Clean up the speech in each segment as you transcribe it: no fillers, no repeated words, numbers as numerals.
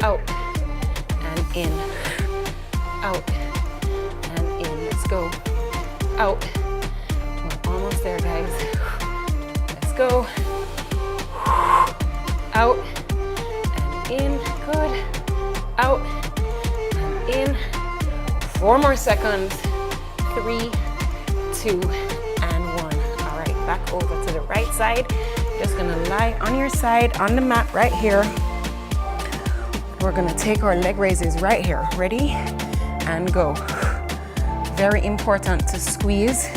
out, and in, out, and in. Let's go. Out. We're almost there, guys. Let's go. Out, and in. Good. Out, and in. 4 more seconds. 3, 2, and 1. All right, back over to the right side. Just gonna lie on your side on the mat right here. We're gonna take our leg raises right here. Ready? And go. Very important to squeeze.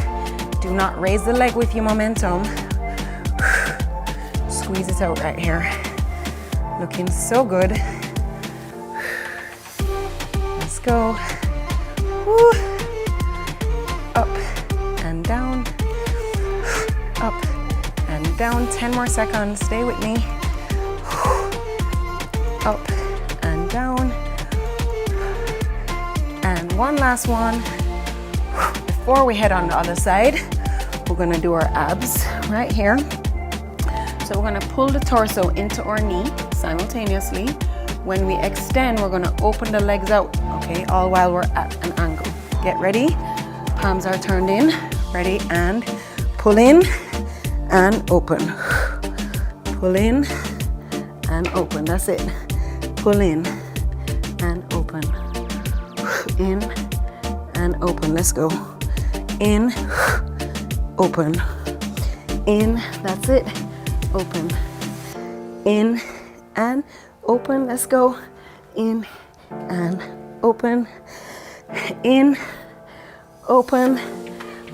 Do not raise the leg with your momentum. Squeeze it out right here. Looking so good. Let's go. Woo. Up and down. Up and down. 10 more seconds. Stay with me. Up and down. And one last one. Before we head on the other side, we're gonna do our abs right here. So we're gonna pull the torso into our knee simultaneously. When we extend, we're gonna open the legs out, okay? All while we're at an angle. Get ready. Palms are turned in. Ready, and pull in and open. Pull in and open. That's it. Pull in and open. In and open. Let's go. In, open. In, that's it. Open. In and open. Let's go. In and open. In, open.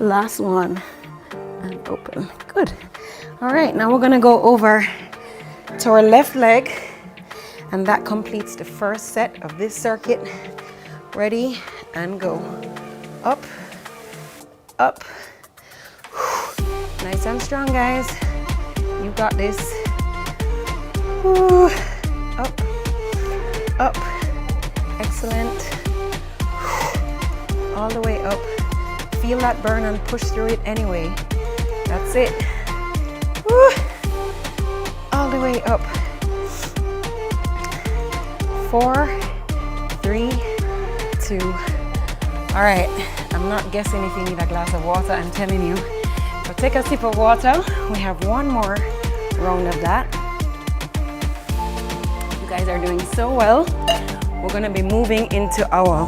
Last one. And open. Good. All right, now we're gonna go over to our left leg, and that completes the first set of this circuit. Ready, and go. Up, up. Nice and strong, guys. You got this. Woo. Up, up. Excellent. All the way up. Feel that burn and push through it anyway. That's it. Woo. All the way up. 4, 3, 2. All right, I'm not guessing if you need a glass of water, I'm telling you. But take a sip of water. We have one more round of that. You guys are doing so well. We're gonna be moving into our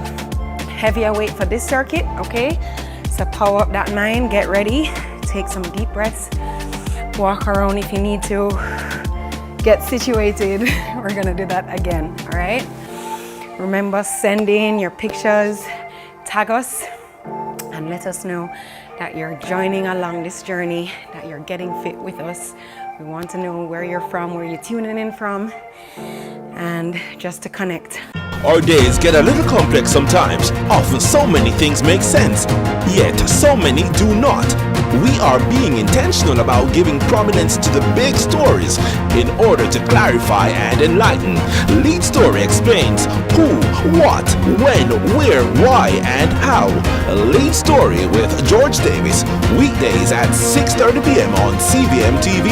heavier weight for this circuit, okay? So power up that mind, get ready. Take some deep breaths. Walk around if you need to. Get situated. We're gonna do that again, all right? Remember, send in your pictures, tag us, and let us know that you're joining along this journey, that you're getting fit with us. We want to know where you're from, where you're tuning in from, and just to connect. Our days get a little complex sometimes. Often so many things make sense, yet so many do not. We are being intentional about giving prominence to the big stories in order to clarify and enlighten. Lead Story explains who, what, when, where, why, and how. Lead Story with George Davis, weekdays at 6:30 p.m. on CVMTV.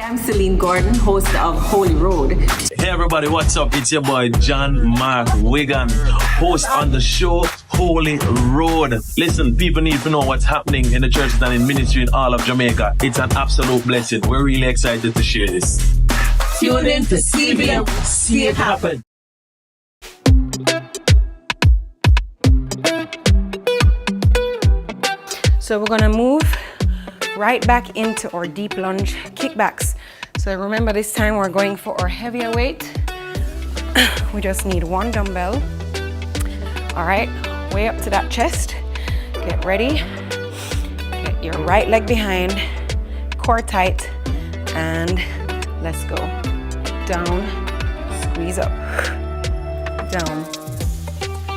I'm Celine Gordon, host of Holy Road. Hey everybody, what's up? It's your boy John Mark Wigan, host on the show Holy Road. Listen, people need to know what's happening in the churches and in ministry in all of Jamaica. It's an absolute blessing. We're really excited to share this. Tune in to CVM, see it happen. So we're gonna move right back into our deep lunge kickbacks. So remember, this time we're going for our heavier weight. We just need one dumbbell. All right, way up to that chest. Get ready. Get your right leg behind, core tight, and let's go. Down, squeeze up. Down,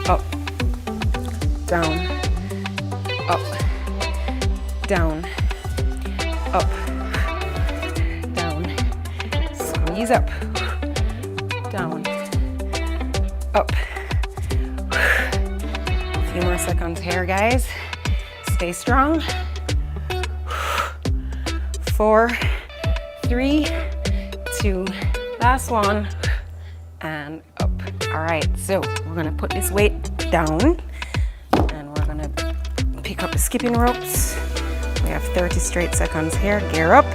up, down, up, down, up, down, squeeze up, down, up. A few more seconds here, guys. Stay strong. 4, 3, 2, Last one, and up. All right, so we're gonna put this weight down, and we're gonna pick up the skipping ropes. We have 30 straight seconds here. Gear up,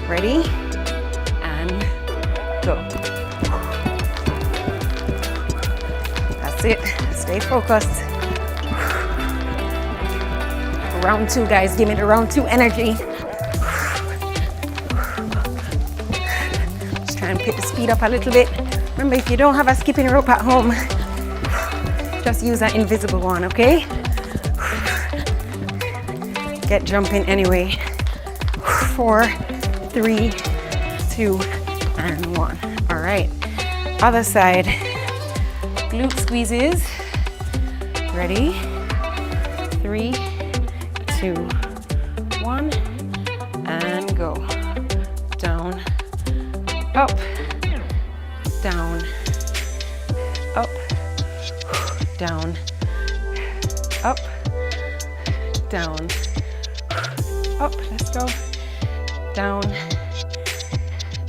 ready, and go. That's it, stay focused. Round 2, guys, give me the round 2 energy. Just try and pick the speed up a little bit. Remember, if you don't have a skipping rope at home, just use that invisible one, okay? Get jumping anyway. 4, 3, 2, and 1. All right, other side. Glute squeezes. Ready? 3, 2, 1, and go. Down, up, down, up, down, up, down, up. Let's go. Down,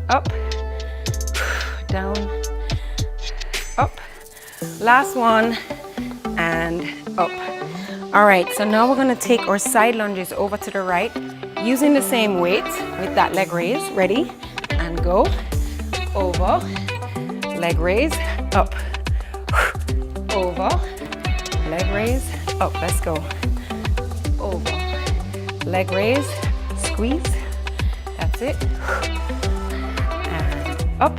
up, down, up. Last one, and up. All right, so now we're gonna take our side lunges over to the right, using the same weight with that leg raise. Ready? And go. Over, leg raise, up. Over, leg raise, up. Let's go. Over, leg raise, squeeze. That's it. And up,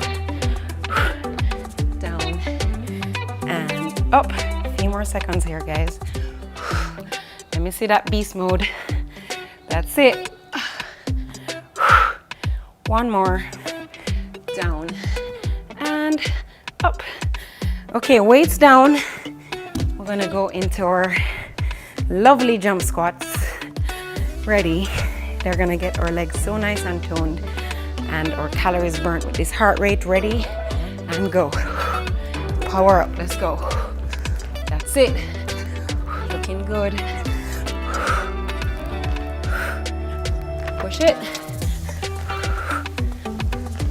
down, and up. A few more seconds here, guys. Let me see that beast mode. That's it. One more. Down and up. Okay, weights down. We're gonna go into our lovely jump squats. Ready? They're gonna get our legs so nice and toned and our calories burnt with this heart rate. Ready? And go. Power up. Let's go. That's it. Looking good. Push it.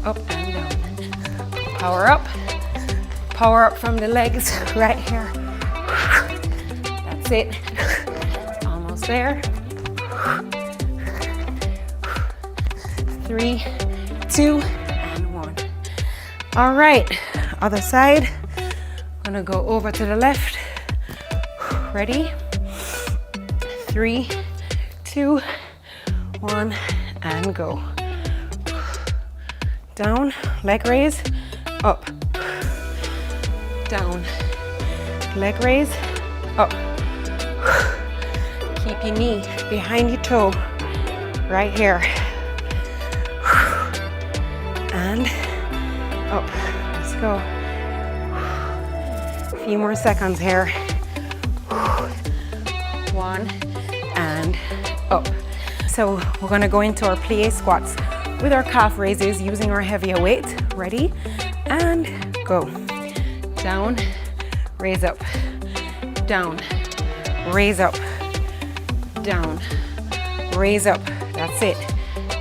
Up and down. Power up. Power up from the legs right here. That's it. Almost there. 3, 2, and 1. All right, other side. Gonna go over to the left. Ready? 3, 2, 1, and go. Down, leg raise, up. Down, leg raise, up. Keep your knee behind your toe, right here. And up. Let's go. A few more seconds here. 1, and up. So we're gonna go into our plie squats with our calf raises using our heavier weight. Ready? And go. Down, raise up. Down, raise up. Down, raise up. That's it.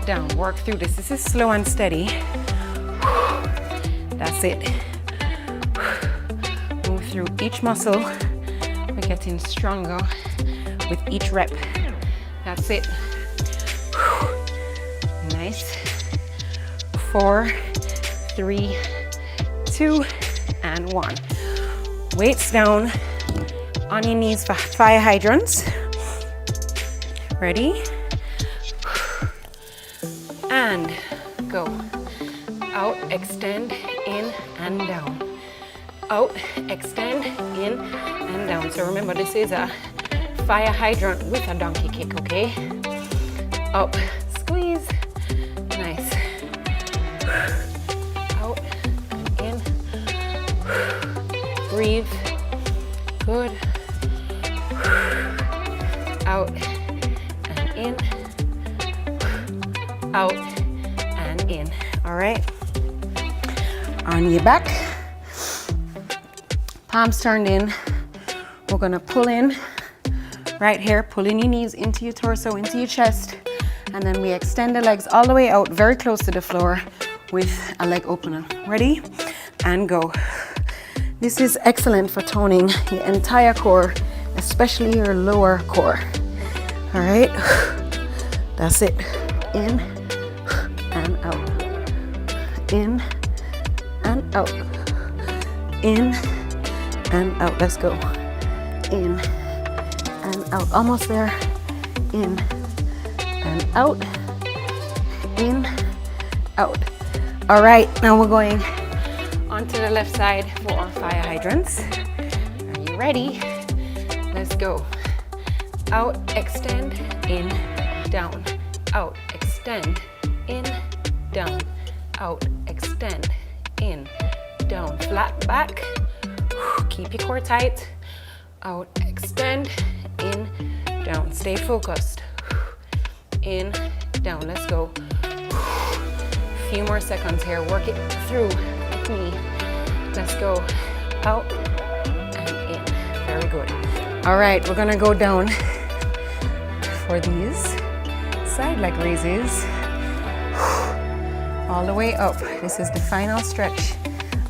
Down, work through this. This is slow and steady. That's it. Move through each muscle. We're getting stronger with each rep. That's it. Nice. 4, 3, 2, and 1. Weights down on your knees for fire hydrants. Ready? And go. Out, extend, in, and down. Out, extend, in, and down. So remember, this is a fire hydrant with a donkey kick, okay? Up, squeeze. Nice. Out, in. Breathe. Good. Out and in. Out and in. All right. On your back. Palms turned in. We're gonna pull in right here, pulling your knees into your torso, into your chest, and then we extend the legs all the way out, very close to the floor. with a leg opener. Ready? And go. This is excellent for toning your entire core, especially your lower core. All right, that's it. In and out. In and out. In and out. Let's go. In and out. Almost there. In and out. In, out. All right, now we're going onto the left side for our fire hydrants. Are you ready? Let's go. Out, extend, in, down. Out, extend, in, down. Out, extend, in, down. Flat back. Keep your core tight. Out, extend, in, down. Stay focused. In, down. Let's go. Few more seconds here. Work it through with me. Let's go. Out and in. Very good. All right, we're gonna go down for these side leg raises. All the way up. This is the final stretch.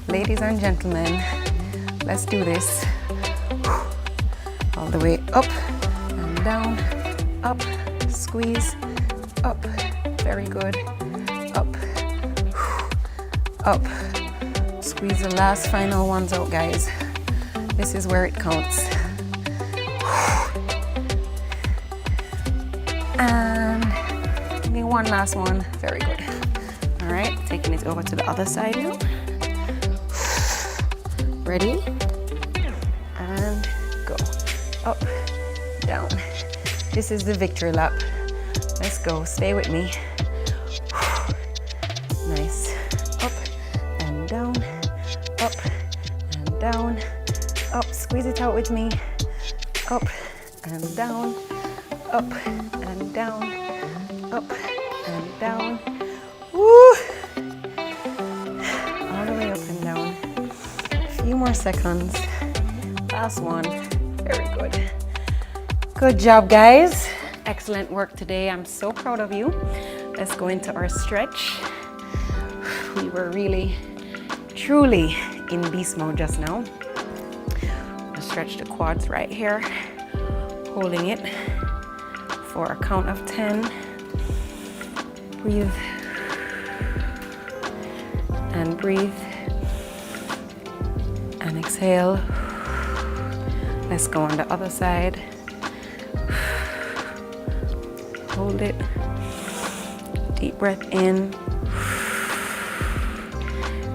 Ladies and gentlemen, let's do this. All the way up and down. Up. Squeeze. Up. Very good. Up. Up. Squeeze the last final ones out, guys. This is where it counts. And give me one last one. Very good. All right, taking it over to the other side now. Ready? And go. Up, down. This is the victory lap. Let's go. Stay with me. Nice. Up and down. Up and down. Up. Squeeze it out with me. Up and down. Up and down. Up and down. Woo! All the way up and down. A few more seconds. Last one. Very good. Good job, guys. Excellent work today. I'm so proud of you. Let's go into our stretch. We were really, truly in beast mode just now. I'm gonna stretch the quads right here, holding it for a count of 10. Breathe and breathe and exhale. Let's go on the other side. Hold it. Deep breath in.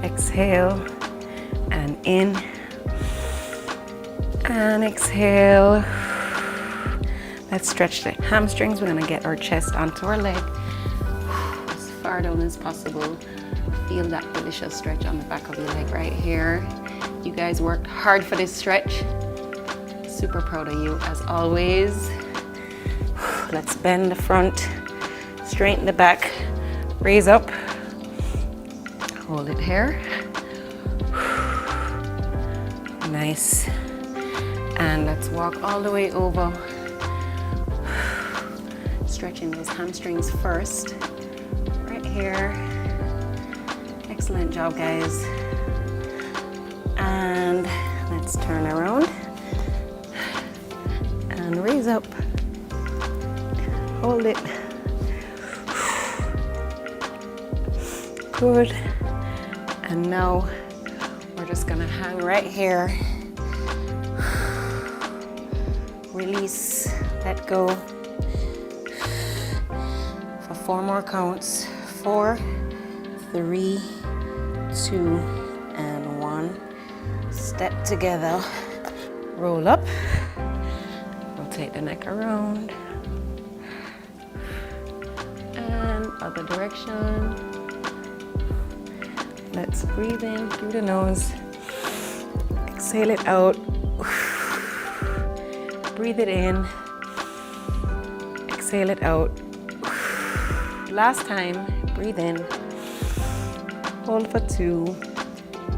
Exhale and in. And exhale. Let's stretch the hamstrings. We're gonna get our chest onto our leg as far down as possible. Feel that delicious stretch on the back of your leg right here. You guys worked hard for this stretch. Super proud of you as always. Let's bend the front, straighten the back, raise up, hold it here. Nice. And let's walk all the way over. Stretching those hamstrings first, right here. Excellent job, guys. And let's turn around and raise up. Hold it. Good. And now we're just gonna hang right here. Release, let go. For 4 more counts. 4, 3, 2, and 1. Step together. Roll up. Rotate the neck around. Other direction. Let's breathe in through the nose. Exhale it out. Breathe it in. Exhale it out. Last time, breathe in. Hold for 2.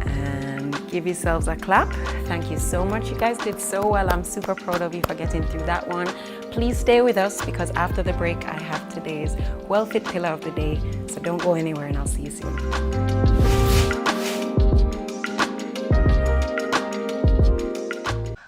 And give yourselves a clap. Thank you so much. You guys did so well. I'm super proud of you for getting through that one. Please stay with us because after the break, I have today's Wellfit pillar of the day. So don't go anywhere and I'll see you soon.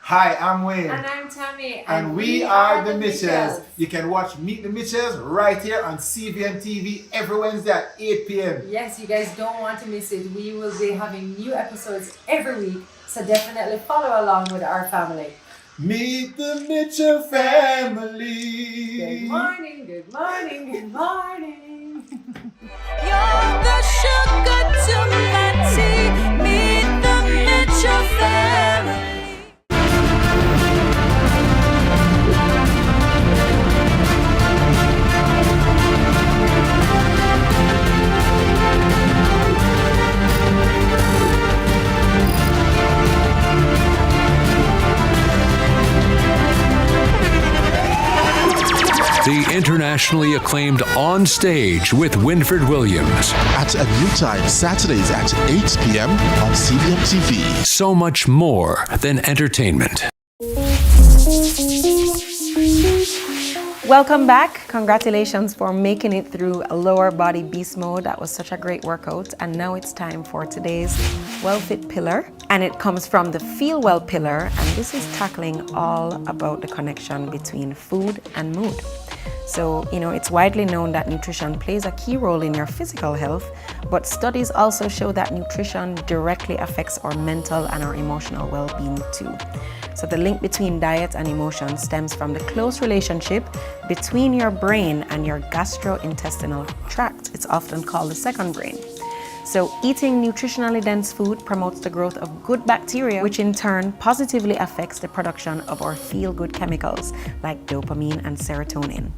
Hi, I'm Wayne. And I'm Tami. And we are the Mitchells. You can watch Meet the Mitchells right here on CVMTV every Wednesday at 8 p.m. Yes, you guys don't want to miss it. We will be having new episodes every week, so definitely follow along with our family. Meet the Mitchell family. Good morning, good morning, good morning. You're the sugar to my tea. Meet the Mitchell family. The internationally acclaimed On Stage with Winfred Williams. At a new time, Saturdays at 8 p.m. on CVMTV. So much more than entertainment. Welcome back. Congratulations for making it through a lower body beast mode. That was such a great workout. And now it's time for today's Wellfit pillar. And it comes from the Feel Well pillar. And this is tackling all about the connection between food and mood. So, it's widely known that nutrition plays a key role in your physical health, but studies also show that nutrition directly affects our mental and our emotional well-being too. So the link between diet and emotion stems from the close relationship between your brain and your gastrointestinal tract. It's often called the second brain. So eating nutritionally dense food promotes the growth of good bacteria, which in turn positively affects the production of our feel-good chemicals like dopamine and serotonin.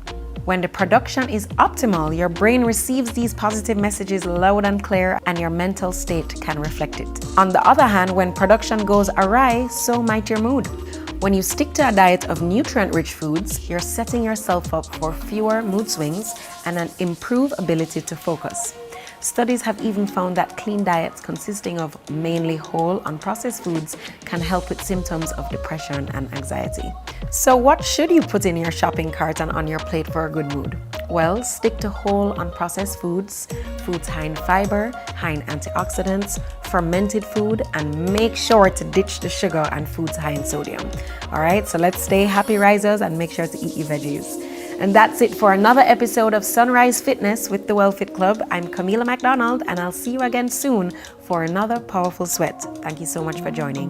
When the production is optimal, your brain receives these positive messages loud and clear, and your mental state can reflect it. On the other hand, when production goes awry, so might your mood. When you stick to a diet of nutrient-rich foods, you're setting yourself up for fewer mood swings and an improved ability to focus. Studies have even found that clean diets consisting of mainly whole, unprocessed foods can help with symptoms of depression and anxiety. So what should you put in your shopping cart and on your plate for a good mood? Well, stick to whole, unprocessed foods, foods high in fiber, high in antioxidants, fermented food, and make sure to ditch the sugar and foods high in sodium. All right, so let's stay happy risers and make sure to eat your veggies. And that's it for another episode of Sunrise Fitness with the Wellfit Club. I'm Camila McDonald, and I'll see you again soon for another powerful sweat. Thank you so much for joining.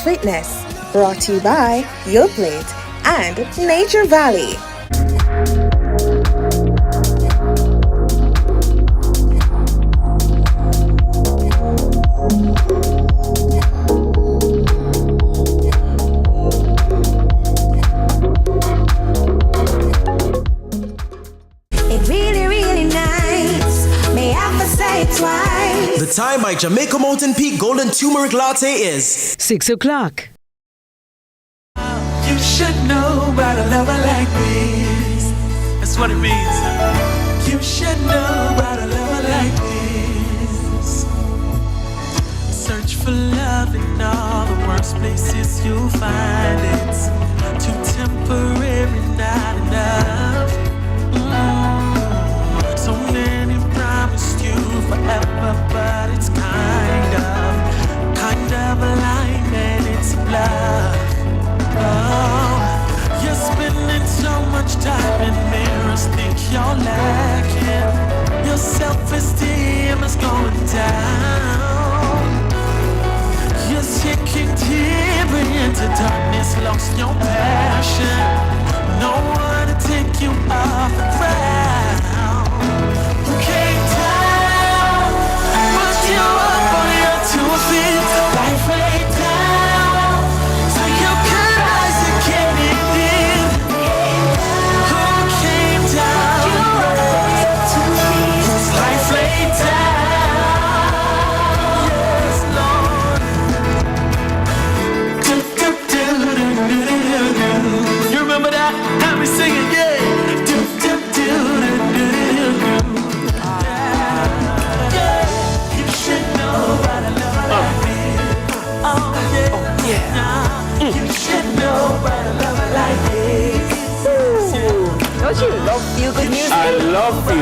Fitness, brought to you by Your Plate and Nature Valley. It's really, really nice. May I have to say it twice. The time my Jamaica Mountain Peak Golden Turmeric Latte is 6 o'clock. You should know about a lover like this. That's what it means. You should know about a lover like this. Search for love in all the worst places you'll find it. Too temporary, not enough. So many promised you forever, but it's kind of a lie, and it's a bluff. Oh, you're spending so much time in mirrors, think you're lacking. Your self-esteem is going down. You're sinking deeper into darkness, lost your passion. No one to take you off the ground. Who came down, pushed you up on your 2 feet. Life laid down, so you could rise again in it.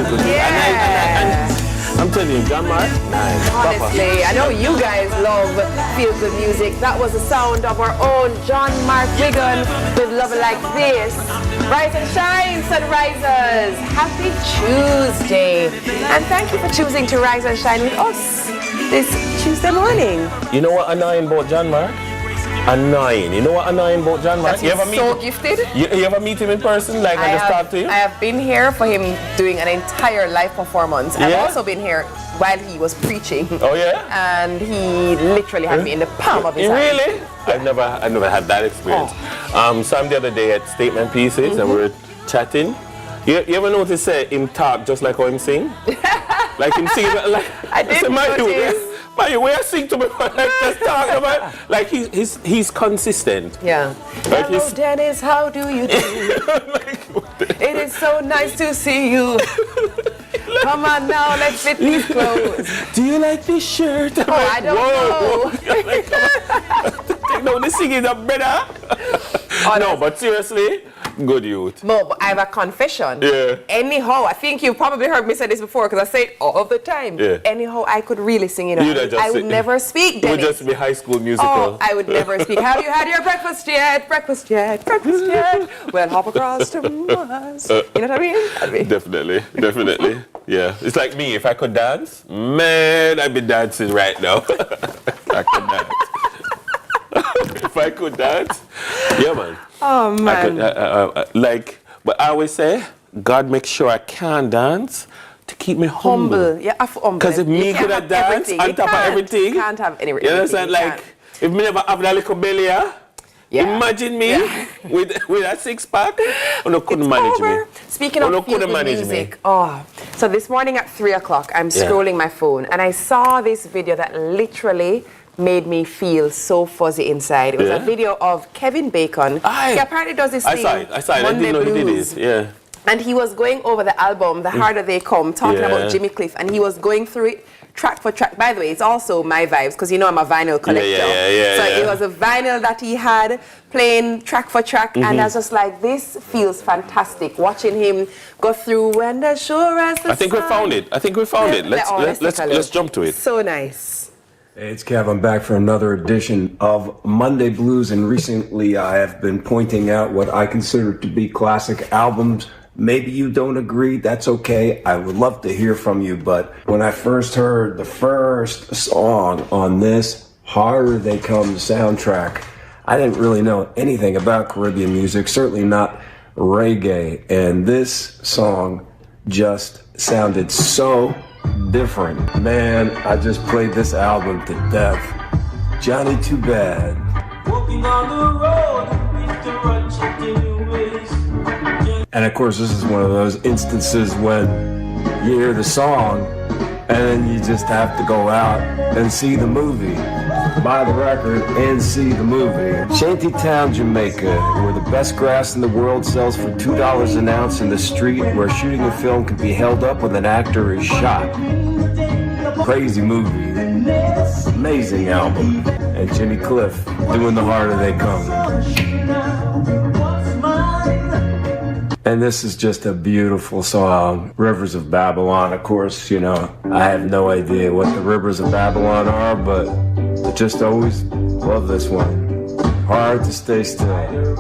good. And I'm telling you, John Mark, nice. Honestly, I know you guys love feel-good music. That was the sound of our own John Mark Wigan with Love It Like This. Rise and shine, sunrisers. Happy Tuesday. And thank you for choosing to rise and shine with us this Tuesday morning. You know what annoying about John Mark? Annoying. You know what annoying about John Mark? You ever meet so gifted. You ever meet him in person? Like I just talk to you? I have been here for him doing an entire live performance. Yeah? I've also been here while he was preaching. Oh yeah? And he literally had me in the palm of his hand. Really? I've never had that experience. So I'm the other day at Statement Pieces and we were chatting. You ever notice him talk just like how him sing? Like him sing like I didn't notice. But you where sing to me like just talk about like he's consistent. Yeah. Like hello Dennis, how do you do? It is so nice to see you. Come on now, let's fit these clothes. Do you like this shirt? Oh, I don't know. No, the singing is better. No, but seriously, good youth. Mo, but I have a confession. Yeah. Anyhow, I think you've probably heard me say this before because I say it all the time. Yeah. Anyhow, I could really sing it. I would never speak, Dennis. It would just be High School Musical. Oh, I would never speak. Have you had your breakfast yet? Breakfast yet? Breakfast yet? Well, hop across to Mars. You know what I mean? Definitely. Yeah. It's like me. If I could dance, man, I'd be dancing right now. I could dance. If I could dance, yeah, man. Oh man. But I always say, God makes sure I can dance to keep me humble. Yeah, humble. Because if me could have dance on top of everything, you can't have anything. You understand? Like, if me never have that little belly, imagine me with a six-pack, you couldn't manage me. Speaking of music, so this morning at 3 o'clock, I'm scrolling my phone and I saw this video that literally made me feel so fuzzy inside. It was a video of Kevin Bacon. He apparently does this thing. I saw it. I didn't know he did it. Yeah. And he was going over the album, The Harder They Come, talking about Jimmy Cliff, and he was going through it track for track. By the way, it's also my vibes, because you know I'm a vinyl collector. So it was a vinyl that he had playing track for track, and I was just like, this feels fantastic. Watching him go through, and as sure as the I think we found it. Let's jump to it. So nice. Hey, it's Kev. I'm back for another edition of Monday Blues, and recently I have been pointing out what I consider to be classic albums. Maybe you don't agree, that's okay. I would love to hear from you, but when I first heard the first song on this Harder They Come soundtrack, I didn't really know anything about Caribbean music, certainly not reggae, and this song just sounded so different. Man, I just played this album to death. Johnny Too Bad. Walking on the road with the right chicken ways. And of course, this is one of those instances when you hear the song and then you just have to go out and see the movie. Buy the record and see the movie. Shantytown, Jamaica, where the best grass in the world sells for $2 an ounce in the street, where shooting a film can be held up when an actor is shot. Crazy movie. Amazing album. And Jimmy Cliff doing The Harder They Come. And this is just a beautiful song. Rivers of Babylon, of course, you know, I have no idea what the Rivers of Babylon are, but I just always love this one. Hard to stay still.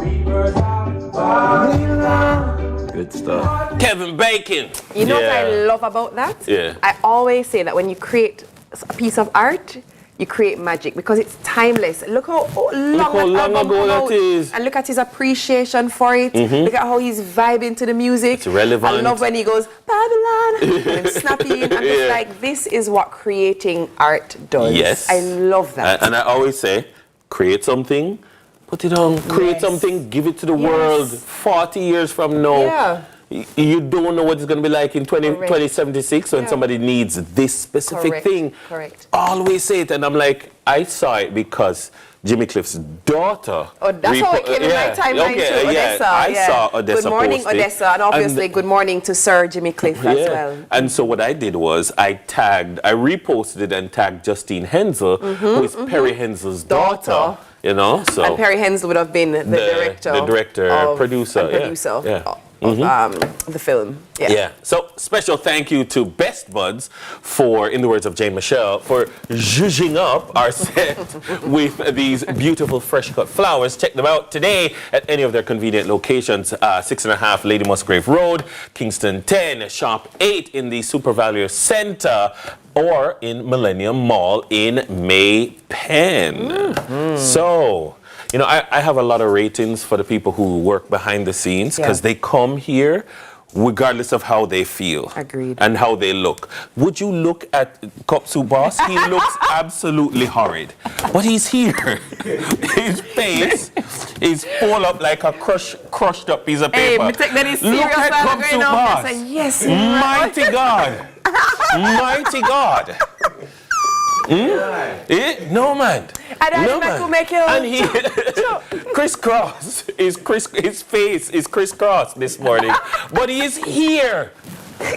Good stuff. Kevin Bacon. You know what I love about that? Yeah. I always say that when you create a piece of art, you create magic because it's timeless. Look how long ago that is. And look at his appreciation for it. Look at how he's vibing to the music. It's relevant. I love when he goes, Babylon, and snappy. And it's like, this is what creating art does. Yes. I love that. And I always say, create something, put it on, create something, give it to the world 40 years from now. Yeah. You don't know what it's going to be like in 2076 when somebody needs this specific thing. Correct. Always say it. And I'm like, I saw it because Jimmy Cliff's daughter. Oh, that's how it came in my timeline too, Odessa. I saw Odessa. Good morning, posting. Odessa. And obviously, good morning to Sir Jimmy Cliff as well. And so what I did was I reposted it and tagged Justine Hensel, who is Perry Hensel's daughter. You know, so. And Perry Hensel would have been the director, producer. Yeah. the film. Yeah. So special thank you to Best Buds for, in the words of Jane Michelle, for zhuzhing up our set with these beautiful fresh cut flowers. Check them out today at any of their convenient locations. 6.5 Lady Musgrave Road, Kingston 10, Shop 8 in the Super Value Center, or in Millennium Mall in May Pen. So, you know, I have a lot of ratings for the people who work behind the scenes because they come here regardless of how they feel. Agreed. And how they look. Would you look at Cup Soup Boss? He looks absolutely horrid. But he's here. His face is full up like a crushed up piece of paper. Hey, take that is serious. Look at Cup Soup Boss. Say, yes, Mighty God. Mighty God. No man. And he crisscross. His face is crisscross this morning. But he is here.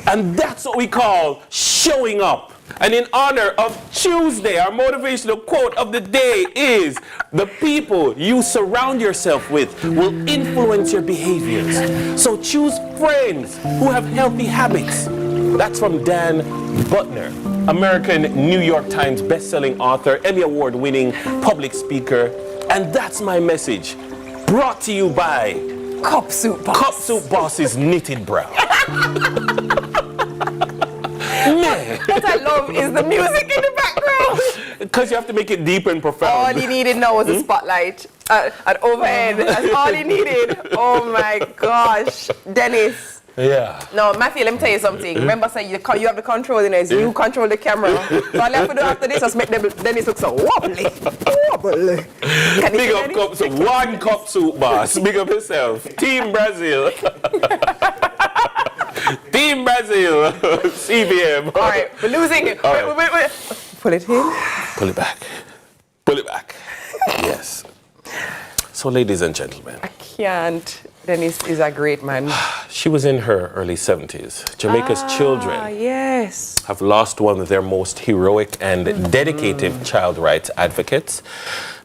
And that's what we call showing up. And in honor of Tuesday, our motivational quote of the day is, the people you surround yourself with will influence your behaviors. So choose friends who have healthy habits. That's from Dan Butner, American New York Times bestselling author, Emmy Award-winning public speaker. And that's my message, brought to you by Cup Soup Boss. Cup Soup Boss's Knitted Brow. Man. What I love is the music in the background. Because you have to make it deep and profound. All he needed now was a spotlight at overhead. That's all he needed. Oh my gosh. Dennis. Yeah. No, Matthew, let me tell you something. Remember, say you have the control in it. You control the camera. So all I have to do after this is make Dennis look so wobbly. Wobbly. Big up Cup Soup. One Cup Soup Boss. Big up yourself. Team Brazil. Team Brazil. CVM. All right, we're losing it. Wait. Pull it in. Pull it back. Pull it back. Yes. So, ladies and gentlemen. I can't. Dennis is a great man. She was in her early 70s. Jamaica's children have lost one of their most heroic and dedicated child rights advocates,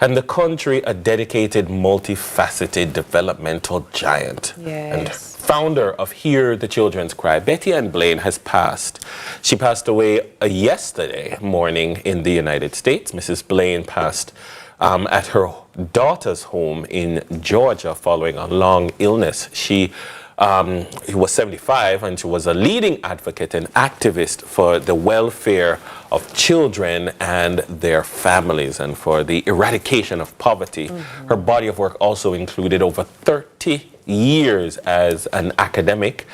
and the country a dedicated, multifaceted developmental giant. And founder of Hear the Children's Cry, Betty Ann Blaine, has passed. She passed away yesterday morning in the United States. Mrs. Blaine passed at her daughter's home in Georgia following a long illness. She was 75 and she was a leading advocate and activist for the welfare of children and their families and for the eradication of poverty. Her body of work also included over 30 years as an academic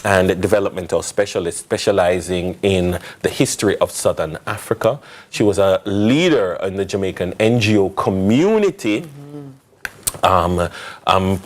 and developmental specialist specializing in the history of Southern Africa. She was a leader in the Jamaican NGO community,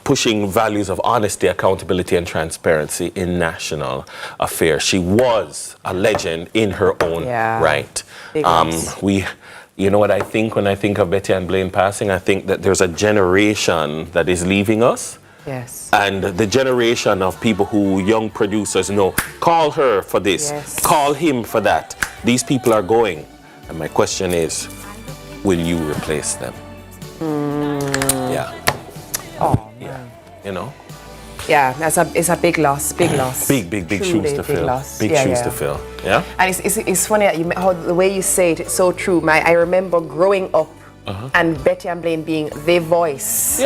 pushing values of honesty, accountability, and transparency in national affairs. She was a legend in her own right. You know what I think when I think of Betty Ann Blaine passing? I think that there's a generation that is leaving us. Yes. And the generation of people who young producers know, call her for this, call him for that. These people are going. And my question is, will you replace them? Yeah. Oh, yeah. You know? Yeah, it's a big loss, big loss. Big shoes to fill. Big shoes to fill. Yeah? And it's funny that how the way you say it, it's so true. I remember growing up and Betty Ann Blaine being the voice.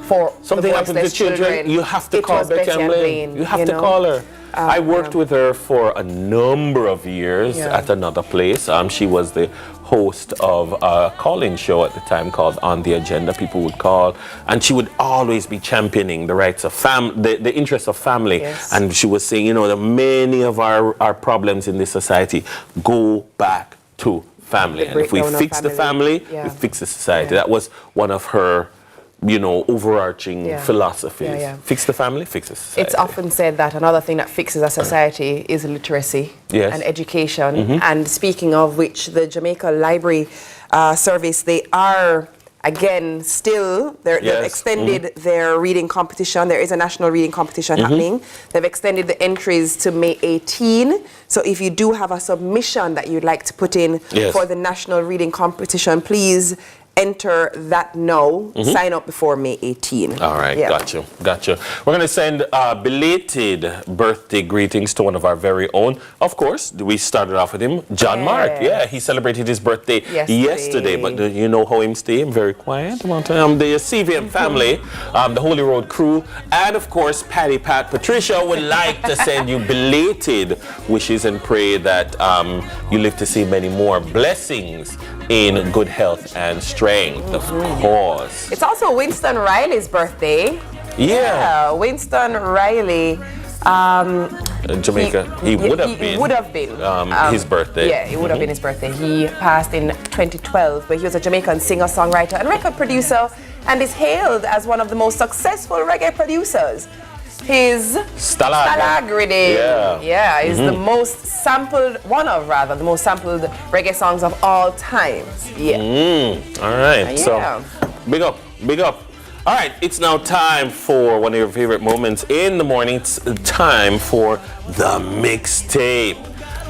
For something happened to children, you have to call Betty Ann Blaine. You have to call her. I worked with her for a number of years at another place. She was the host of a call-in show at the time called On the Agenda. People would call, and she would always be championing the rights of the interests of family. And she was saying, you know, that many of our problems in this society go back to family. And if we fix the family, we fix the society. That was one of her, you know, overarching philosophies. Fix the family, fix the society. It's often said that another thing that fixes a society is literacy and education. And speaking of which, the Jamaica Library Service, they are, again, still, they've extended their reading competition. There is a national reading competition happening. They've extended the entries to May 18. So if you do have a submission that you'd like to put in for the national reading competition, please enter that now, sign up before May 18. All right, got you. We're going to send belated birthday greetings to one of our very own. Of course, we started off with him, John Mark. Yeah, he celebrated his birthday yesterday. But do you know how him stay? Very quiet. The CVM family, the Holy Road crew, and of course, Patty, Pat, Patricia would like to send you belated wishes and pray that you live to see many more blessings in good health and strength, of course. It's also Winston Riley's birthday. Yeah. Winston Riley. Jamaica. He would have been his birthday. Yeah, it would have been his birthday. He passed in 2012, but he was a Jamaican singer-songwriter and record producer, and is hailed as one of the most successful reggae producers. His Stalagridi, is the most sampled, the most sampled reggae songs of all time. All right, so big up. All right, it's now time for one of your favorite moments in the morning. It's time for the mixtape.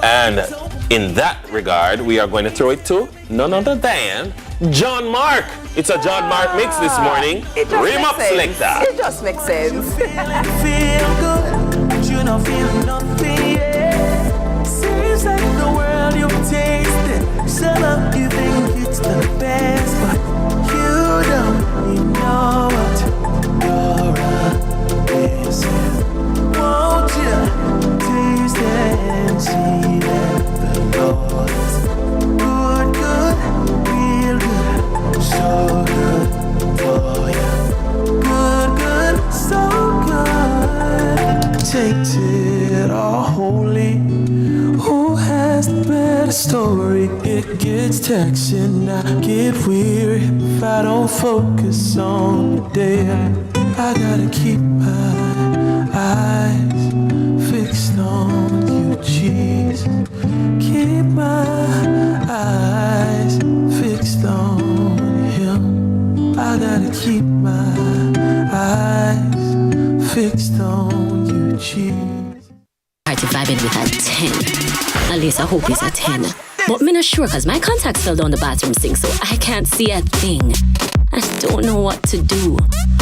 And in that regard, we are going to throw it to none other than John Mark. It's a John Mark mix this morning. Rim up selector. It just makes sense. Feel good, but you don't feel nothing yet. Seems like the world you've tasted. Some of you think it's the best, but you don't even know what you're missing. Won't you taste and see that the Lord is good, real good, so good for you. Good, so good. Takes it all holy. Who has the better story? It gets taxing, I get weary if I don't focus on the day. I gotta keep my eyes fixed on you, Jesus. Keep my eyes fixed on Him. I gotta keep my eyes fixed on you, Jesus. Party vibing with a 10. At least I hope it's a 10. But me not sure cause my contacts fell down the bathroom sink, so I can't see a thing. I don't know what to do.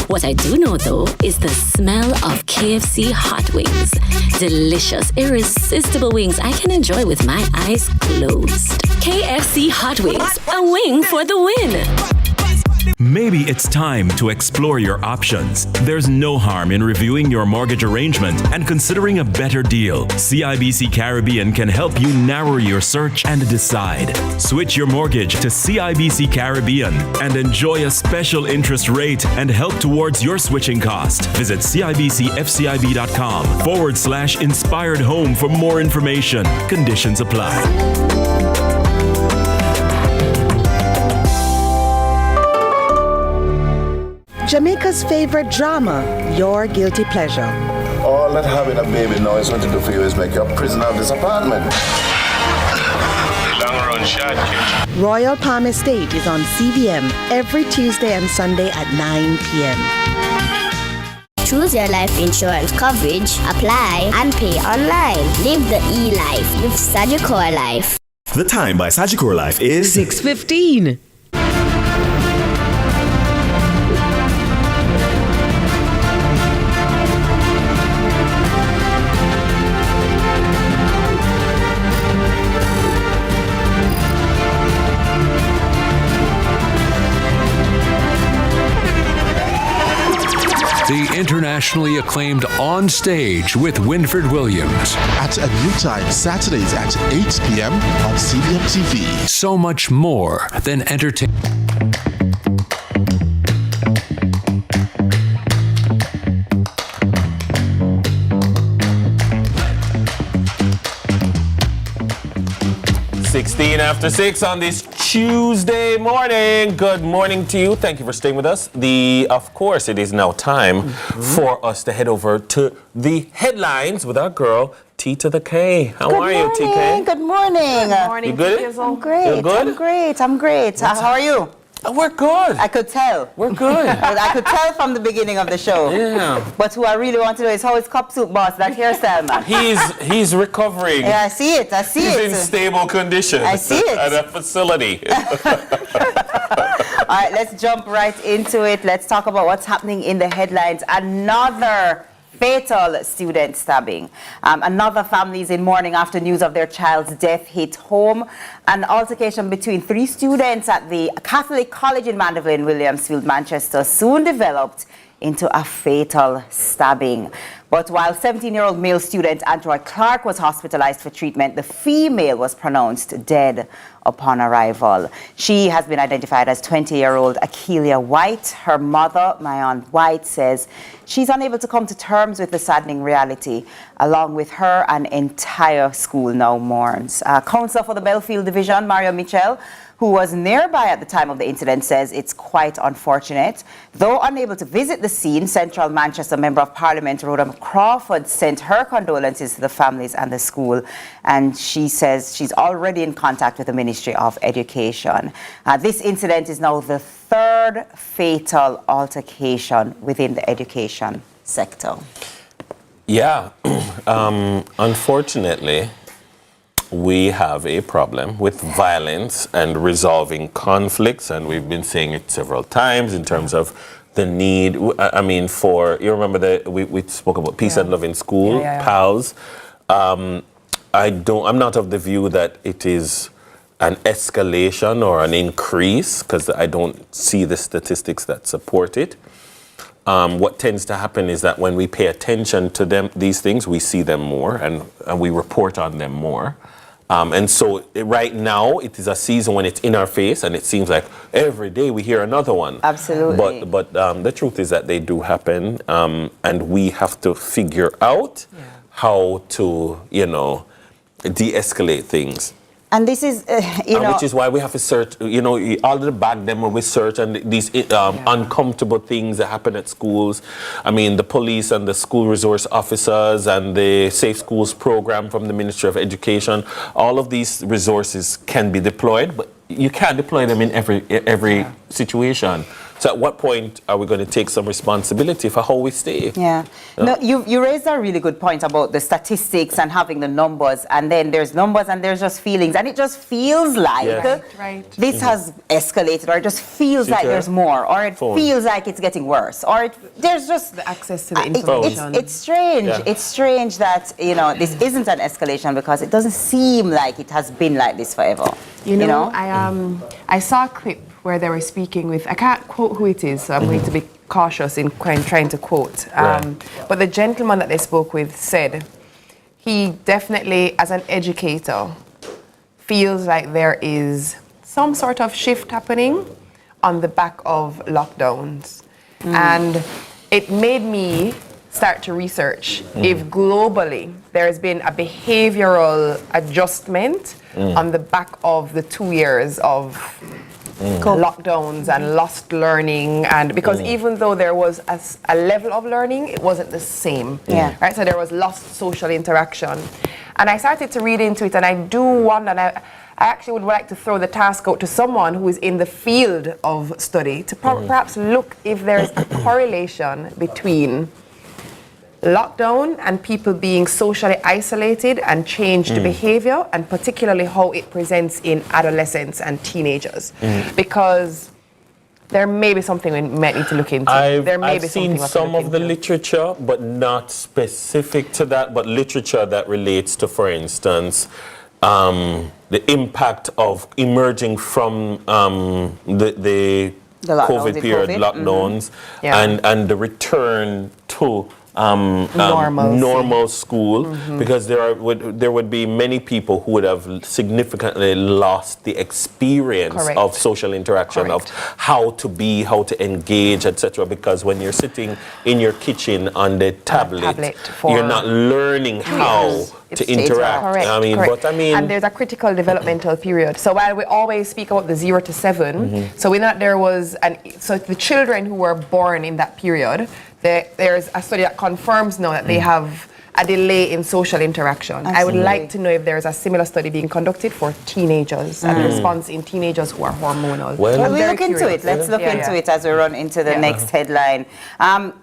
What I do know though is the smell of KFC hot wings. Delicious, irresistible wings I can enjoy with my eyes closed. KFC hot wings, a wing for the win. Maybe it's time to explore your options. There's no harm in reviewing your mortgage arrangement and considering a better deal. CIBC Caribbean can help you narrow your search and decide. Switch your mortgage to CIBC Caribbean and enjoy a special interest rate and help towards your switching cost. Visit CIBCFCIB.com/inspired home for more information. Conditions apply. Jamaica's favorite drama, Your Guilty Pleasure. All that having a baby now is going to do for you is make you a prisoner of this apartment. Long run shot, kid. Royal Palm Estate is on CVM every Tuesday and Sunday at 9 p.m. Choose your life insurance coverage, apply, and pay online. Live the e-life with Sagicor Life. The time by Sagicor Life is 6:15. The internationally acclaimed On Stage with Winfred Williams. At a new time, Saturdays at 8 p.m. on CVMTV. So much more than entertainment. After 6 on this Tuesday morning. Good morning to you. Thank you for staying with us. Of course, it is now time for us to head over to the headlines with our girl, T to the K. How are you, TK? Good morning. Good morning. You good? I'm great. You're good? I'm great. How are you? We're good. I could tell. We're good. I could tell from the beginning of the show. Yeah. But who I really want to know is how is Cup Soup Boss, that hairstyle man? He's recovering. Yeah, I see it. He's in stable condition. I see it. At a facility. right, let's jump right into it. Let's talk about what's happening in the headlines. Another fatal student stabbing. Another family is in mourning after news of their child's death hit home. An altercation between 3 students at the Catholic College in Mandeville in Williamsfield, Manchester, soon developed into a fatal stabbing. But while 17-year-old male student Android Clark was hospitalized for treatment, the female was pronounced dead upon arrival. She has been identified as 20-year-old Akeelia White. Her mother, Mayon White, says she's unable to come to terms with the saddening reality. Along with her, an entire school now mourns. Counsellor for the Belfield Division, Mario Mitchell, who was nearby at the time of the incident, says it's quite unfortunate. Though unable to visit the scene, Central Manchester Member of Parliament Rhoda Crawford sent her condolences to the families and the school, and she says she's already in contact with the Ministry of Education. This incident is now the 3rd fatal altercation within the education sector. Yeah, unfortunately, we have a problem with violence and resolving conflicts, and we've been saying it several times in terms of the need. I mean, you remember that we spoke about peace and love in school, PALS. I'm not of the view that it is an escalation or an increase, because I don't see the statistics that support it. What tends to happen is that when we pay attention to these things, we see them more and we report on them more. And so right now, it is a season when it's in our face, and it seems like every day we hear another one. Absolutely. But the truth is that they do happen, and we have to figure out how to, de-escalate things. And this is, which is why we have to search, all the back them when we search, and these uncomfortable things that happen at schools. I mean, the police and the school resource officers and the Safe Schools program from the Ministry of Education, all of these resources can be deployed, but you can't deploy them in every situation. So at what point are we going to take some responsibility for how we stay? Yeah. No, you raised a really good point about the statistics and having the numbers, and then there's numbers and there's just feelings, and it just feels like this has escalated, or it just feels like there's more, or it feels like it's getting worse, or there's just the access to the information. It's strange. Yeah. It's strange that this isn't an escalation, because it doesn't seem like it has been like this forever. I saw a clip where they were speaking with, I can't quote who it is, so I'm going to be cautious in trying to quote. But the gentleman that they spoke with said he definitely, as an educator, feels like there is some sort of shift happening on the back of lockdowns. And it made me start to research if globally there has been a behavioral adjustment on the back of the 2 years of lockdowns and lost learning, and because even though there was a level of learning, it wasn't the same. Right? So there was lost social interaction. And I started to read into it, and I do wonder, and I actually would like to throw the task out to someone who is in the field of study to perhaps look if there's a correlation between lockdown and people being socially isolated and changed behavior, and particularly how it presents in adolescents and teenagers, because there may be something we might need to look into. I've seen some of the literature, but not specific to that, but literature that relates to, for instance, the impact of emerging from the COVID period, lockdowns, and the return to normal school, because there would be many people who would have significantly lost the experience of social interaction, of how to be, how to engage, etc. Because when you're sitting in your kitchen on the tablet you're not learning how to interact. And there's a critical developmental period. So while we always speak about the 0 to 7, so we know that there was, so the children who were born in that period, there's a study that confirms now that they have a delay in social interaction. Absolutely. I would like to know if there's a similar study being conducted for teenagers and the response in teenagers who are hormonal. Well, we'll look into it. Let's look into it as we run into the next headline.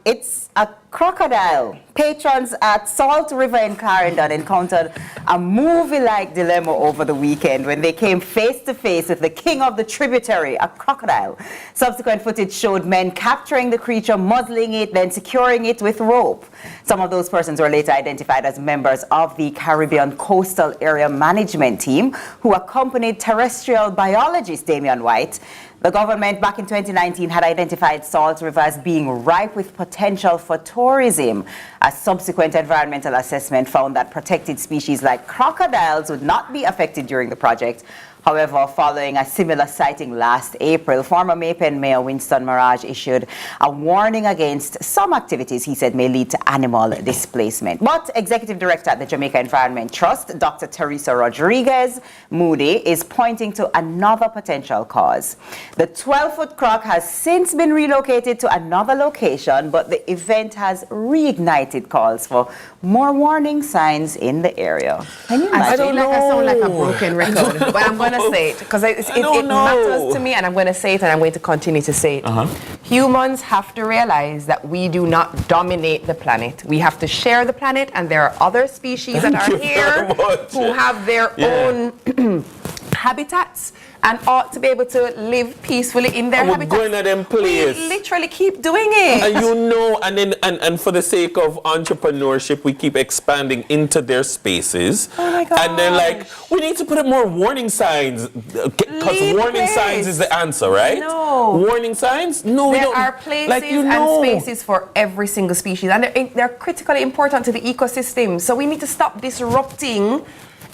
It's a crocodile. Patrons at Salt River in Clarendon encountered a movie-like dilemma over the weekend when they came face-to-face with the king of the tributary, a crocodile. Subsequent footage showed men capturing the creature, muzzling it, then securing it with rope. Some of those persons were later identified as members of the Caribbean Coastal Area Management Team, who accompanied terrestrial biologist Damian White. The government back in 2019 had identified Salt River as being ripe with potential for tourism. A subsequent environmental assessment found that protected species like crocodiles would not be affected during the project. However, following a similar sighting last April, former Maypen Mayor Winston Mirage issued a warning against some activities he said may lead to animal displacement. But Executive Director at the Jamaica Environment Trust, Dr. Teresa Rodriguez Moody, is pointing to another potential cause. The 12-foot croc has since been relocated to another location, but the event has reignited calls for more warning signs in the area. Can you imagine? I feel like I sound like a broken record, but I'm going to say it because it matters to me, and I'm going to say it, and I'm going to continue to say it. Humans have to realize that we do not dominate the planet. We have to share the planet, and there are other species that are here who have their own habitats and ought to be able to live peacefully in their habitats. We're going to them place. We literally keep doing it. And you know, and for the sake of entrepreneurship, we keep expanding into their spaces. Oh my God. And they're like, we need to put up more warning signs. Because warning signs is the answer, right? No. Warning signs? No, we there don't. Are places like, you know. and spaces for every single species. And they're critically important to the ecosystem. So we need to stop disrupting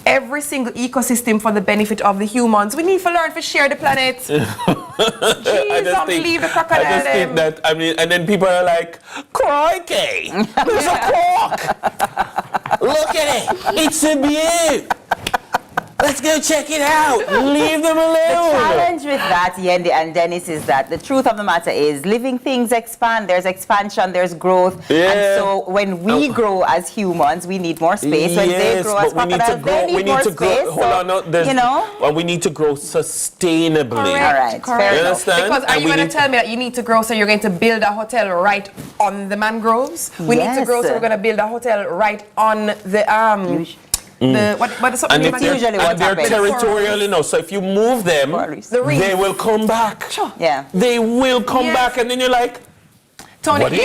every single ecosystem for the benefit of the humans. We need to learn to share the planet. Jeez, don't leave the crocodile. I just think that, I mean, and then people are like, crikey, there's a croc. Look at it, it's a beaut. Let's go check it out. Leave them alone. The challenge with that, Yendi and Dennis, is that the truth of the matter is living things expand. There's expansion, there's growth. Yeah. And so when we grow as humans, we need more space. When they grow as crocodiles, they need more space. Hold on, no, you know? Well, we need to grow sustainably. Correct. Correct. You understand? Because are you going to tell me that you need to grow so you're going to build a hotel right on the mangroves? We need to grow so we're going to build a hotel right on the what is something and they're territorial, you know. So if you move them, they will come back. Sure. Yeah. They will come back, and then you're like, Tony, what are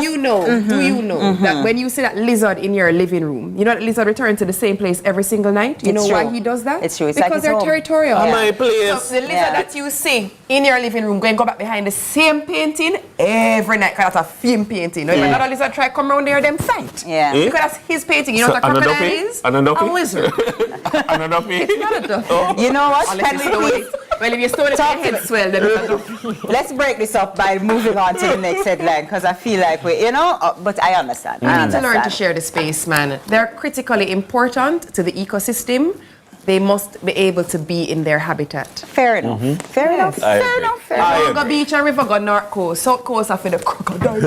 you doing? Do you know that when you see that lizard in your living room, you know that lizard returns to the same place every single night? You know why he does that? It's true. It's because like they're territorial. My place. So the lizard that you see in your living room go back behind the same painting every night because that's a film painting. If another lizard try come around there, them fight. Yeah. Because that's his painting. You know what a crocodile is? A wizard. It's not a duck. You know what? Well, if you stole it, your head swell, then let's break this up by moving on to the next headline, because I feel like but I understand. We need to learn to share the space, man. They're critically important to the ecosystem. They must be able to be in their habitat. Fair enough. Fair enough. Fair enough. Fair enough. Go beach and river, go north coast. South coast are for the crocodile.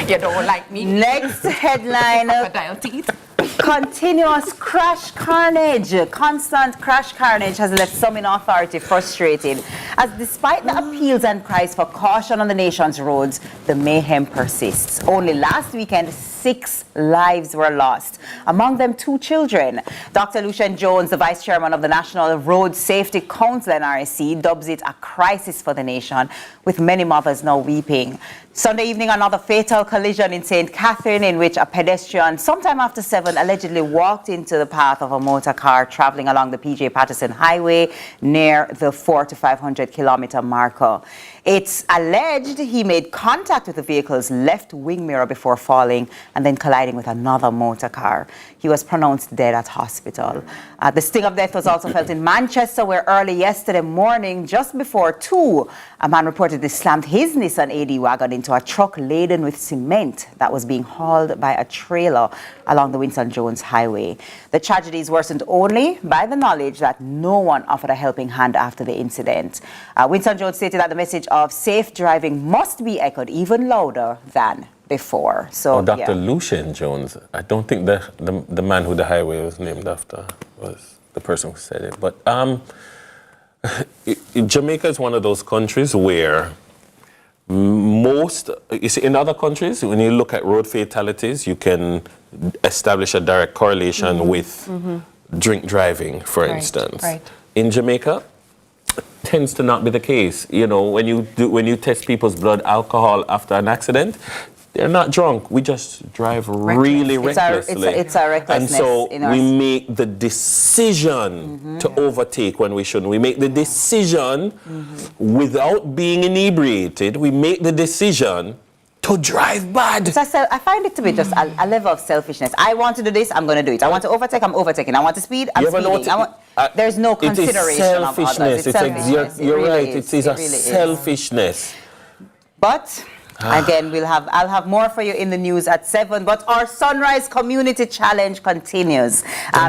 You don't like me. Next headline. Crocodile teeth. Continuous crash carnage. Constant crash carnage has left some in authority frustrated, as despite the appeals and cries for caution on the nation's roads, the mayhem persists. Only last weekend, 6 lives were lost, among them 2 children. Dr. Lucian Jones, the Vice Chairman of the National Road Safety Council, NRSC, dubs it a crisis for the nation, with many mothers now weeping. Sunday evening, another fatal collision in St. Catherine, in which a pedestrian, sometime after 7, allegedly walked into the path of a motor car traveling along the PJ Patterson Highway near the 400 to 500 kilometer marker. It's alleged he made contact with the vehicle's left wing mirror before falling and then colliding with another motor car. He was pronounced dead at hospital. The sting of death was also felt in Manchester, where early yesterday morning, just before 2, a man reportedly slammed his Nissan AD wagon into a truck laden with cement that was being hauled by a trailer along the Winston Jones Highway. The tragedy is worsened only by the knowledge that no one offered a helping hand after the incident. Winston Jones stated that the message of safe driving must be echoed even louder than before. So, Dr. Lucian Jones, I don't think the man who the highway was named after was the person who said it. But Jamaica is one of those countries where You see, in other countries, when you look at road fatalities, you can establish a direct correlation with drink driving, for instance. Right. In Jamaica, it tends to not be the case. You know, when you test people's blood alcohol after an accident, they're not drunk. We just drive really recklessly. It's a recklessness. And so we make the decision to overtake when we shouldn't. We make the decision without being inebriated. We make the decision to drive bad. So I find it to be just a level of selfishness. I want to do this, I'm going to do it. I want to overtake, I'm overtaking. I want to speed, I'm speeding. There's no consideration of others. It's selfishness. You're right. It is a selfishness. But again, I'll have more for you in the news at 7. But our Sunrise Community Challenge continues.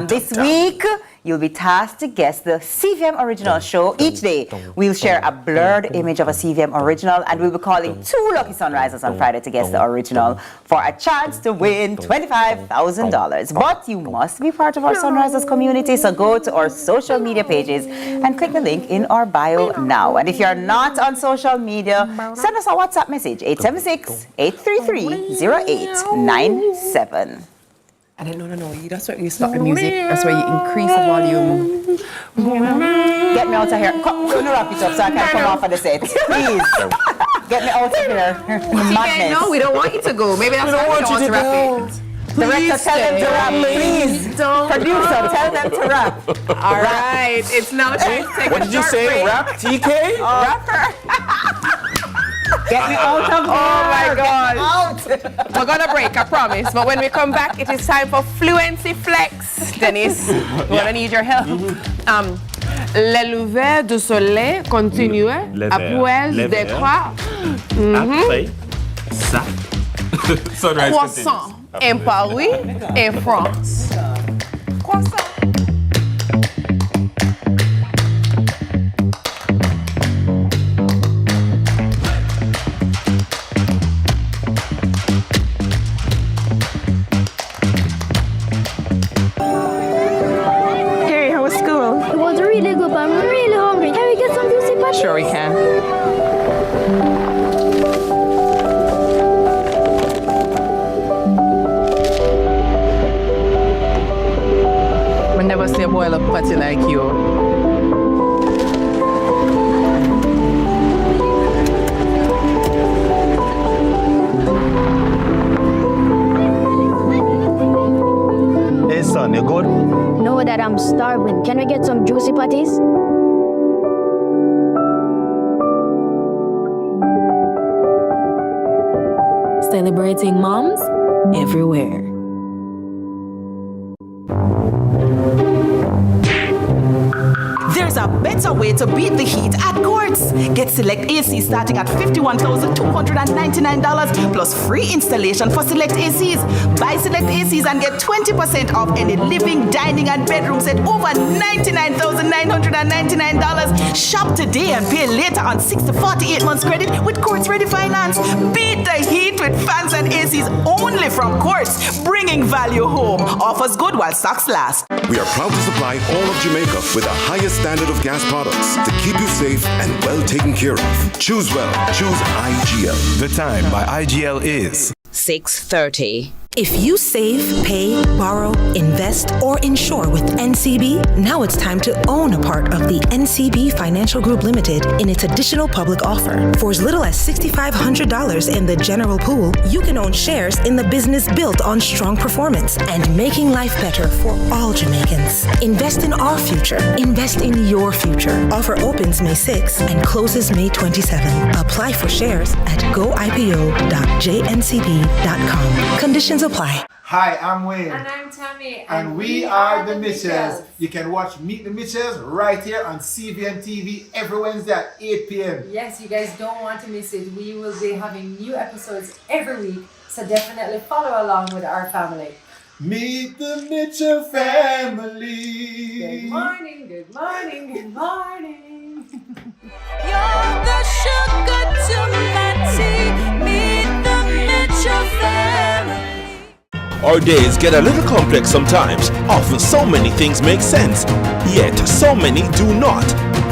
This week, you'll be tasked to guess the CVM original show. Each day, we'll share a blurred image of a CVM original, and we'll be calling 2 lucky Sunrisers on Friday to guess the original for a chance to win $25,000. But you must be part of our Sunrisers community, so go to our social media pages and click the link in our bio now. And if you're not on social media, send us a WhatsApp message, 876-833-0897. No. That's where you stop the music. That's where you increase the volume. Get me out of here. Come wrap it up so I can come off of the set. Please. Get me out of here. Madness. No, we don't want you to go. Maybe that's why we don't want to wrap it. Director, tell them to rap, please. Don't. Producer, tell them to rap. All right. It's now time to take What did you say? Rap, TK? Rapper. Get me out of here. Oh my God. We're gonna break, I promise. But when we come back, it is time for Fluency Flex. Dennis, we're gonna need your help. Le lever du soleil continue après décroître. Après ça. Croissant en Paris et France. Croissant. Sure we can. We never see a boy look pretty like you. Hey son, you good? Know that I'm starving. Can we get some juicy patties? Celebrating moms everywhere. There's a better way to beat the heat at Courts. Get Select AC starting at $51,299 plus free installation for Select ACs. Buy Select ACs and get 20% off any living, dining, and bedroom set over $99,999. Shop today and pay later on 6 to 48 months credit with Courts Ready Finance. Beat the heat with fans and ACs only from Courts, bringing value home. Offers good while stocks last. We are proud to supply all of Jamaica with the highest standard of gas products to keep you safe and well taken care of. Choose well. Choose IGL. The time by IGL is 6:30. If you save, pay, borrow, invest, or insure with NCB, now it's time to own a part of the NCB Financial Group Limited in its additional public offer. For as little as $6,500 in the general pool, you can own shares in the business built on strong performance and making life better for all Jamaicans. Invest in our future. Invest in your future. Offer opens May 6 and closes May 27. Apply for shares at goipo.jncb.com. Conditions apply. Hi, I'm Wayne. And I'm Tami. And we are the Mitchells. You can watch Meet the Mitchells right here on CVMTV every Wednesday at 8 p.m. Yes, you guys don't want to miss it. We will be having new episodes every week, so definitely follow along with our family. Meet the Mitchell family. Good morning, good morning, good morning. You're the sugar to my tea. Meet the Mitchell family. Our days get a little complex sometimes. Often so many things make sense, yet so many do not.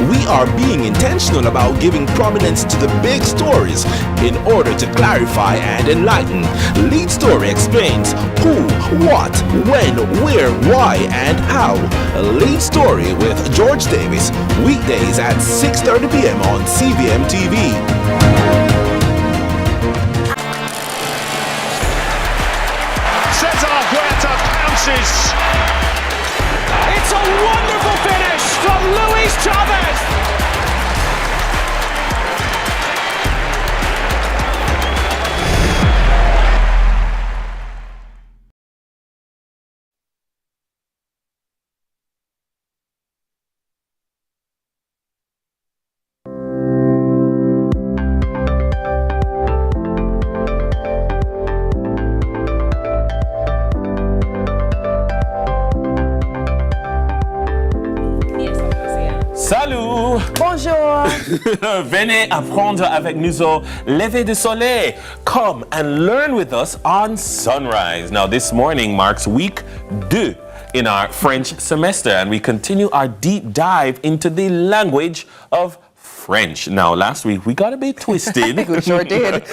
We are being intentional about giving prominence to the big stories in order to clarify and enlighten. Lead Story explains who, what, when, where, why, and how. Lead Story with George Davis, weekdays at 6:30 p.m. on CVMTV. Cesar Huerta pounces. It's a wonderful finish from Luis Chavez. Salut! Bonjour! Venez apprendre avec nous au lever du soleil. Come and learn with us on Sunrise. Now, this morning marks week 2 in our French semester, and we continue our deep dive into the language of French. Now, last week we got a bit twisted. We sure did.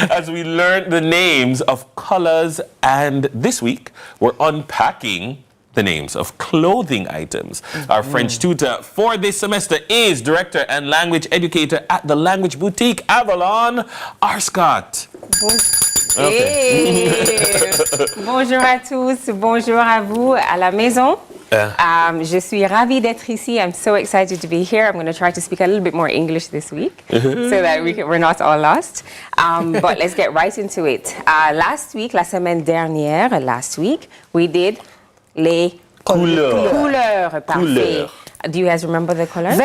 As we learned the names of colors, and this week we're unpacking the names of clothing items. Our French tutor for this semester is director and language educator at the Language Boutique Avalon, Arscott. Okay. Bonjour à tous, bonjour à vous à la maison. Je suis ravie d'être ici. I'm so excited to be here. I'm going to try to speak a little bit more English this week so that we're not all lost. But let's get right into it. Last week, la semaine dernière, we did les couleurs. Parfait. Do you guys remember the colors?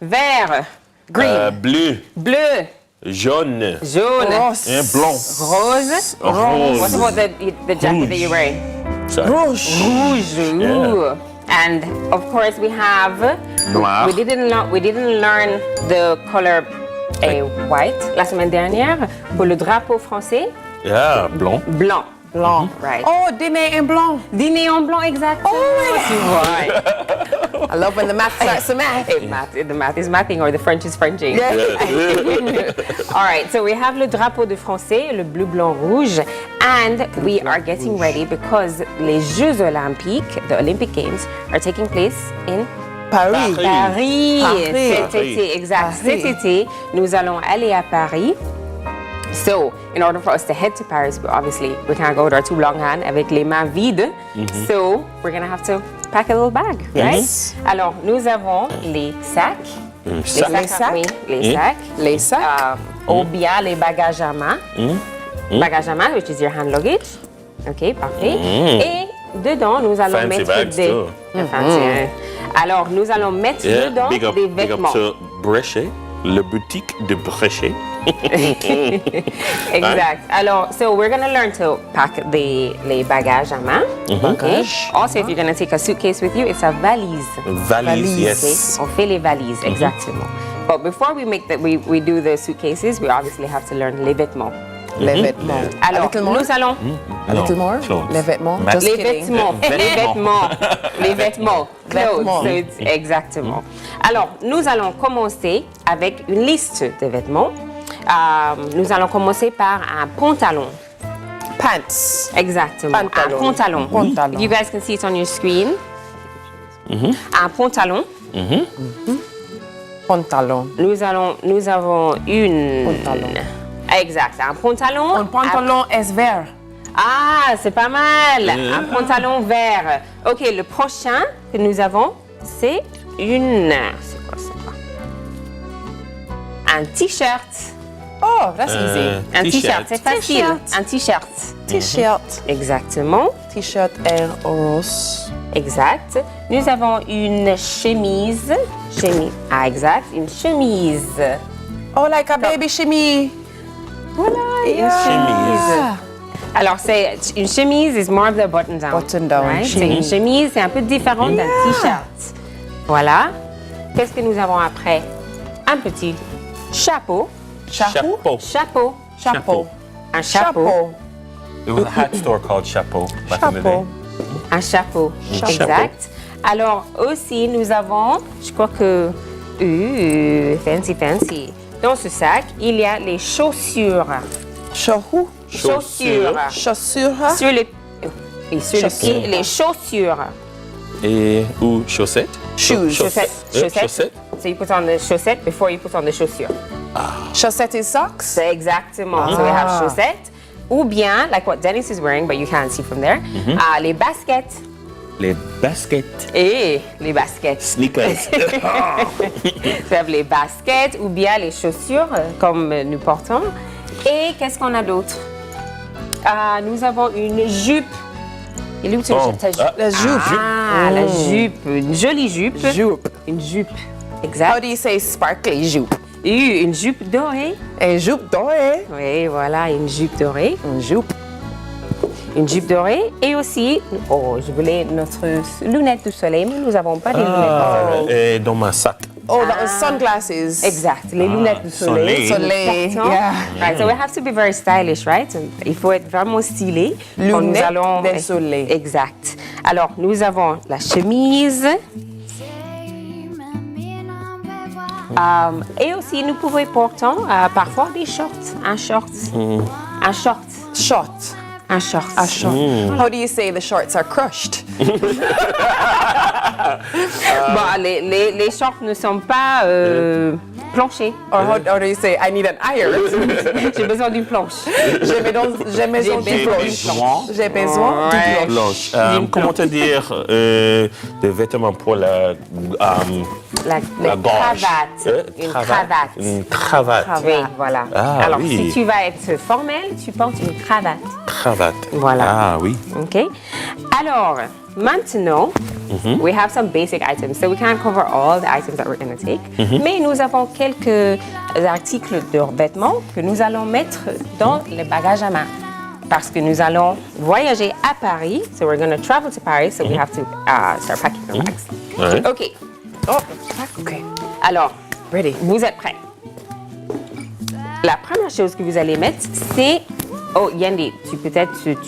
Vert. Green. Bleu. Jaune. Rose. Blanc. Rose. What about the jacket that you're wearing? Rouge. Yeah. And of course we have noir. We didn't learn the color white la semaine dernière pour le drapeau français. Yeah, blanc. Blanc, right. Oh, dîner en blanc. Dîner en blanc, exactement. Oh, right. I love when the math starts to math. The math is mathing or the French is Frenching. Yeah. All right, so we have le drapeau de français, le bleu, blanc, rouge, and we are getting ready because les Jeux Olympiques, the Olympic Games, are taking place in Paris. Cet été, exact. Cet été, nous allons aller à Paris. So, in order for us to head to Paris, we can't go with our too long hand avec les mains vides. So, we're going to have to pack a little bag, right? Alors, nous avons les sacs. Les sacs. Ou bien les bagages à main. Bagages à main, which is your hand luggage. OK, parfait. Et dedans, nous allons mettre des... Alors, nous allons mettre dedans des vêtements. Big up to Bréchet, le boutique de Bréchet. Exact. Alors, so we're going to learn to pack the bagages à main. Okay. Also, if you're going to take a suitcase with you, it's a valise. Valise, yes. On fait les valises, exactement. But before we make that, we do the suitcases, we obviously have to learn les vêtements. Les vêtements. Alors, nous allons... A little more? Les vêtements. Les vêtements. Clothes. So it's exactement. Alors, nous allons commencer avec une liste de vêtements. Nous allons commencer par un pantalon. Pants. Exactement. Pantalon. Un pantalon. You guys can see it on your screen. Un pantalon. Pantalon. Nous avons une... Pantalon. Exact. Un pantalon. Un pantalon est vert. Ah, c'est pas mal. Un pantalon vert. OK, le prochain que nous avons, c'est une... C'est quoi ça? Un t-shirt. Oh, that's easy. Un t-shirt, c'est facile. Un t-shirt. T-shirt. Exactement. T-shirt air rose. Exact. Nous avons une chemise. Ah, exact. Une chemise. Oh, like a baby chemise. Voilà, une chemise. Alors, une chemise is more of the button down. Button down. Right? C'est une chemise, c'est un peu différent d'un t-shirt. Voilà. Qu'est-ce que nous avons après? Un petit chapeau. Chapeau. Un chapeau. There was a hat store called Chapeau back in the day. Un chapeau. Exact. Alors aussi, nous avons, je crois que, fancy. Dans ce sac, il y a les chaussures. Chaussures. Sur les pieds, les chaussures. Et ou chaussettes? Chaussettes. So you put on the chaussette before you put on the chaussures. Chaussettes is socks? Exactement. So we have chaussettes. Ou bien, like what Dennis is wearing, but you can't see from there, les baskets. Les baskets. Et les baskets. Sneakers. We have les baskets ou bien les chaussures comme nous portons. Et qu'est-ce qu'on a d'autre? Nous avons une jupe. Et où ta jupe? La jupe. La jupe. Une jolie jupe. Une jupe. Exact. How do you say sparkly jupe? Une jupe dorée. Une jupe dorée. Oui, voilà, une jupe dorée. Une jupe. Une jupe dorée. Et aussi, je voulais notre lunette de soleil, mais nous n'avons pas de lunettes. Et dans ma sac. Oh, that was sunglasses. Exact, les lunettes de soleil. Soleil. Yeah. Right, so we have to be very stylish, right? Il faut être vraiment stylé. Lunettes de soleil. Exact. Alors, nous avons la chemise. Et aussi, nous pouvons porter parfois des shorts. Un short. Un short. Short. Un short. A short. How do you say the shorts are crushed? Les shorts ne sont pas planchés. Or how do you say I need an iron? J'ai besoin d'une planche. J'ai besoin d'une planche. J'ai besoin d'une planche. Comment te dire des vêtements pour la gorge? Une cravate. Une cravate. Oui, voilà. Alors, oui. si tu vas être formel, tu portes une cravate. Cravate. Voilà. Ah oui. OK. Alors, maintenant, we have some basic items. So we can't cover all the items that we're going to take. Mais nous avons quelques articles de vêtements que nous allons mettre dans les bagages à main. Parce que nous allons voyager à Paris. So we're going to travel to Paris. So we have to start packing our bags. Ouais. OK. OK. Alors, ready. Vous êtes prêts? La première chose que vous allez mettre, c'est... Oh, Yendi, tu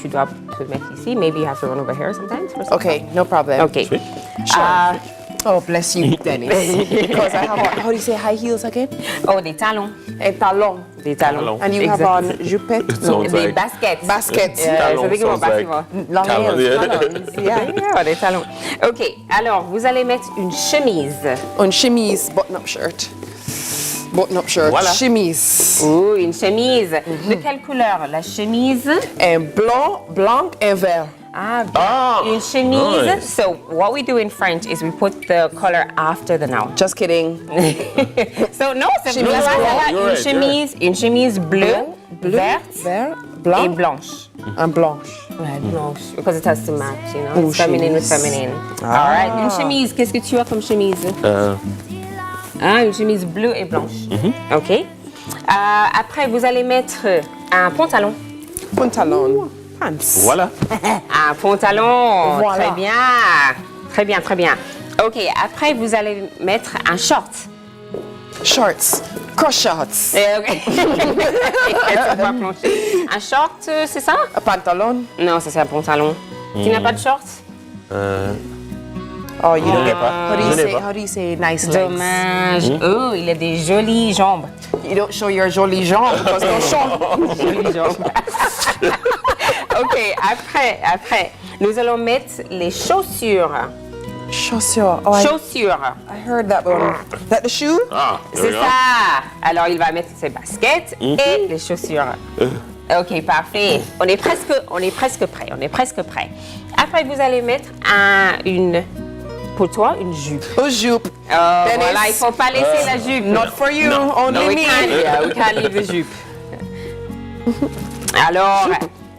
dois te mettre ici. Maybe you have to run over here sometimes. Okay, no problem. Okay. Sure. Oh, bless you, Dennis. Because I have on, how do you say high heels again? Oh, des talons. Et talons. Des talons. And you have on jupette? No, des baskets. Baskets. So think about basketball. Talons. Yeah, des talons. OK, alors, vous allez mettre une chemise. Une chemise, button-up shirt. Button-up shirt. Voilà. Chemise. Oh, une chemise. De quelle couleur? La chemise? Un blanc et vert. Une chemise. Nice. So what we do in French is we put the color after the noun. Just kidding. So no, c'est Chemise blanc. Une chemise bleue, verte blanc et blanche. And blanche. Ouais, blanche. Because it has to match, you know. It's feminine with feminine. All right. Une chemise. Qu'est-ce que tu as comme chemise? Une chemise bleue et blanche. OK. Après, vous allez mettre un pantalon. Pantalon. Pants. Voilà. Un pantalon. Voilà. Très bien. Très bien, très bien. OK. Après, vous allez mettre un short. Shorts. Cross shorts. OK. Un short, c'est ça? Un pantalon. Non, ça c'est un pantalon. Tu n'as pas de short? Oh, you don't get how do you say nice legs? Dommage. Oh, il a des jolies jambes. You don't show your jolies jambes because they're short. Jolies jambes. OK, après, nous allons mettre les chaussures. Chaussures. Oh, Chaussures. I heard that one. That the shoe? C'est ça. Alors, il va mettre ses baskets et les chaussures. OK, parfait. On est presque prêt. Après, vous allez mettre pour toi, une jupe. Une jupe. Voilà, il ne faut pas laisser la jupe. Not for you, only me. We can't leave the jupe. Alors,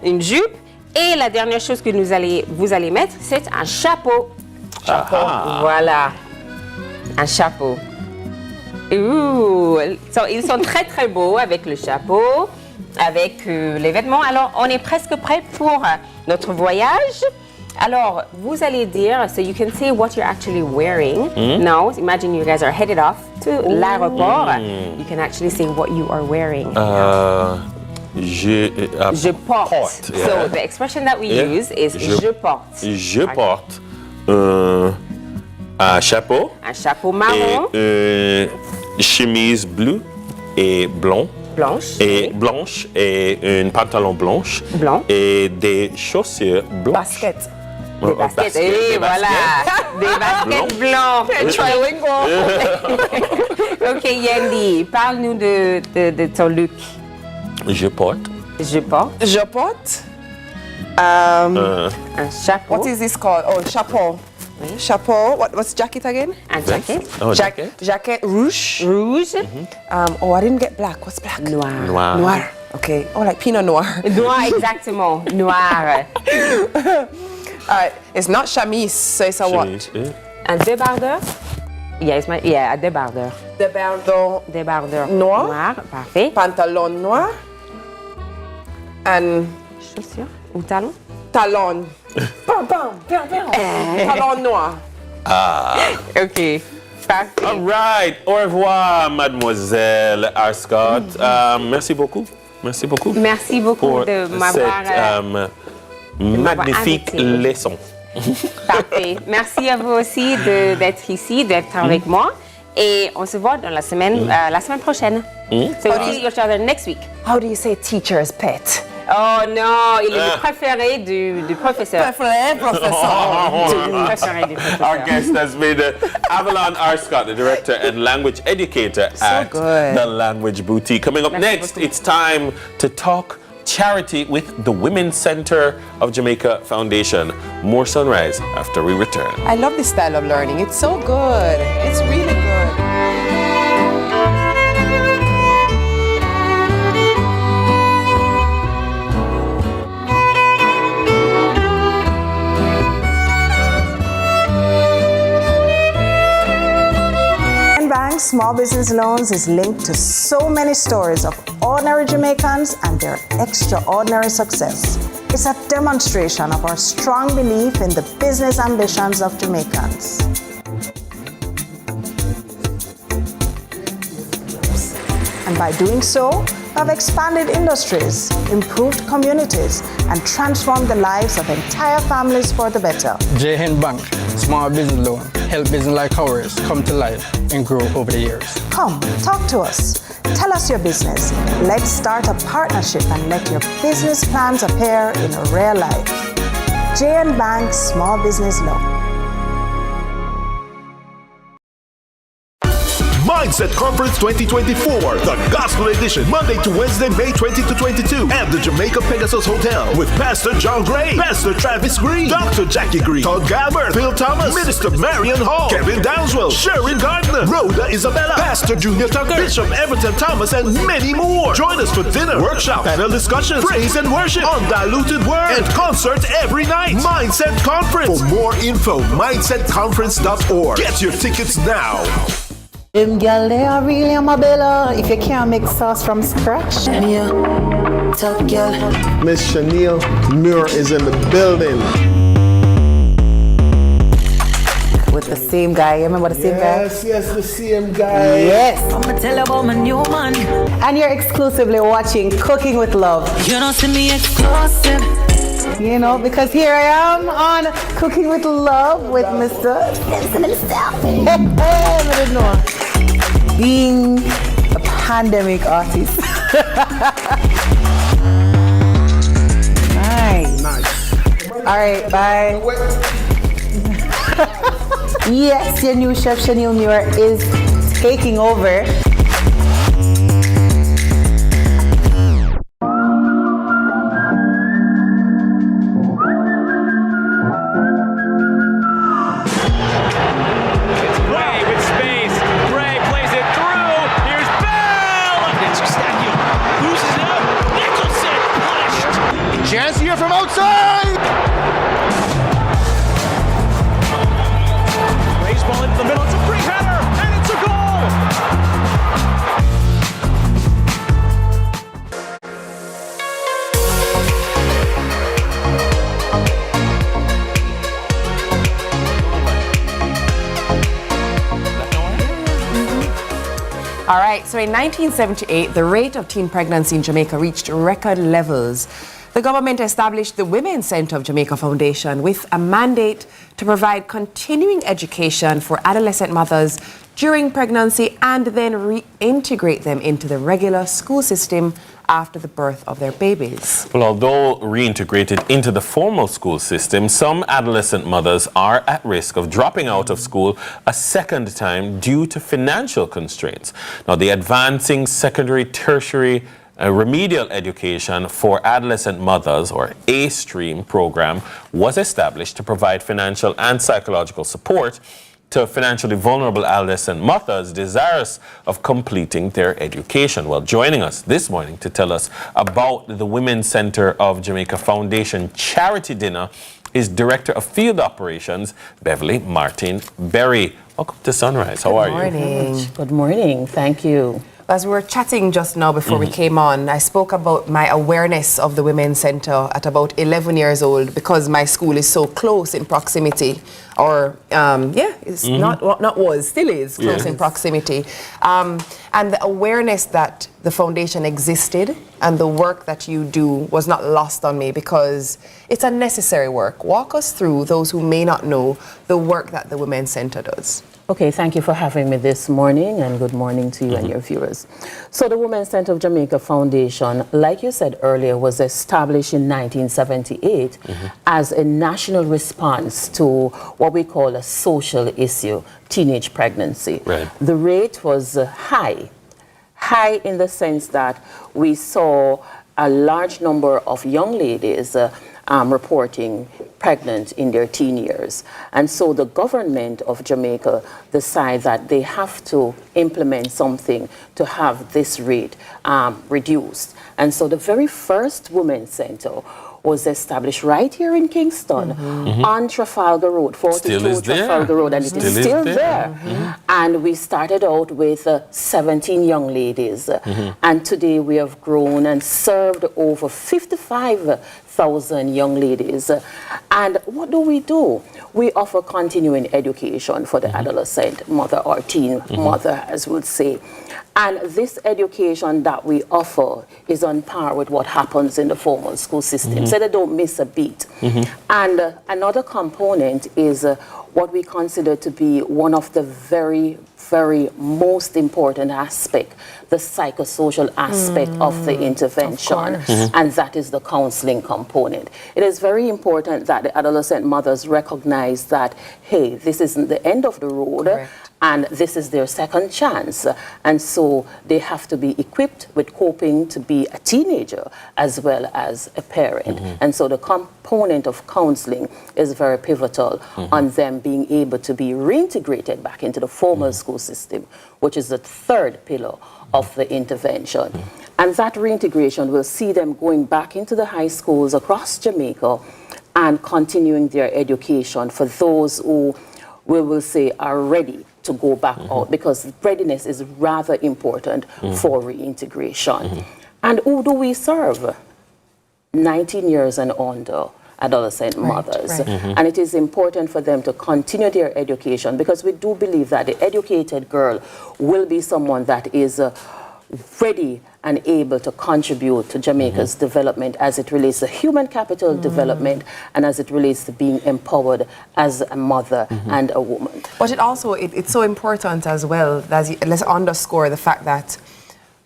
une jupe. Et la dernière chose que vous allez mettre, c'est un chapeau. Voilà. Un chapeau. So, ils sont très, très beaux avec le chapeau, avec les vêtements. Alors, on est presque prêt pour notre voyage. Alors, vous allez dire, so you can say what you're actually wearing. Now, imagine you guys are headed off to l'aéroport. You can actually say what you are wearing. Je porte. Yeah. So the expression that we use is je porte. Je porte un chapeau. Un chapeau marron. Et une chemise bleue et blanche. Et un pantalon blanc. Et des chaussures blanches. Des baskets. Et voilà. Des baskets blancs. Trilingual. Ok, Yendi, parle-nous de ton look. Je porte. Un chapeau. What is this called? Oh, chapeau. Oui. Chapeau. What's jacket again? Un jacket. Oh, jacket. Jacket rouge. Oh, I didn't get black. What's black? Noir. Okay. Oh, like Pinot Noir. Noir, exactement. Noir. It's not chemise, so it's a what? Un débardeur. Yeah, un débardeur. Débardeur noir. Parfait. Pantalon noir. And chaussures ou talons? Talon. Talon noir. Ok. Parfait. All right. Au revoir, mademoiselle Arscott. Merci beaucoup. Merci beaucoup de m'avoir magnifique leçon. Parfait. Merci à vous aussi d'être ici, d'être avec moi. Et on se voit dans la semaine prochaine. So we'll see each other next week. How do you say teacher's pet? Oh non, il est le préféré du professeur. Préféré du professeur. Our guest has been Avalon Arscott, the director and language educator at the Language Boutique. Coming up next, it's time to talk charity with the Women's Center of Jamaica Foundation. More Sunrise after we return. I love this style of learning. It's so good. It's really good. Small Business Loans is linked to so many stories of ordinary Jamaicans and their extraordinary success. It's a demonstration of our strong belief in the business ambitions of Jamaicans. And by doing so, we have expanded industries, improved communities, and transformed the lives of entire families for the better. JN Bank, Small Business Loan, help business like ours come to life and grow over the years. Come, talk to us. Tell us your business. Let's start a partnership and let your business plans appear in real life. JN Bank Small Business Loan. Mindset Conference 2024, the Gospel Edition, Monday to Wednesday, May 20 to 22, at the Jamaica Pegasus Hotel with Pastor John Gray, Pastor Travis Green, Dr. Jackie Green, Todd Galbert, Phil Thomas, Minister Marion Hall, Kevin Downswell, Sharon Gardner, Rhoda Isabella, Pastor Junior Tucker, Bishop Everton Thomas, and many more. Join us for dinner, workshop, panel discussions, praise and worship, undiluted word, and concert every night. Mindset Conference. For more info, mindsetconference.org. Get your tickets now. Them girl, they are really my bella. If you can't make sauce from scratch. Top girl. Miss Chanel Muir is in the building. With the same guy. You remember the same guy? Yes, the same guy. Yes. I'ma tell about my new man. And you're exclusively watching Cooking with Love. You don't see me exclusive. You know, because here I am on Cooking with Love with Mr. I don't know. Being a pandemic artist. Nice. All right, bye. Yes, your new chef Chanel Muir is taking over. Chance here from outside! Raise ball into the middle, it's a free header, and it's a goal! All right, so in 1978, the rate of teen pregnancy in Jamaica reached record levels. The government established the Women's Center of Jamaica Foundation with a mandate to provide continuing education for adolescent mothers during pregnancy and then reintegrate them into the regular school system after the birth of their babies. Well, although reintegrated into the formal school system, some adolescent mothers are at risk of dropping out of school a second time due to financial constraints. Now, the Advancing Secondary Tertiary Remedial Education for Adolescent Mothers, or A-Stream program, was established to provide financial and psychological support to financially vulnerable adolescent mothers desirous of completing their education. Well, joining us this morning to tell us about the Women's Center of Jamaica Foundation Charity Dinner is Director of Field Operations, Beverly Martin Berry. Welcome to Sunrise. How are you? Good morning. Good morning. Thank you. As we were chatting just now before we came on, I spoke about my awareness of the Women's Center at about 11 years old because my school is so close in proximity. Or, it's still is close in proximity. And the awareness that the foundation existed and the work that you do was not lost on me because it's a necessary work. Walk us through, those who may not know, the work that the Women's Center does. Okay, thank you for having me this morning, and good morning to you and your viewers. So the Women's Center of Jamaica Foundation, like you said earlier, was established in 1978 as a national response to what we call a social issue, teenage pregnancy. Right. The rate was high in the sense that we saw a large number of young ladies reporting pregnant in their teen years. And so the government of Jamaica decided that they have to implement something to have this rate reduced. And so the very first Women's Center was established right here in Kingston on Trafalgar Road, 42 Trafalgar Road, and it is still there. And we started out with 17 young ladies, and today we have grown and served over 55,000 young ladies. And what do? We offer continuing education for the adolescent mother or teen mother, as we'll say. And this education that we offer is on par with what happens in the formal school system, so they don't miss a beat. And another component is what we consider to be one of the very most important aspect, the psychosocial aspect of the intervention, and that is the counseling component. It is very important that the adolescent mothers recognize that, hey, this isn't the end of the road. Correct. And this is their second chance. And so they have to be equipped with coping to be a teenager as well as a parent. And so the component of counseling is very pivotal on them being able to be reintegrated back into the formal school system, which is the third pillar of the intervention. And that reintegration will see them going back into the high schools across Jamaica and continuing their education for those who, we will say, are ready to go back out, because readiness is rather important for reintegration. And who do we serve? 19 years and under adolescent mothers. And it is important for them to continue their education, because we do believe that the educated girl will be someone that is ready and able to contribute to Jamaica's development as it relates to human capital development and as it relates to being empowered as a mother and a woman. But it's so important as well, let's underscore the fact that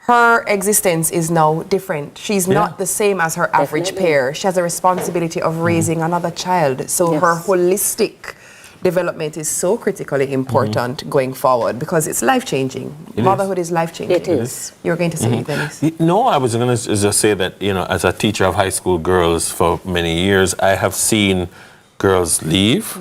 her existence is now different. She's not the same as her average peer. She has a responsibility of raising another child. So her holistic development is so critically important going forward, because it's life-changing. Motherhood is life-changing. It is. You were going to say, Dennis? No, I was going to just say that, as a teacher of high school girls for many years, I have seen girls leave,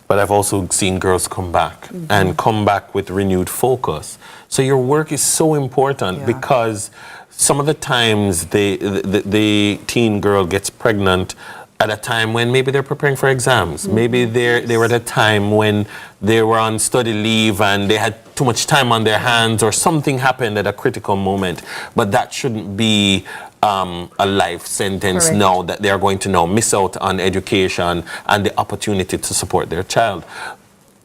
but I've also seen girls come back and come back with renewed focus. So your work is so important because some of the times the teen girl gets pregnant at a time when maybe they're preparing for exams. Maybe they were at a time when they were on study leave and they had too much time on their hands, or something happened at a critical moment. But that shouldn't be a life sentence now that they're going to now miss out on education and the opportunity to support their child.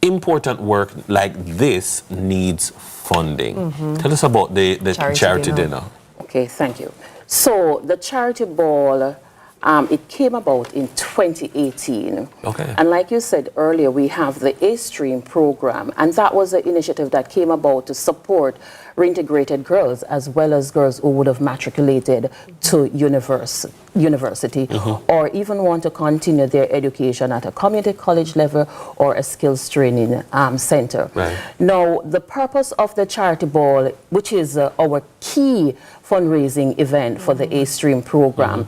important work like this needs funding. Tell us about the charity dinner. Okay, thank you. So the charity ball, it came about in 2018. Okay. And like you said earlier, we have the A-Stream program, and that was an initiative that came about to support reintegrated girls as well as girls who would have matriculated to university or even want to continue their education at a community college level or a skills training center. Right. Now, the purpose of the charity ball, which is our key fundraising event for the A-Stream program,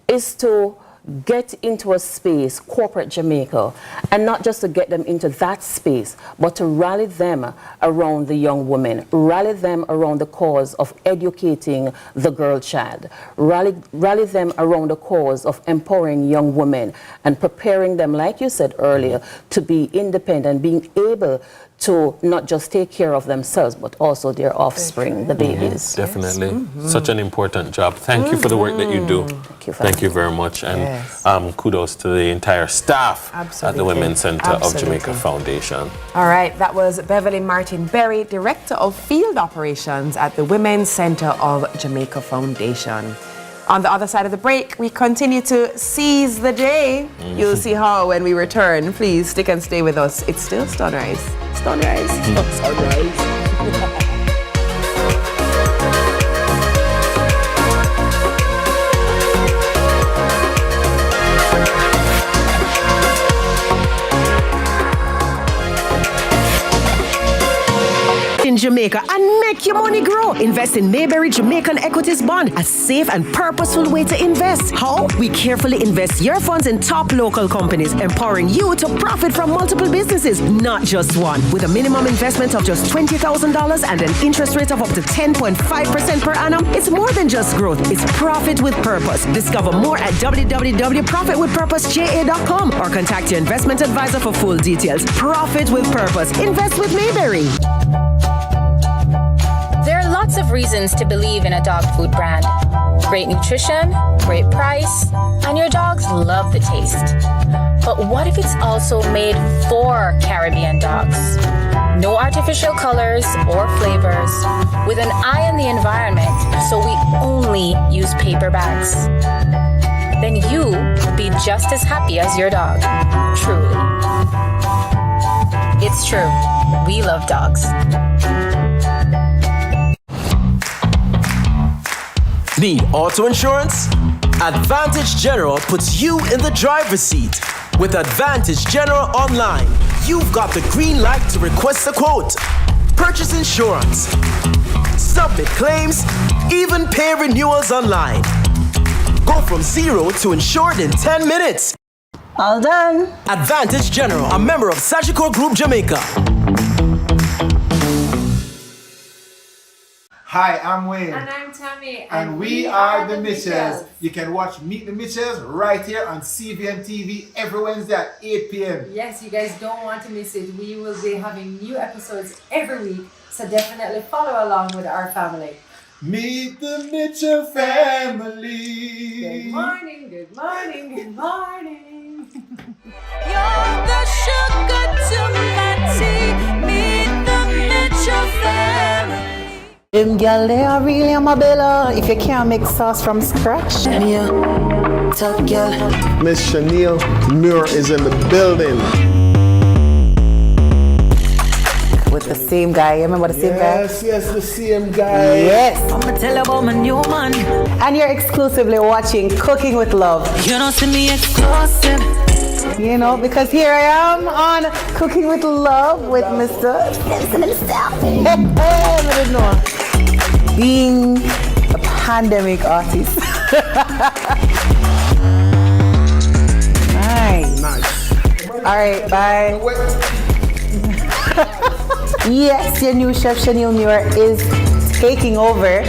is to get into a space, corporate Jamaica, and not just to get them into that space, but to rally them around the young women, rally them around the cause of educating the girl child, rally them around the cause of empowering young women and preparing them, like you said earlier, to be independent, being able to not just take care of themselves, but also their offspring, the babies. Definitely. Such an important job. Thank you for the work that you do. Thank you very much. And kudos to the entire staff at the Women's Center of Jamaica Foundation. All right, that was Beverly Martin Berry, Director of Field Operations at the Women's Center of Jamaica Foundation. On the other side of the break, we continue to seize the day. You'll see how when we return. Please stick and stay with us. It's still Sunrise. Sunrise. Sunrise. In Jamaica and make your money grow. Invest in Mayberry Jamaican Equities Bond, a safe and purposeful way to invest. How? We carefully invest your funds in top local companies, empowering you to profit from multiple businesses, not just one. With a minimum investment of just $20,000 and an interest rate of up to 10.5% per annum, it's more than just growth. It's profit with purpose. Discover more at www.profitwithpurposeja.com or contact your investment advisor for full details. Profit with purpose. Invest with Mayberry. There are lots of reasons to believe in a dog food brand. Great nutrition, great price, and your dogs love the taste. But what if it's also made for Caribbean dogs? No artificial colors or flavors, with an eye on the environment, so we only use paper bags. Then you will be just as happy as your dog, truly. It's true, we love dogs. Need auto insurance? Advantage General puts you in the driver's seat. With Advantage General Online, you've got the green light to request a quote, purchase insurance, submit claims, even pay renewals online. Go from zero to insured in 10 minutes. All done. Advantage General, a member of Sagicor Group Jamaica. Hi, I'm Wayne. And I'm Tami. And we are the Mitchells. You can watch Meet the Mitchells right here on CVMTV every Wednesday at 8 p.m. Yes, you guys don't want to miss it. We will be having new episodes every week, so definitely follow along with our family. Meet the Mitchell family. Good morning, good morning, good morning. You're the sugar to my tea. Meet the Mitchell family. Them gal, they are really a mabella if you can't make sauce from scratch. Yeah, top gal. Miss Chanel Muir is in the building. With the same guy, you remember the same guy? Yes, the same guy. Yes. I'ma tell you about my new man. And you're exclusively watching Cooking with Love. You don't see me exclusive. You know, because here I am on Cooking with Love with Mr. Simpson himself. Hey, being a pandemic artist. Nice. All right, bye. Yes, your new chef Chanel Muir is taking over.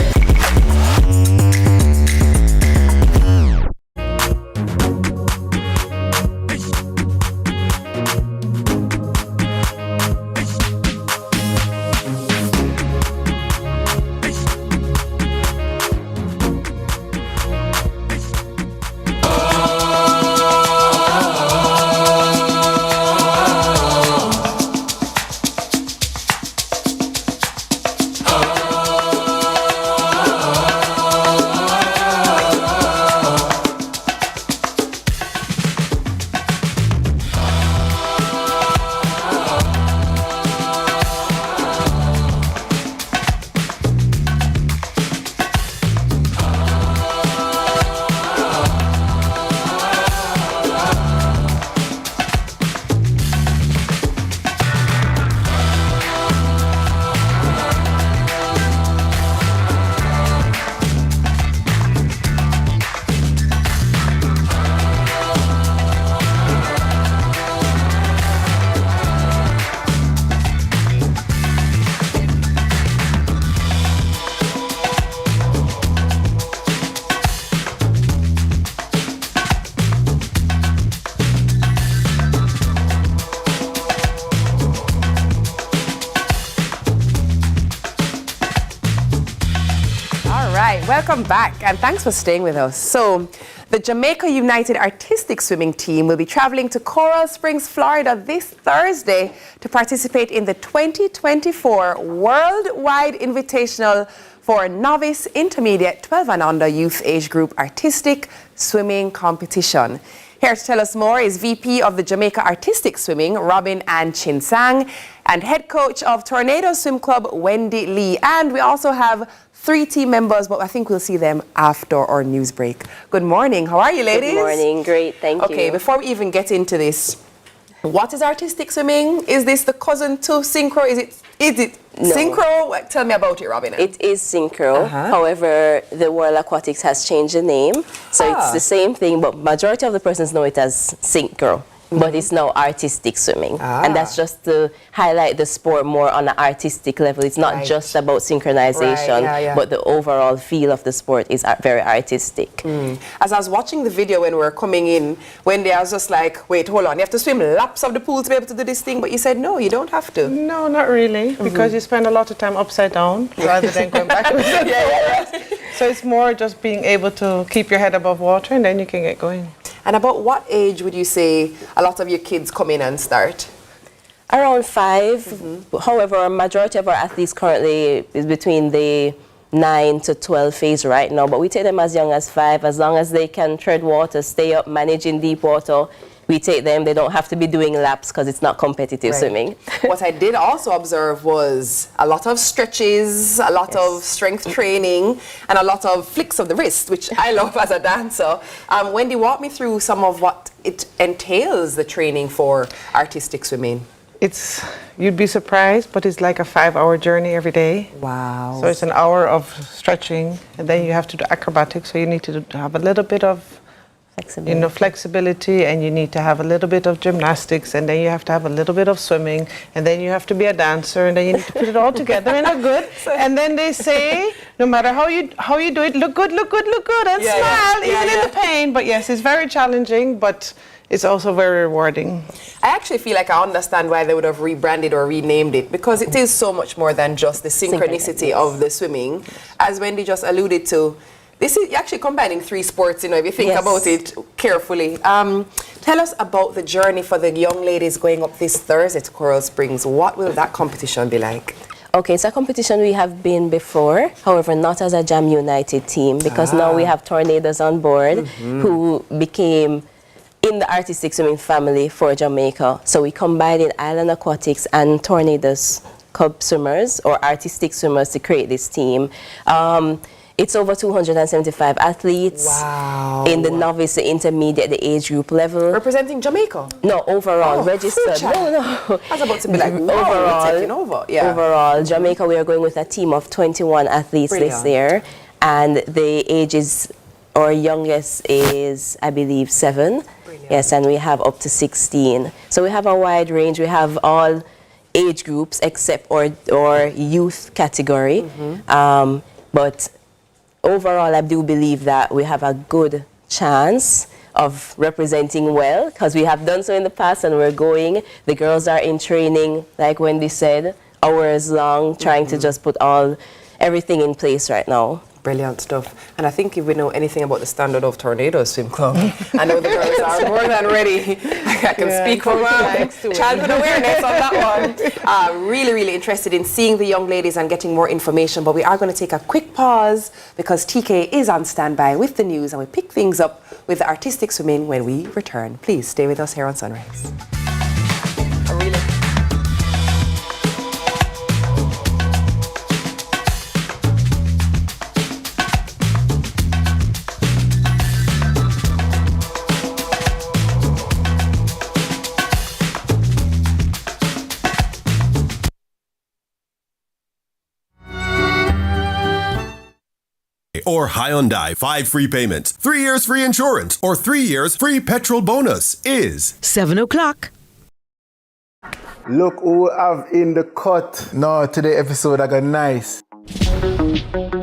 right, welcome back and thanks for staying with us. So, the Jamaica United Artistic Swimming Team will be traveling to Coral Springs, Florida this Thursday to participate in the 2024 Worldwide Invitational for Novice, Intermediate, 12 and Under Youth Age Group Artistic Swimming Competition. Here to tell us more is VP of the Jamaica Artistic Swimming, Robin Ann Chinsang, and head coach of Tornado Swim Club, Wendy Lee. And we also have 3 team members, but I think we'll see them after our news break. Good morning. How are you, ladies? Good morning. Great. Thank you. Okay, before we even get into this, what is artistic swimming? Is this the cousin to synchro? Is it No. synchro? Tell me about it, Robin. It is synchro. However, the World Aquatics has changed the name. So it's the same thing, but majority of the persons know it as synchro. But it's now artistic swimming. And that's just to highlight the sport more on an artistic level. It's not just about synchronization, but the overall feel of the sport is very artistic. As I was watching the video when we were coming in, when they was just like, wait, hold on, you have to swim laps of the pool to be able to do this thing, but you said, no, you don't have to. No, not really, because you spend a lot of time upside down rather than going backwards. So it's more just being able to keep your head above water and then you can get going. And about what age would you say a lot of your kids come in and start? Around 5. However, a majority of our athletes currently is between the 9 to 12 phase right now, but we take them as young as 5, as long as they can tread water, stay up, manage in deep water. We take them, they don't have to be doing laps because it's not competitive swimming. What I did also observe was a lot of stretches, a lot of strength training, and a lot of flicks of the wrist, which I love as a dancer. Wendy, walk me through some of what it entails, the training for artistic swimming. You'd be surprised, but it's like a 5-hour journey every day. Wow. So it's an hour of stretching, and then you have to do acrobatics, so you need to have a little bit of flexibility, and you need to have a little bit of gymnastics, and then you have to have a little bit of swimming, and then you have to be a dancer, and then you need to put it all together and look good. And then they say, no matter how you do it, look good, and smile, even in the pain. But yes, it's very challenging, but it's also very rewarding. I actually feel like I understand why they would have rebranded or renamed it, because it is so much more than just the synchronicity of the swimming. As Wendy just alluded to, this is actually combining 3 sports, if you think about it carefully. Tell us about the journey for the young ladies going up this Thursday to Coral Springs. What will that competition be like? Okay, it's a competition we have been before, however, not as a Jam United team, because now we have Tornadoes on board who became in the artistic swimming family for Jamaica. So we combined Island Aquatics and Tornadoes Cub swimmers or artistic swimmers to create this team. It's over 275 athletes in the novice, the intermediate, the age group level. Representing Jamaica? No, overall, registered. No. I was about to be like, overall, taking over. Overall, Jamaica, we are going with a team of 21 athletes this year. And the ages, our youngest is, I believe, 7. Yes, and we have up to 16. So we have a wide range. We have all age groups except our youth category. But overall, I do believe that we have a good chance of representing well, because we have done so in the past and we're going. The girls are in training, like Wendy said, hours long, trying to just put everything in place right now. Brilliant stuff. And I think if we know anything about the standard of Tornadoes Swim Club, I know the girls are more than ready. I can speak from childhood awareness on that one. Really, really interested in seeing the young ladies and getting more information, but we are going to take a quick pause because TK is on standby with the news, and we pick things up with the artistic swimming when we return. Please stay with us here on Sunrise. Or Hyundai 5 free payments, 3 years free insurance, or 3 years free petrol bonus is 7 o'clock. Look who we have in the cut. No, today episode I got nice.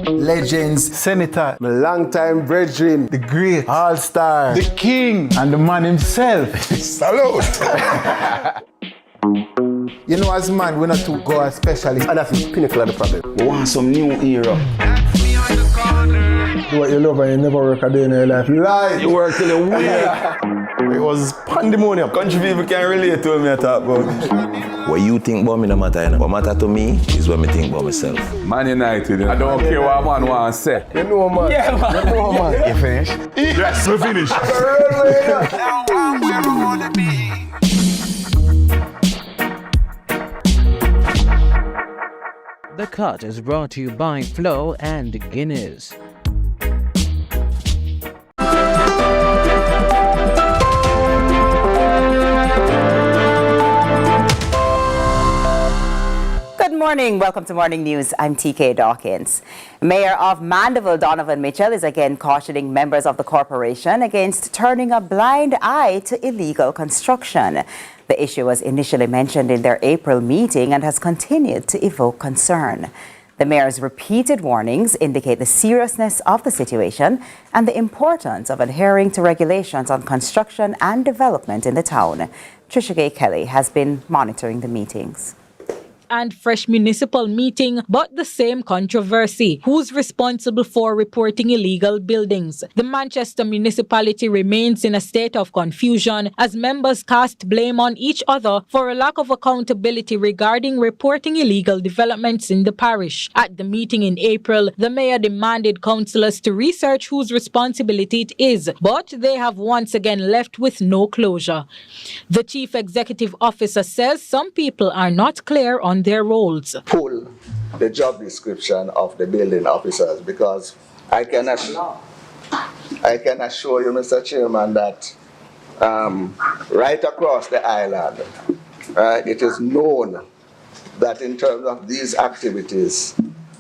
Legends, Senator, my longtime brethren, the great all-star, the king, and the man himself. Salute! You know, as man, we're not to go as specialists, and that's the pinnacle of the problem. We want some new era. Do what you love and you never work a day in your life. Lie! You work till you win. It was pandemonium. Country people can relate to me I talk about. What you think about me no matter, you know. What matter to me is what me think about myself. Man United, I don't care what a man want to say. You know, man. Yeah, man. You know, man. You finished? Yes, we finished. The Cut is brought to you by Flo and Guinness. Good morning. Welcome to Morning News. I'm TK Dawkins. Mayor of Mandeville, Donovan Mitchell, is again cautioning members of the corporation against turning a blind eye to illegal construction. The issue was initially mentioned in their April meeting and has continued to evoke concern. The mayor's repeated warnings indicate the seriousness of the situation and the importance of adhering to regulations on construction and development in the town. Trisha Gay Kelly has been monitoring the meetings. And fresh municipal meeting, but the same controversy. Who's responsible for reporting illegal buildings? The Manchester municipality remains in a state of confusion as members cast blame on each other for a lack of accountability regarding reporting illegal developments in the parish. At the meeting in April, the mayor demanded councillors to research whose responsibility it is, but they have once again left with no closure. The chief executive officer says some people are not clear on their roles. Pull the job description of the building officers, because I can assure you, Mr. Chairman, that right across the island, it is known that in terms of these activities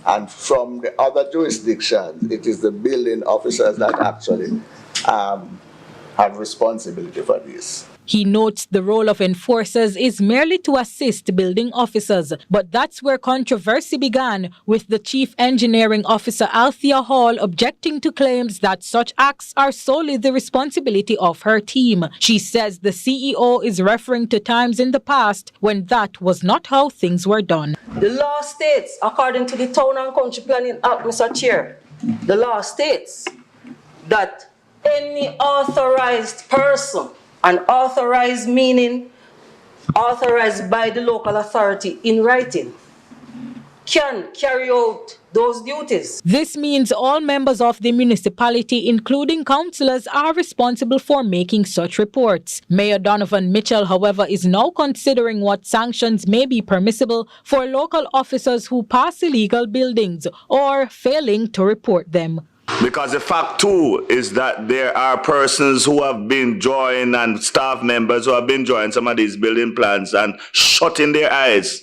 and from the other jurisdictions, it is the building officers that actually have responsibility for this. He notes the role of enforcers is merely to assist building officers, but that's where controversy began, with the chief engineering officer Althea Hall objecting to claims that such acts are solely the responsibility of her team. She says the CEO is referring to times in the past when that was not how things were done. The law states, according to the Town and Country Planning Act, Mr. Chair, the law states that any authorized person, and authorized meaning authorized by the local authority in writing, can carry out those duties. This means all members of the municipality, including councillors, are responsible for making such reports. Mayor Donovan Mitchell, however, is now considering what sanctions may be permissible for local officers who pass illegal buildings or failing to report them. Because the fact too is that there are persons who have been drawing and staff members who have been drawing some of these building plans and shutting their eyes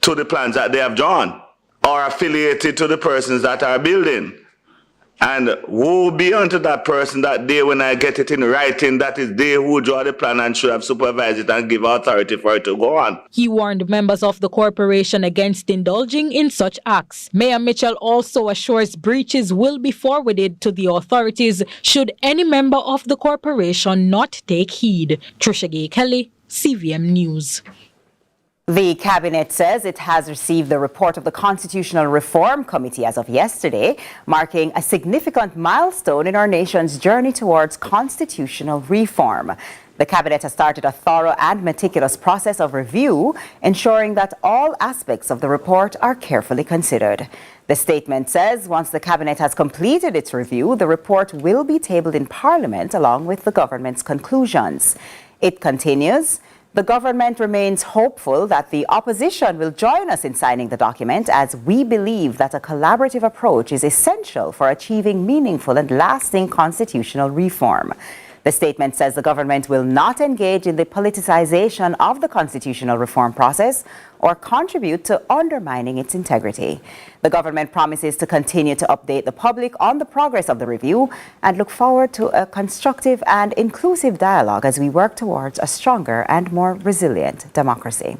to the plans that they have drawn or affiliated to the persons that are building. And woe be unto that person that day when I get it in writing, that is they who draw the plan and should have supervised it and give authority for it to go on. He warned members of the corporation against indulging in such acts. Mayor Mitchell also assures breaches will be forwarded to the authorities should any member of the corporation not take heed. Trisha Gay Kelly, CVM News. The Cabinet says it has received the report of the Constitutional Reform Committee as of yesterday, marking a significant milestone in our nation's journey towards constitutional reform. The Cabinet has started a thorough and meticulous process of review, ensuring that all aspects of the report are carefully considered. The statement says once the Cabinet has completed its review, the report will be tabled in Parliament along with the government's conclusions. It continues, the government remains hopeful that the opposition will join us in signing the document, as we believe that a collaborative approach is essential for achieving meaningful and lasting constitutional reform. The statement says the government will not engage in the politicization of the constitutional reform process or contribute to undermining its integrity. The government promises to continue to update the public on the progress of the review and look forward to a constructive and inclusive dialogue as we work towards a stronger and more resilient democracy.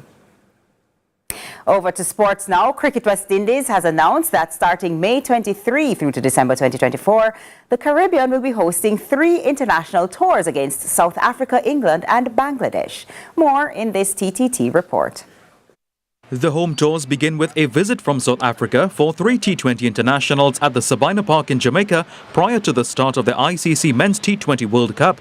Over to sports now. Cricket West Indies has announced that starting May 23 through to December 2024, the Caribbean will be hosting 3 international tours against South Africa, England and Bangladesh. More in this TTT report. The home tours begin with a visit from South Africa for 3 T20 internationals at the Sabina Park in Jamaica prior to the start of the ICC Men's T20 World Cup.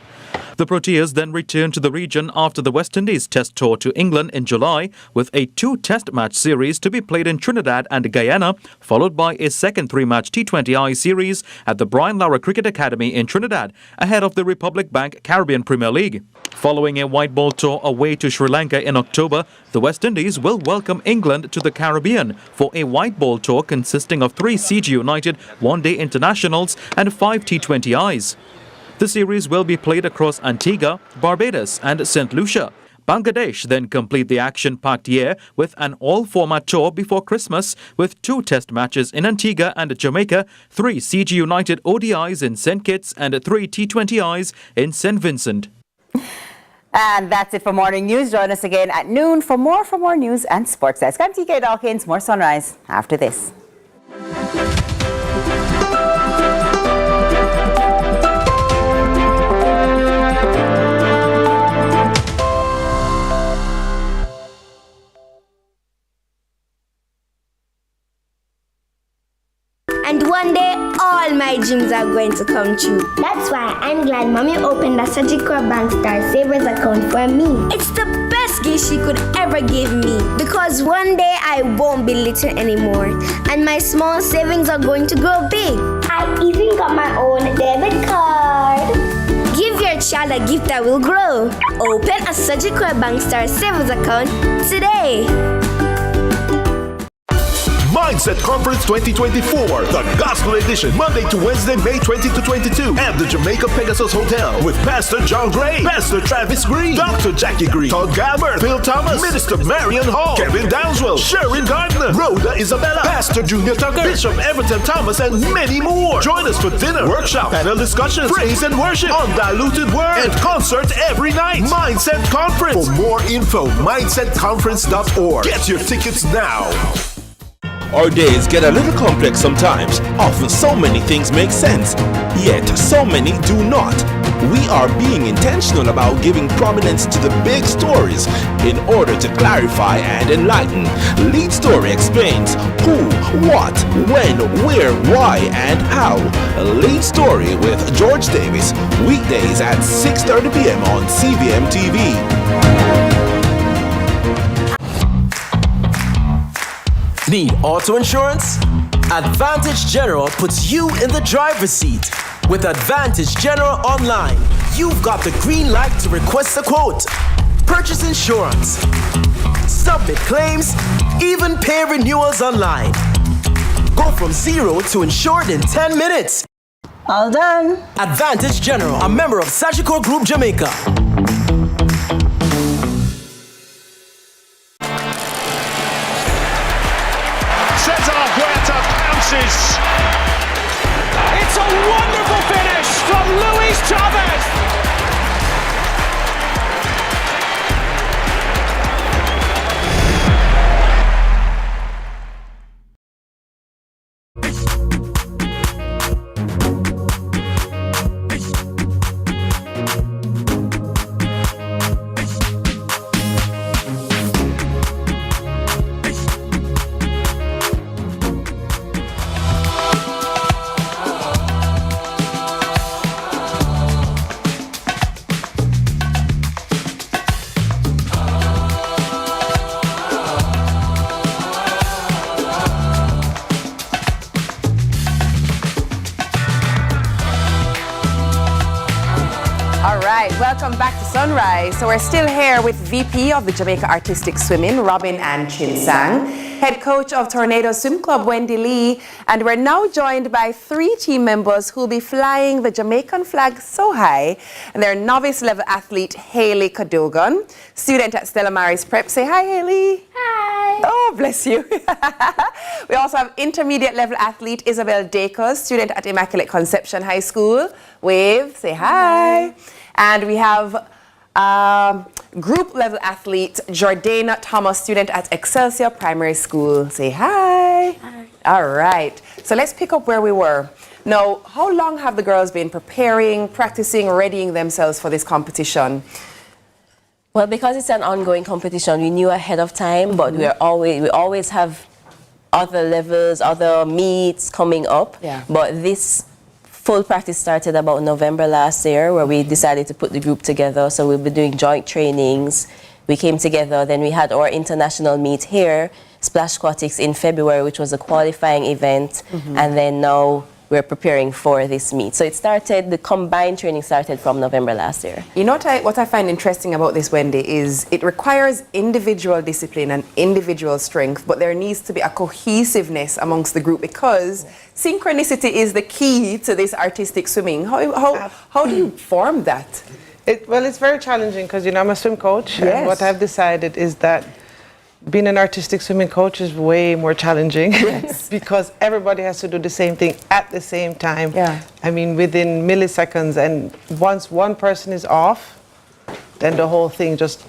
The Proteas then return to the region after the West Indies test tour to England in July with a 2-test match series to be played in Trinidad and Guyana, followed by a second 3-match T20I series at the Brian Lara Cricket Academy in Trinidad ahead of the Republic Bank Caribbean Premier League. Following a white ball tour away to Sri Lanka in October, the West Indies will welcome England to the Caribbean for a white ball tour consisting of 3 CG United one-day internationals and 5 T20Is. The series will be played across Antigua, Barbados and St. Lucia. Bangladesh then complete the action-packed year with an all-format tour before Christmas with 2 test matches in Antigua and Jamaica, 3 CG United ODIs in St. Kitts and 3 T20Is in St. Vincent. And that's it for Morning News. Join us again at noon for more news and sports desk. I'm TK Dawkins. More Sunrise after this. And one day, all my dreams are going to come true. That's why I'm glad Mommy opened a Surgical Bank Star Savers account for me. It's the best gift she could ever give me. Because one day, I won't be little anymore. And my small savings are going to grow big. I even got my own debit card. Give your child a gift that will grow. Open a Surgical Bank Star Savers account today. Mindset Conference 2024, the Gospel Edition, Monday to Wednesday, May 20 to 22, at the Jamaica Pegasus Hotel with Pastor John Gray, Pastor Travis Green, Dr. Jackie Green, Todd Galbert, Phil Thomas, Minister Marion Hall, Kevin Downswell, Sharon Gardner, Rhoda Isabella, Pastor Junior Tucker, Bishop Everton Thomas, and many more. Join us for dinner, workshop, panel discussions, praise and worship, undiluted word, and concert every night. Mindset Conference. For more info, mindsetconference.org. Get your tickets now. Our days get a little complex sometimes. Often so many things make sense, yet so many do not. We are being intentional about giving prominence to the big stories in order to clarify and enlighten. Lead Story explains who, what, when, where, why, and how. Lead Story with George Davis, weekdays at 6:30 p.m. on CVMTV. Need auto insurance? Advantage General puts you in the driver's seat. With Advantage General Online, you've got the green light to request a quote, purchase insurance, submit claims, even pay renewals online. Go from 0 to insured in 10 minutes. All done. Advantage General, a member of Sagicor Group Jamaica. It's a wonderful finish from Luis Chavez. Welcome back to Sunrise. So we're still here with VP of the Jamaica Artistic Swimming, Robin Ann Chinsang, head coach of Tornado Swim Club, Wendy Lee, and we're now joined by 3 team members who'll be flying the Jamaican flag so high. And they're novice level athlete Haley Cadogan, student at Stella Maris Prep. Say hi, Haley. Hi. Oh, bless you. We also have intermediate level athlete Isabel Dacus, student at Immaculate Conception High School. Wave, say hi. And we have group level athlete Jordana Thomas, student at Excelsior Primary School. Say hi. Hi. All right. So let's pick up where we were. Now, how long have the girls been preparing, practicing, readying themselves for this competition? Well, because it's an ongoing competition, we knew ahead of time, but we always have other levels, other meets coming up. Yeah. But this full practice started about November last year, where we decided to put the group together. So we'll be doing joint trainings. We came together, then we had our international meet here, Splash Aquatics, in February, which was a qualifying event, and then now we're preparing for this meet. So the combined training started from November last year. You know what I find interesting about this, Wendy, is it requires individual discipline and individual strength, but there needs to be a cohesiveness amongst the group because synchronicity is the key to this artistic swimming. How do you form that? Well, it's very challenging because, I'm a swim coach. Yes. And what I've decided is that being an artistic swimming coach is way more challenging because everybody has to do the same thing at the same time. Yeah. I mean, within milliseconds. And once one person is off, then the whole thing just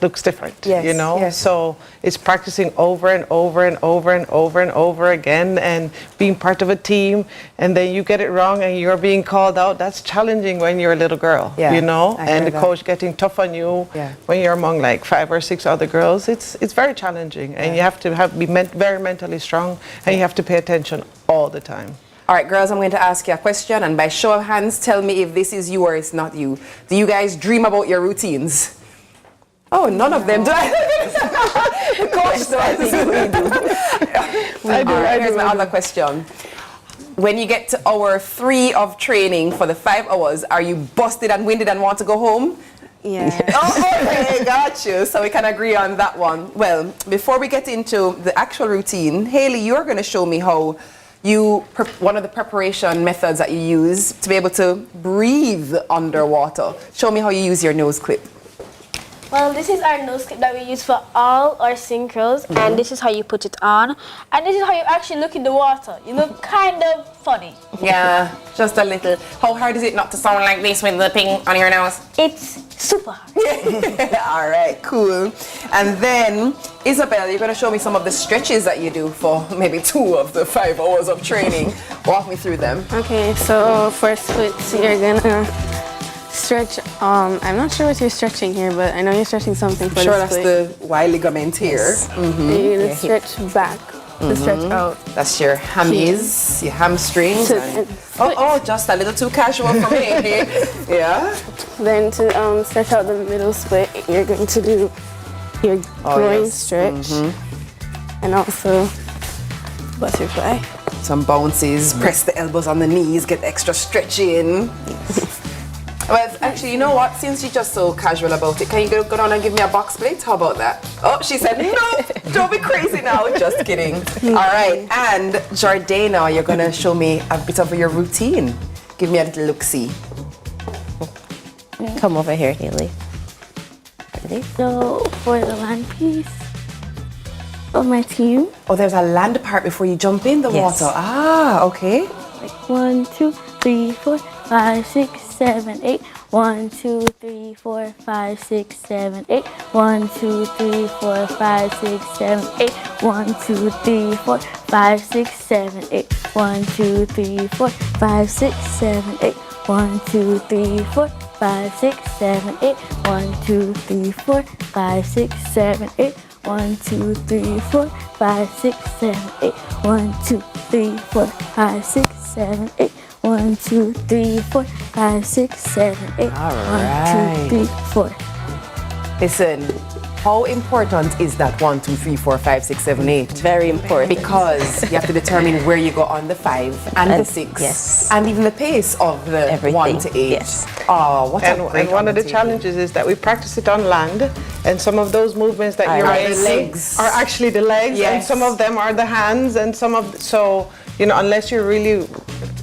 looks different, Yes. So it's practicing over and over and over and over and over again and being part of a team, and then you get it wrong and you're being called out. That's challenging when you're a little girl, and the coach getting tough on you when you're among like 5 or 6 other girls. It's very challenging, and you have to be very mentally strong, and you have to pay attention all the time. All right, girls, I'm going to ask you a question, and by show of hands, tell me if this is you or it's not you. Do you guys dream about your routines? Oh, none of them do. The coach does. I do. Here's my other question. When you get to hour 3 of training for the 5 hours, are you busted and winded and want to go home? Yeah. Okay, got you. So we can agree on that one. Well, before we get into the actual routine, Haley, you're going to show me how one of the preparation methods that you use to be able to breathe underwater. Show me how you use your nose clip. Well, this is our nose clip that we use for all our synchros, and this is how you put it on, and this is how you actually look in the water. You look kind of funny. Yeah, just a little. How hard is it not to sound like this with the ping on your nose? It's super hard. All right, cool. And then, Isabel, you're going to show me some of the stretches that you do for maybe 2 of the 5 hours of training. Walk me through them. Okay, so for splits, you're gonna stretch. I'm not sure what you're stretching here, but I know you're stretching something for the split. That's the Y ligament here. Yes. You're gonna stretch back to stretch out. That's your hammies, your hamstrings. Just a little too casual for me. Yeah. Then to stretch out the middle split, you're going to do your groin stretch and also butterfly. Some bounces, press the elbows on the knees, get extra stretching. Well, actually, you know what? Since you're just so casual about it, can you go down and give me a box plate? How about that? Oh, she said, no, don't be crazy now. Just kidding. All right, and Jordana, you're going to show me a bit of your routine. Give me a little look-see. Come over here, Haley. Ready? So, for the land piece of my team. Oh, there's a land part before you jump in the water. Ah, okay. Like 1, 2, 3, 4, 5, 6, 7, 8. 1, 2, 3, 4, 5, 6, 7, 8. 1, 2, 3, 4, 5, 6, 7, 8. 1, 2, 3, 4, 5, 6, 7, 8. 1, 2, 3, 4, 5, 6, 7, 8. 1, 2, 3, 4, 5, 6, 7, 8. 1, 2, 3, 4, 5, 6, 7, 8. 1, 2, 3, 4, 5, 6, 7, 8. 1, 2, 3, 4, 5, 6, 7, 8. 1, 2, 3, 4, 5, 6, 7, 8. All right. 1, 2, 3, 4. Listen, how important is that 1, 2, 3, 4, 5, 6, 7, 8? Very important. Because you have to determine where you go on the 5 and the 6. Yes. And even the pace of the 1 to 8. Yes. Oh, what a great And one of the challenges is that we practice it on land, and some of those movements that you're making are actually the legs, and some of them are the hands, and unless you really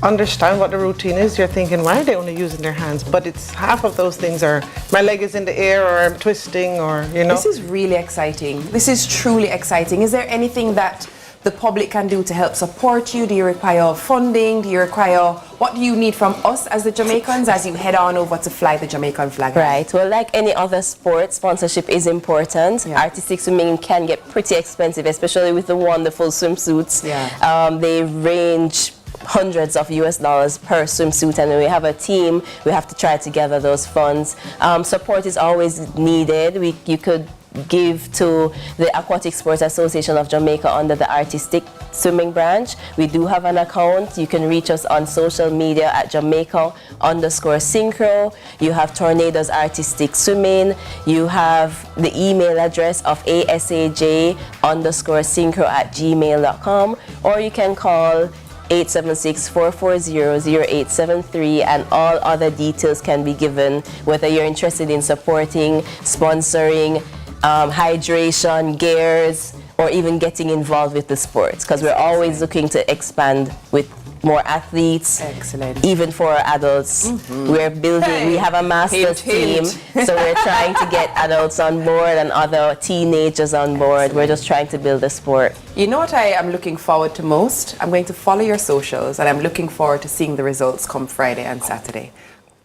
understand what the routine is, you're thinking, why are they only using their hands? But it's half of those things are, my leg is in the air, or I'm twisting, or, This is really exciting. This is truly exciting. Is there anything that the public can do to help support you? Do you require funding? What do you need from us as the Jamaicans as you head on over to fly the Jamaican flag? Right. Well, like any other sport, sponsorship is important. Yeah. Artistic swimming can get pretty expensive, especially with the wonderful swimsuits. Yeah. They range hundreds of US dollars per swimsuit, and when we have a team, we have to try to gather those funds. Support is always needed. You could give to the Aquatic Sports Association of Jamaica under the artistic swimming branch. We do have an account. You can reach us on social media at Jamaica_synchro. You have Tornadoes Artistic Swimming. You have the email address of asaj_synchro@gmail.com, or you can call 876-440-0873, and all other details can be given, whether you're interested in supporting, sponsoring, hydration, gears, or even getting involved with the sports, because we're always looking to expand with more athletes. Excellent. Even for our adults. We're building, we have a master's team, so we're trying to get adults on board and other teenagers on board. We're just trying to build a sport. You know what I am looking forward to most? I'm going to follow your socials, and I'm looking forward to seeing the results come Friday and Saturday.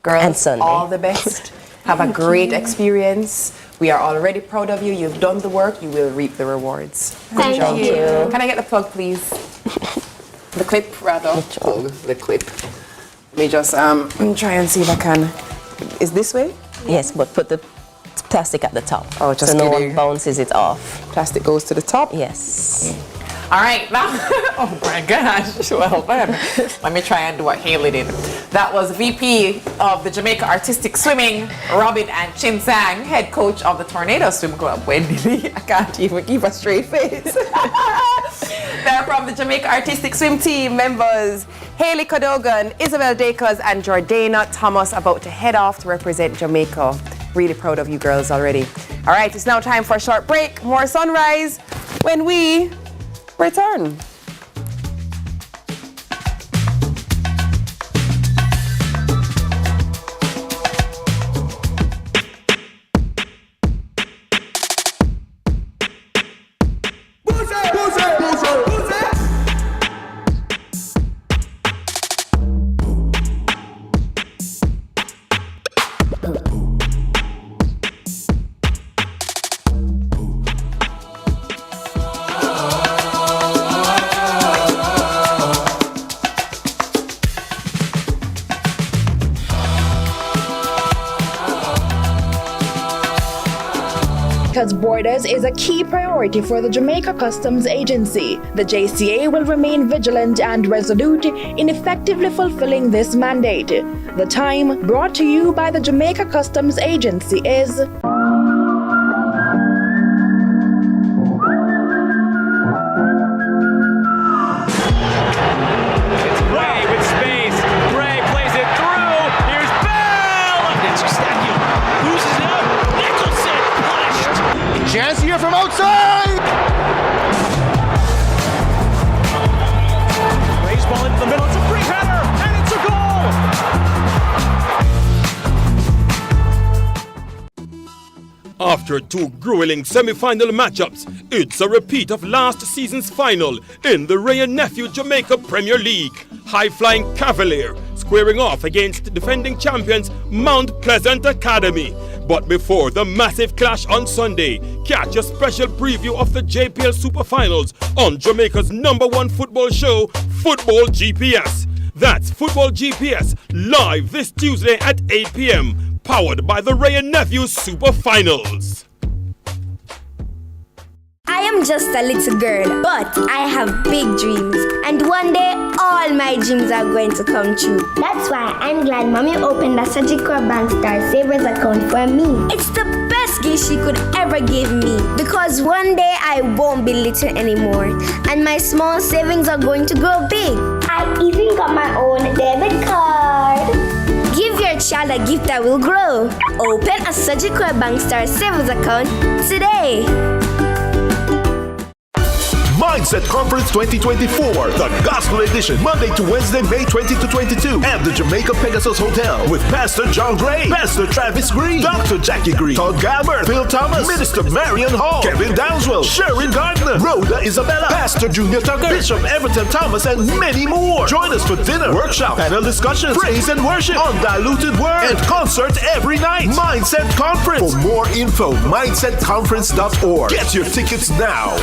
Girls, and Sunday. All the best. Have a great experience. We are already proud of you. You've done the work. You will reap the rewards. Thank you. Can I get the plug, please? The clip, rather. Plug, the clip. Let me just try and see if I can. Is this way? Yes, but put the plastic at the top. Oh, just so no one bounces it off. Plastic goes to the top? Yes. All right, now, oh my gosh, well done. Let me try and do what Haley did. That was VP of the Jamaica Artistic Swimming, Robin and Chin Sang, head coach of the Tornado Swim Club, Wendy Lee. I can't even keep a straight face. They're from the Jamaica Artistic Swim team members, Haley Cadogan, Isabel Dacres, and Jordana Thomas, about to head off to represent Jamaica. Really proud of you girls already. All right, it's now time for a short break. More Sunrise when we return. Borders is a key priority for the Jamaica Customs Agency. The JCA will remain vigilant and resolute in effectively fulfilling this mandate. The time, brought to you by the Jamaica Customs Agency, is chance here from outside! Raise ball into the middle, it's a free header, and it's a goal! After two grueling semi-final matchups, it's a repeat of last season's final in the Ray and Nephew Jamaica Premier League. High-flying Cavalier squaring off against defending champions Mount Pleasant Academy. But before the massive clash on Sunday, catch a special preview of the JPL Super Finals on Jamaica's #1 football show, Football GPS. That's Football GPS, live this Tuesday at 8 p.m, powered by the Ray and Nephew Super Finals. I am just a little girl, but I have big dreams. And one day, all my dreams are going to come true. That's why I'm glad Mommy opened a Surgical Bank Star Savers account for me. It's the best gift she could ever give me. Because one day, I won't be little anymore. And my small savings are going to grow big. I even got my own debit card. Give your child a gift that will grow. Open a Surgical Bank Star Savers account today. Mindset Conference 2024, the Gospel Edition, Monday to Wednesday, May 20 to 22, at the Jamaica Pegasus Hotel with Pastor John Gray, Pastor Travis Green, Dr. Jackie Green, Todd Galbert, Phil Thomas, Minister Marion Hall, Kevin Downswell, Sharon Gardner, Rhoda Isabella, Pastor Junior Tucker, Bishop Everton Thomas, and many more. Join us for dinner, workshop, panel discussions, praise and worship, undiluted word, and concerts every night. Mindset Conference. For more info, mindsetconference.org. Get your tickets now.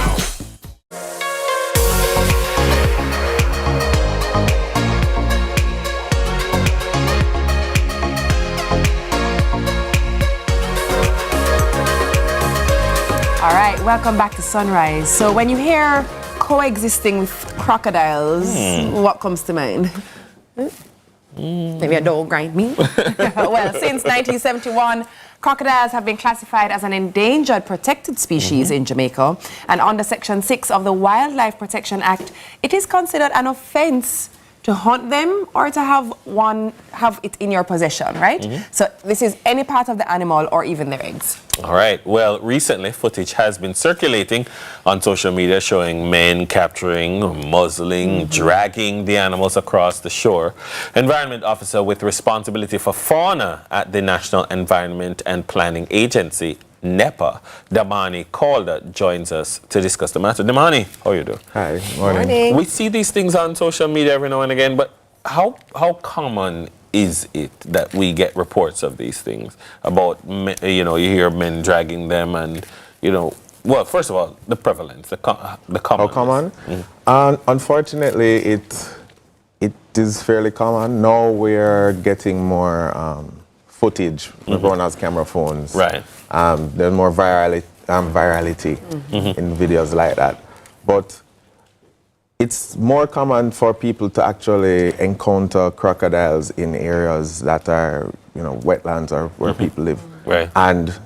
All right, welcome back to Sunrise. So when you hear coexisting with crocodiles, what comes to mind? Maybe a dog grind me? Well, since 1971, crocodiles have been classified as an endangered protected species in Jamaica. And under Section 6 of the Wildlife Protection Act, it is considered an offense to hunt them or to have it in your possession, right? So this is any part of the animal or even their eggs. All right. Well, recently footage has been circulating on social media showing men capturing, muzzling, dragging the animals across the shore. Environment officer with responsibility for fauna at the National Environment and Planning Agency, NEPA, Damani Calder, joins us to discuss the matter. Damani, how you doing? Hi, morning. We see these things on social media every now and again, but how common is it that we get reports of these things about, you hear men dragging them and, well, first of all, the prevalence, the common. How common? Unfortunately, it is fairly common. Now we're getting more footage. Everyone has camera phones. Right. There's more virality in videos like that. But it's more common for people to actually encounter crocodiles in areas that are, wetlands or where people live. Right. And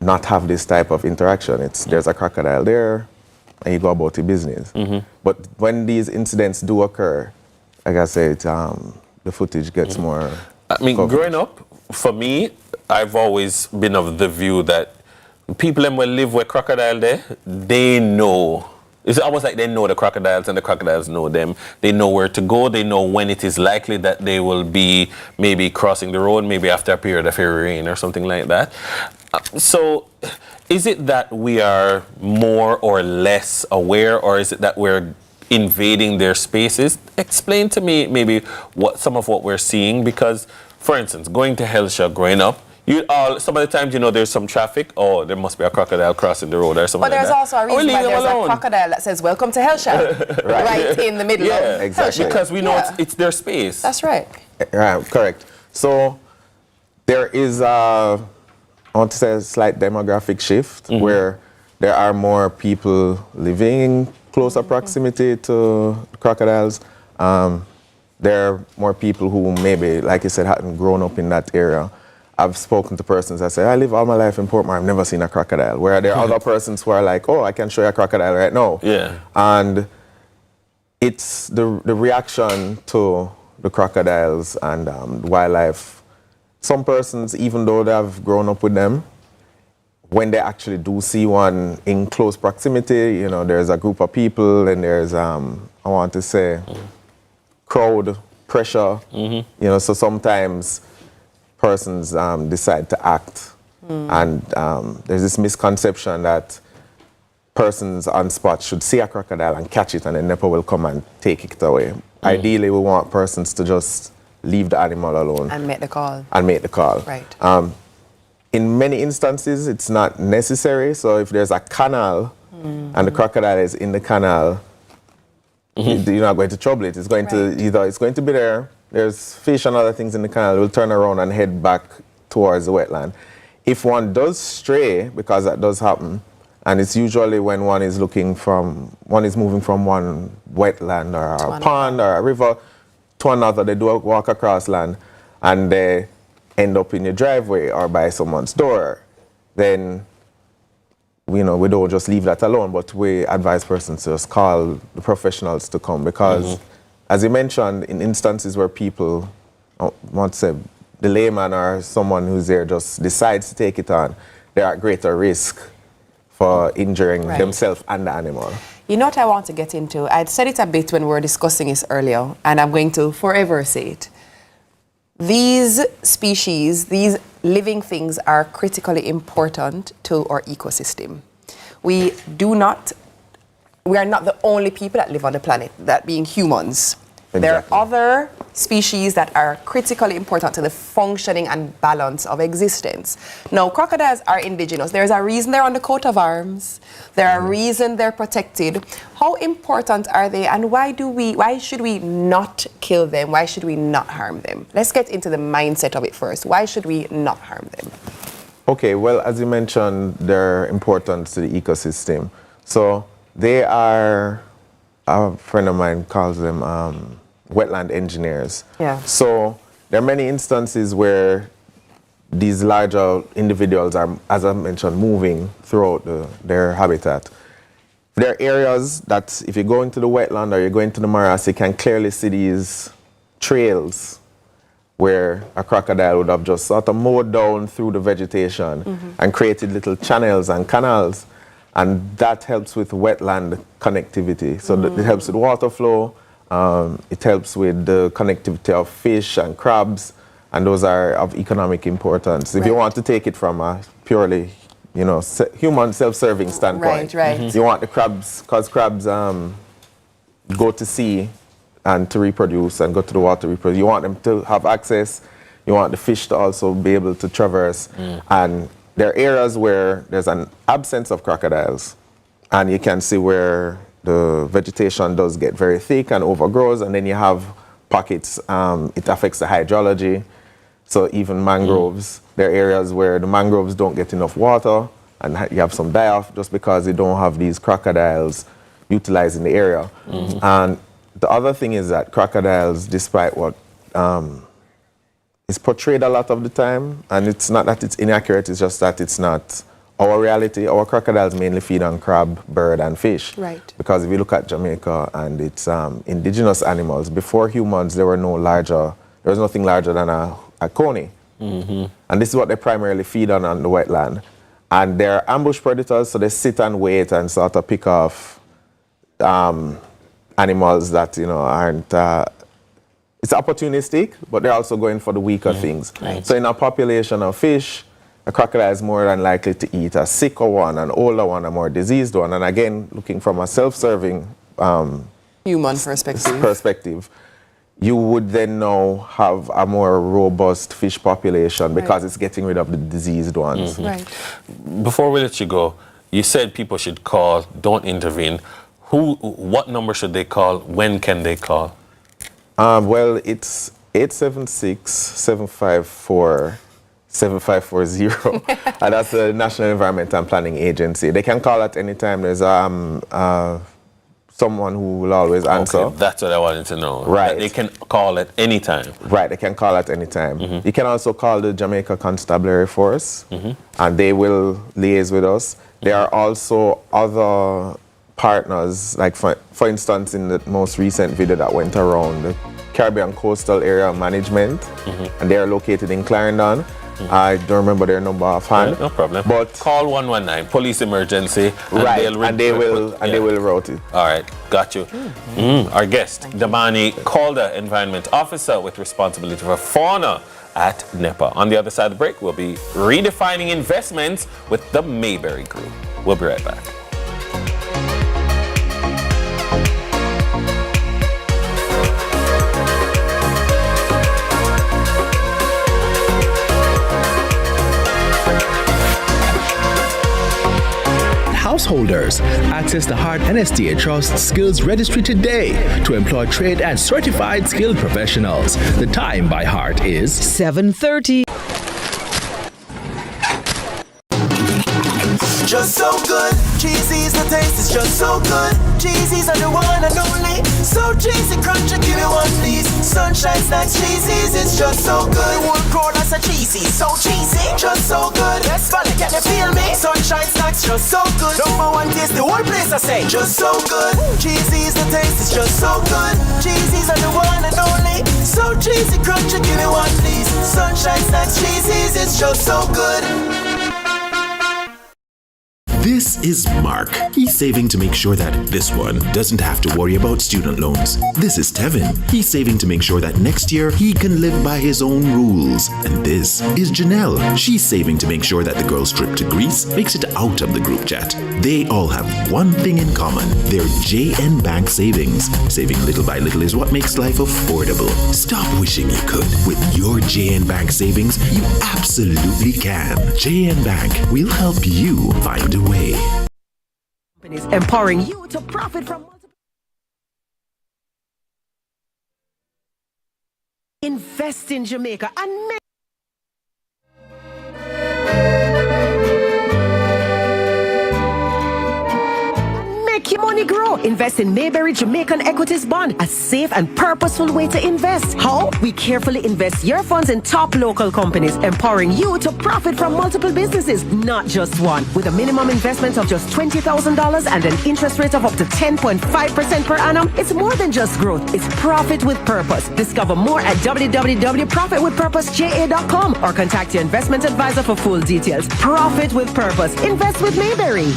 not have this type of interaction. There's a crocodile there, and you go about your business. But when these incidents do occur, like I said, the footage gets more coverage. Growing up, for me, I've always been of the view that people that will live with crocodile there, they know. It's almost like they know the crocodiles and the crocodiles know them. They know where to go. They know when it is likely that they will be maybe crossing the road, maybe after a period of heavy rain or something like that. So is it that we are more or less aware, or is it that we're invading their spaces? Explain to me maybe some of what we're seeing, because, for instance, going to Hellshire growing up, some of the times, there's some traffic. Oh, there must be a crocodile crossing the road or something. But there's like that. also a reason why there's a crocodile that says, "Welcome to Hellshire," right in the middle of exactly. Because we know it's their space. That's right. Right, correct. So there is I want to say a slight demographic shift where there are more people living in closer proximity to crocodiles. There are more people who maybe, like you said, hadn't grown up in that area. I've spoken to persons that say, I live all my life in Portmore, I've never seen a crocodile. Where there are other persons who are like, oh, I can show you a crocodile right now. Yeah. And it's the reaction to the crocodiles and wildlife. Some persons, even though they have grown up with them, when they actually do see one in close proximity, there's a group of people and there's, I want to say, crowd pressure. So sometimes persons decide to act. And there's this misconception that persons on spot should see a crocodile and catch it, and then NEPA will come and take it away. Ideally, we want persons to just leave the animal alone. And make the call. Right. In many instances, it's not necessary. So if there's a canal and the crocodile is in the canal, you're not going to trouble it. It's going to be there. There's fish and other things in the canal. We'll turn around and head back towards the wetland. If one does stray, because that does happen, and it's usually when one is moving from one wetland or a pond or a river to another, they do walk across land and they end up in your driveway or by someone's door, then we don't just leave that alone, but we advise persons to just call the professionals to come, because as you mentioned, in instances where people, I want to say, the layman or someone who's there just decides to take it on, they're at greater risk for injuring themselves and the animal. You know what I want to get into? I said it a bit when we were discussing this earlier, and I'm going to forever say it. These species, these living things are critically important to our ecosystem. We are not the only people that live on the planet, that being humans. Exactly. There are other species that are critically important to the functioning and balance of existence. Now, crocodiles are indigenous. There's a reason they're on the coat of arms. There's a reason they're protected. How important are they, and why should we not kill them? Why should we not harm them? Let's get into the mindset of it first. Why should we not harm them? Okay, well, as you mentioned, their importance to the ecosystem. So they are, a friend of mine calls them wetland engineers. Yeah. So there are many instances where these larger individuals are, as I mentioned, moving throughout their habitat. There are areas that if you go into the wetland or you go into the morass, you can clearly see these trails where a crocodile would have just sort of mowed down through the vegetation and created little channels and canals. And that helps with wetland connectivity. So it helps with water flow, it helps with the connectivity of fish and crabs, and those are of economic importance. If you want to take it from a purely, you know, human self-serving standpoint, you want the crabs, because crabs go to sea and to reproduce and go to the water to reproduce. You want them to have access, you want the fish to also be able to traverse. And there are areas where there's an absence of crocodiles, and you can see where the vegetation does get very thick and overgrows, and then you have pockets, it affects the hydrology. So even mangroves, there are areas where the mangroves don't get enough water, and you have some die-off just because you don't have these crocodiles utilizing the area. And the other thing is that crocodiles, despite what is portrayed a lot of the time, and it's not that it's inaccurate, it's just that it's not our reality. Our crocodiles mainly feed on crab, bird, and fish. Right. Because if you look at Jamaica and its indigenous animals, before humans, there was nothing larger than a coney. And this is what they primarily feed on the wetland. And they're ambush predators, so they sit and wait and sort of pick off animals that, you know, aren't, it's opportunistic, but they're also going for the weaker things. So in a population of fish, a crocodile is more than likely to eat a sicker one, an older one, a more diseased one. And again, looking from a self-serving human perspective, you would then now have a more robust fish population because it's getting rid of the diseased ones. Before we let you go, you said people should call, don't intervene. What number should they call? When can they call? Well, it's 876-754-7540, and that's the National Environment and Planning Agency. They can call at any time. There's someone who will always answer. Okay, that's what I wanted to know. Right. That they can call at any time. Right, they can call at any time. You can also call the Jamaica Constabulary Force, and they will liaise with us. There are also other partners, like for instance, in the most recent video that went around, the Caribbean Coastal Area Management, and they are located in Clarendon. I don't remember their number offhand. No problem. But call 119, police emergency, and they will route it. All right, got you. Our guest, Damani Calder, Environment Officer with responsibility for fauna at NEPA. On the other side of the break, we'll be redefining investments with the Mayberry Group. We'll be right back. Householders, access the Hart NSTA Trust Skills Registry today to employ trained and certified skilled professionals. The time by Hart is 7:30. Just so good, cheesy's the taste is just so good. Cheesy's are the one and only. So cheesy, crunchy, give me one please. Sunshine Snacks Cheesy's, it's just so good. One crowd that's a cheesy, so cheesy, just so good. Let's follow, can you feel me? Sunshine Snacks, just so good. Number one taste, the whole place I say, just so good. Cheesy's the taste is just so good. Cheesy's are the one and only. So cheesy, crunchy, give me one please. Sunshine Snacks Cheesy's, it's just so good. This is Mark. He's saving to make sure that this one doesn't have to worry about student loans. This is Tevin. He's saving to make sure that next year he can live by his own rules. And this is Janelle. She's saving to make sure that the girls' trip to Greece makes it out of the group chat. They all have one thing in common. Their JN Bank savings. Saving little by little is what makes life affordable. Stop wishing you could. With your JN Bank savings, you absolutely can. JN Bank will help you find a way. Empowering you to profit from multiple. Invest in Jamaica and make Make your money grow. Invest in Mayberry Jamaican Equities Bond, a safe and purposeful way to invest. How? We carefully invest your funds in top local companies, empowering you to profit from multiple businesses, not just one. With a minimum investment of just $20,000 and an interest rate of up to 10.5% per annum, it's more than just growth. It's profit with purpose. Discover more at www.profitwithpurposeja.com or contact your investment advisor for full details. Profit with purpose. Invest with Mayberry.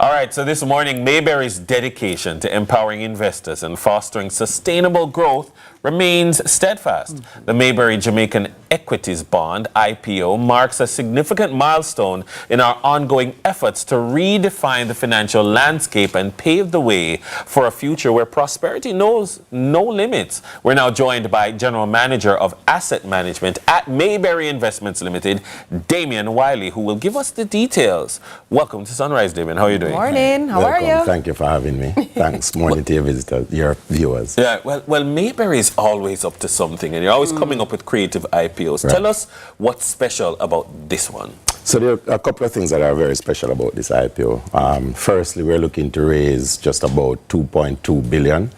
All right, so this morning, Mayberry's dedication to empowering investors and fostering sustainable growth remains steadfast. The Mayberry Jamaican Equities Bond, IPO, marks a significant milestone in our ongoing efforts to redefine the financial landscape and pave the way for a future where prosperity knows no limits. We're now joined by General Manager of Asset Management at Mayberry Investments Limited, Damian Wiley, who will give us the details. Welcome to Sunrise, Damian. How are you doing? Morning. How are you? Thank you for having me. Thanks. Morning to your visitors, your viewers. Yeah, well, Mayberry is always up to something, and you're always coming up with creative IPOs. Right. Tell us what's special about this one. So there are a couple of things that are very special about this IPO. Firstly, we're looking to raise just about 2.2 billion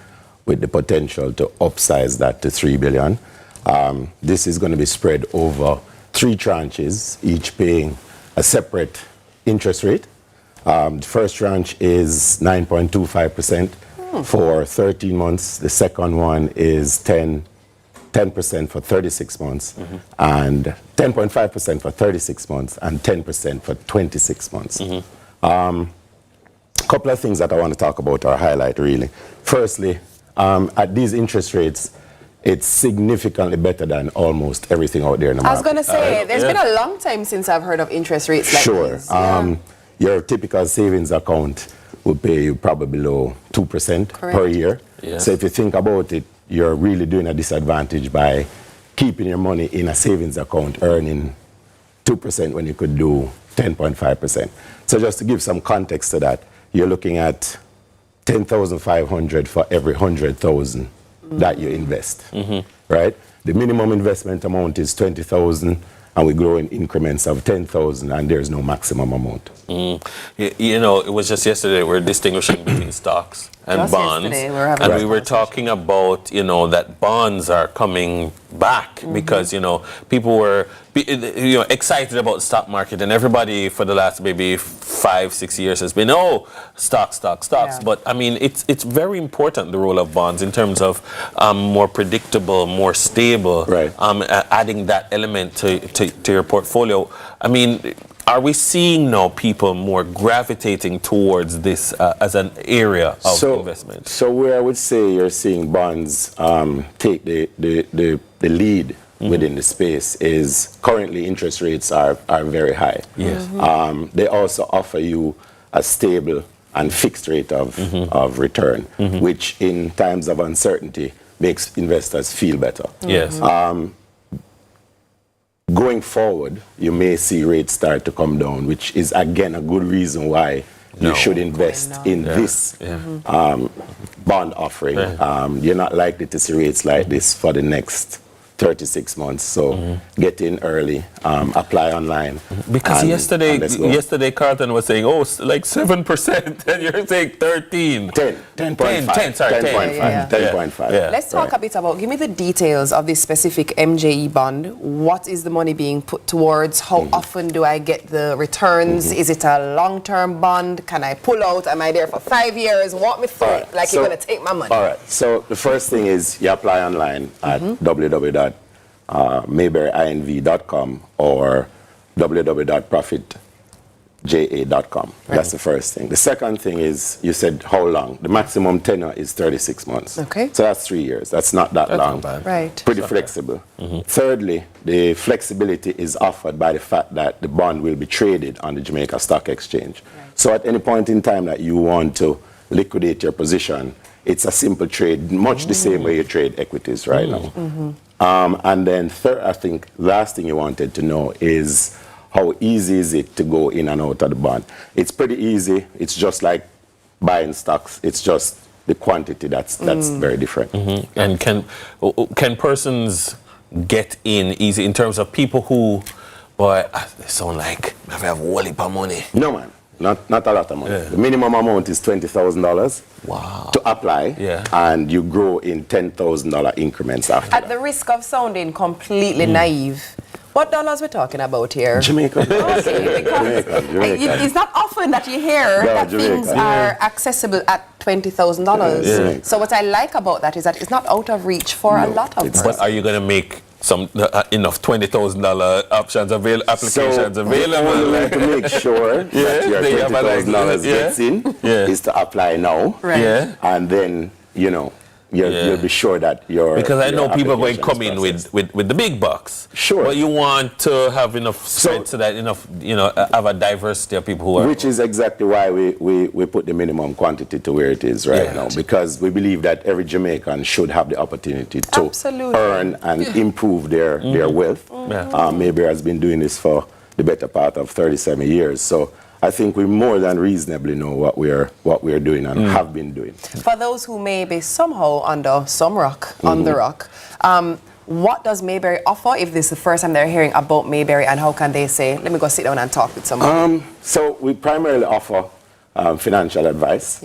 with the potential to upsize that to 3 billion. This is going to be spread over 3 tranches, each paying a separate interest rate. The first tranche is 9.25% for 13 months. The second one is 10% for 36 months, and 10.5% for 36 months, and 10% for 26 months. Couple of things that I want to talk about or highlight, really. Firstly, at these interest rates, it's significantly better than almost everything out there in the market. I was going to say, there's been a long time since I've heard of interest rates like this. Sure. Your typical savings account will pay you probably below 2% per year. Yeah. So if you think about it, you're really doing a disadvantage by keeping your money in a savings account earning 2% when you could do 10.5%. So just to give some context to that, you're looking at 10,500 for every 100,000 that you invest, right? The minimum investment amount is 20,000, and we grow in increments of 10,000, and there's no maximum amount. You know, it was just yesterday we were distinguishing between stocks and bonds, and we were talking about, you know, that bonds are coming back because, you know, people were excited about the stock market, and everybody for the last maybe 5-6 years has been, stocks. But I mean, it's very important, the role of bonds in terms of more predictable, more stable, adding that element to your portfolio. I mean, are we seeing now people more gravitating towards this as an area of investment? So where I would say you're seeing bonds take the lead within the space is currently interest rates are very high. Yes. They also offer you a stable and fixed rate of return, which in times of uncertainty makes investors feel better. Yes. Going forward, you may see rates start to come down, which is again a good reason why you should invest in this bond offering. You're not likely to see rates like this for the next 36 months. So get in early, apply online. Because yesterday Carlton was saying, like 7%, and you're saying 13. 10.5. Let's talk a bit about, give me the details of this specific MJE bond. What is the money being put towards? How often do I get the returns? Is it a long-term bond? Can I pull out? Am I there for 5 years? Walk me through it, like you're going to take my money. All right. So the first thing is you apply online at www.mayberryinv.com or www.profitja.com. That's the first thing. The second thing is, you said how long? The maximum tenure is 36 months. Okay. So that's 3 years. That's not that long. Not bad. Right. Pretty flexible. Thirdly, the flexibility is offered by the fact that the bond will be traded on the Jamaica Stock Exchange. So at any point in time that you want to liquidate your position, it's a simple trade, much the same way you trade equities right now. And then third, I think last thing you wanted to know is how easy is it to go in and out of the bond. It's pretty easy. It's just like buying stocks. It's just the quantity that's very different. And can persons get in easy in terms of people who, boy, they sound like I have a whole heap of money? No, man. Not a lot of money. Yeah. The minimum amount is $20,000 to apply, and you grow in $10,000 increments after At the risk of sounding completely naive, what dollars we're talking about here? Jamaica. Okay, because it's not often that you hear that things are accessible at $20,000. So what I like about that is that it's not out of reach for a lot of persons. But are you going to make some enough $20,000 applications available? Like to make sure that your $20,000 gets in is to apply now, and then you'll be sure that because I know people are going to come in with the big bucks. Sure. But you want to have enough strength so that have a diversity of people who are. Which is exactly why we put the minimum quantity to where it is right now, because we believe that every Jamaican should have the opportunity to earn and improve their wealth. Mayberry has been doing this for the better part of 37 years. So I think we more than reasonably know what we're doing and have been doing. For those who may be somehow under some rock, on the rock, what does Mayberry offer if this is the first time they're hearing about Mayberry, and how can they say, let me go sit down and talk with someone? So we primarily offer financial advice.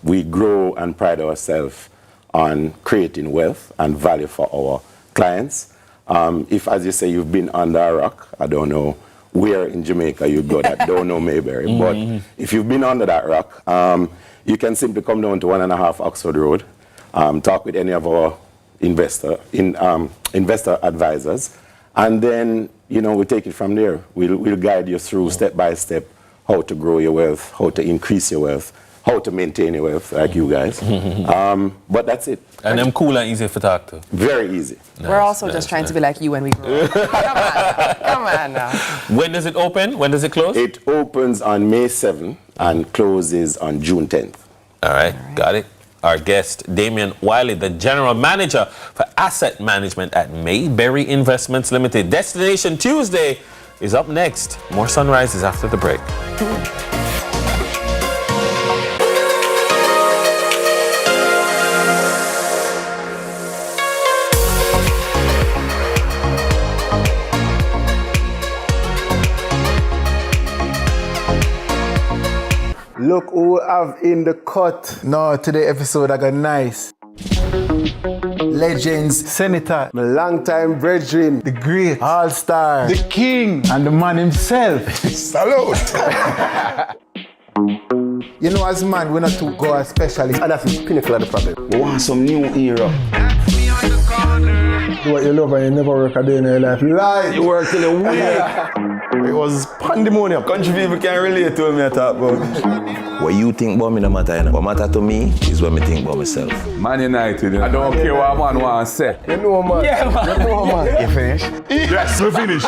We grow and pride ourselves on creating wealth and value for our clients. If, as you say, you've been under a rock, I don't know where in Jamaica you go that don't know Mayberry, but if you've been under that rock, you can simply come down to 1.5 Oxford Road, talk with any of our investor advisors, and then we take it from there. We'll guide you through step by step how to grow your wealth, how to increase your wealth, how to maintain your wealth, like you guys. But that's it. And them cool and easy to talk to. Very easy. We're also just trying to be like you when we grow up. Come on now. When does it open? When does it close? It opens on May 7th and closes on June 10th. All right, got it. Our guest, Damian Wiley, the General Manager for Asset Management at Mayberry Investments Limited. Destination Tuesday is up next. More Sunrise is after the break. Look who we have in the cut. No, today episode I got nice. Legends, Senator, my longtime brethren, the great, all-star, the king, and the man himself. Salute! You know, as man, we're not too go specialist, and that's the pinnacle of the problem. We want some new era. Do what you love and you never work a day in your life. Lie! You work in a week. It was pandemonium. Country people can't relate to me I talk about. What you think about me no matter, you know. What matter to me is what me think about myself. Man United, you know. I don't care what man wants to say. You know, man. Yeah, man. You know, man. You finished? Yes, we finished.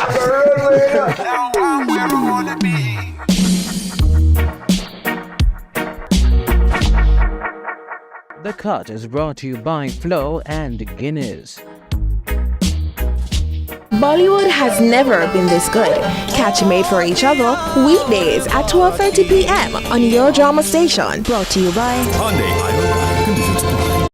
The Cut is brought to you by Flow and Guinness. Bollywood has never been this good. Catch Made for Each Other weekdays at 12:30 p.m. on your drama station. Brought to you by Hyundai. Conditions apply.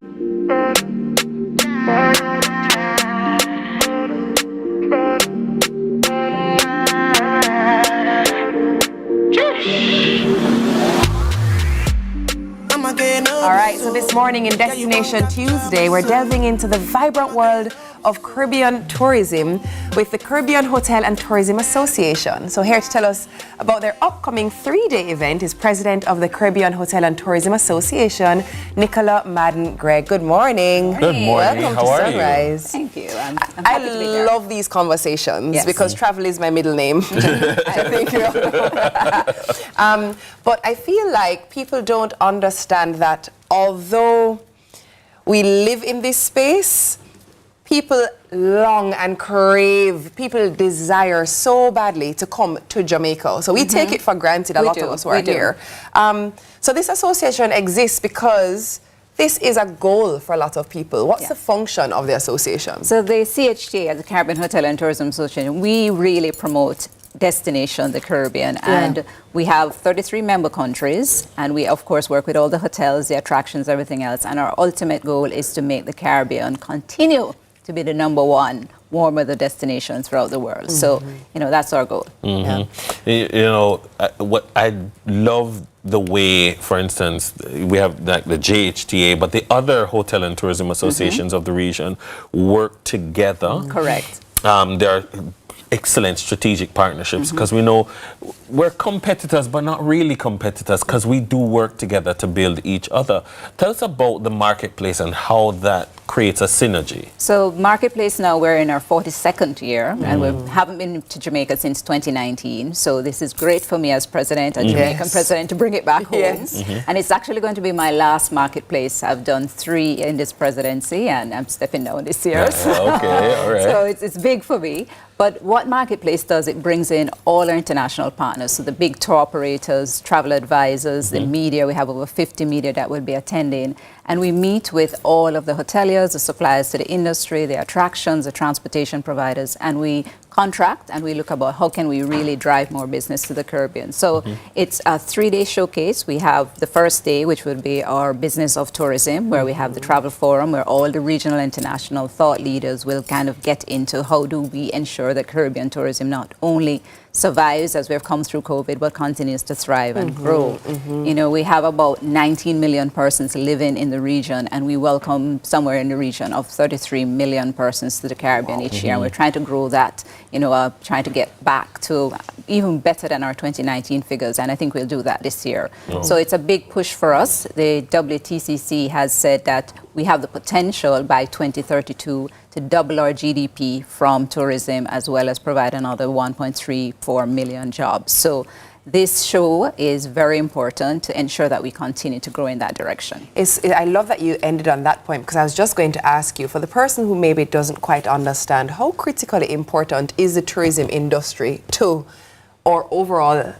All right, so this morning in Destination Tuesday, we're delving into the vibrant world of Caribbean tourism with the Caribbean Hotel and Tourism Association. So here to tell us about their upcoming 3-day event is President of the Caribbean Hotel and Tourism Association, Nicola Madden-Gregg. Good morning. Good morning. Welcome How to are Sunrise. you? Thank you. I'm happy to be here. I love these conversations because travel is my middle name. Thank you. But I feel like people don't understand that although we live in this space, people long and crave, people desire so badly to come to Jamaica. So we take it for granted, a lot of us who are here. So this association exists because this is a goal for a lot of people. What's the function of the association? So the CHTA, the Caribbean Hotel and Tourism Association, we really promote destination, the Caribbean, and we have 33 member countries, and we of course work with all the hotels, the attractions, everything else, and our ultimate goal is to make the Caribbean continue to be the #1 warm weather destination throughout the world. So, that's our goal. You know, what I love the way, for instance, we have like the JHTA, but the other hotel and tourism associations of the region work together. Correct. There are excellent strategic partnerships because we know we're competitors, but not really competitors because we do work together to build each other. Tell us about the marketplace and how that creates a synergy. So marketplace now, we're in our 42nd year and we haven't been to Jamaica since 2019. So this is great for me as president, a Jamaican president, to bring it back home. And it's actually going to be my last marketplace. I've done 3 in this presidency and I'm stepping down this year. Okay, all right. So it's big for me. But what Marketplace does, it brings in all our international partners, so the big tour operators, travel advisors, the media. We have over 50 media that will be attending. And we meet with all of the hoteliers, the suppliers to the industry, the attractions, the transportation providers, and we contract and we look about how can we really drive more business to the Caribbean. So it's a 3-day showcase. We have the first day, which would be our business of tourism, where we have the travel forum, where all the regional international thought leaders will kind of get into how do we ensure that Caribbean tourism not only survives as we've come through COVID, but continues to thrive and grow. You know, we have about 19 million persons living in the region, and we welcome somewhere in the region of 33 million persons to the Caribbean each year. And we're trying to grow that, you know, trying to get back to even better than our 2019 figures, and I think we'll do that this year. So it's a big push for us. The WTCC has said that we have the potential by 2032 to double our GDP from tourism, as well as provide another 1.34 million jobs. So this show is very important to ensure that we continue to grow in that direction. I love that you ended on that point, because I was just going to ask you, for the person who maybe doesn't quite understand, how critically important is the tourism industry to our overall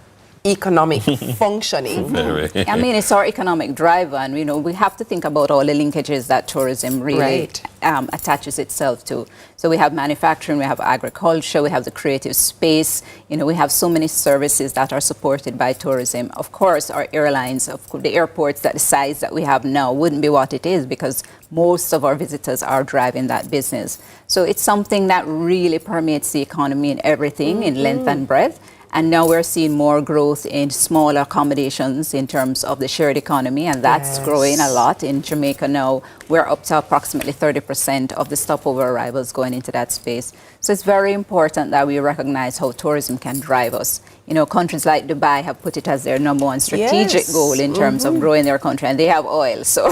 economic functioning? I mean, it's our economic driver, and you know, we have to think about all the linkages that tourism really attaches itself to. So we have manufacturing, we have agriculture, we have the creative space, you know, we have so many services that are supported by tourism. Of course, our airlines, the airports, that the size that we have now wouldn't be what it is because most of our visitors are driving that business. So it's something that really permeates the economy in everything, in length and breadth. And now we're seeing more growth in smaller accommodations in terms of the shared economy, and that's growing a lot. In Jamaica now, we're up to approximately 30% of the stopover arrivals going into that space. So it's very important that we recognize how tourism can drive us. You know, countries like Dubai have put it as their #1 strategic goal in terms of growing their country, and they have oil. So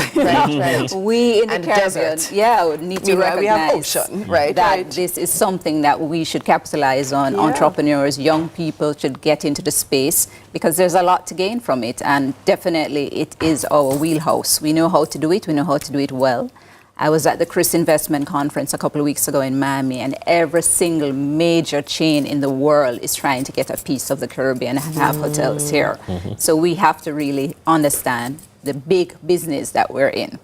we in the Caribbean, need to recognize that this is something that we should capitalize on. Entrepreneurs, young people should get into the space because there's a lot to gain from it, and definitely it is our wheelhouse. We know how to do it. We know how to do it well. I was at the Chris Investment Conference a couple of weeks ago in Miami, and every single major chain in the world is trying to get a piece of the Caribbean and have hotels here. So we have to really understand the big business that we're in.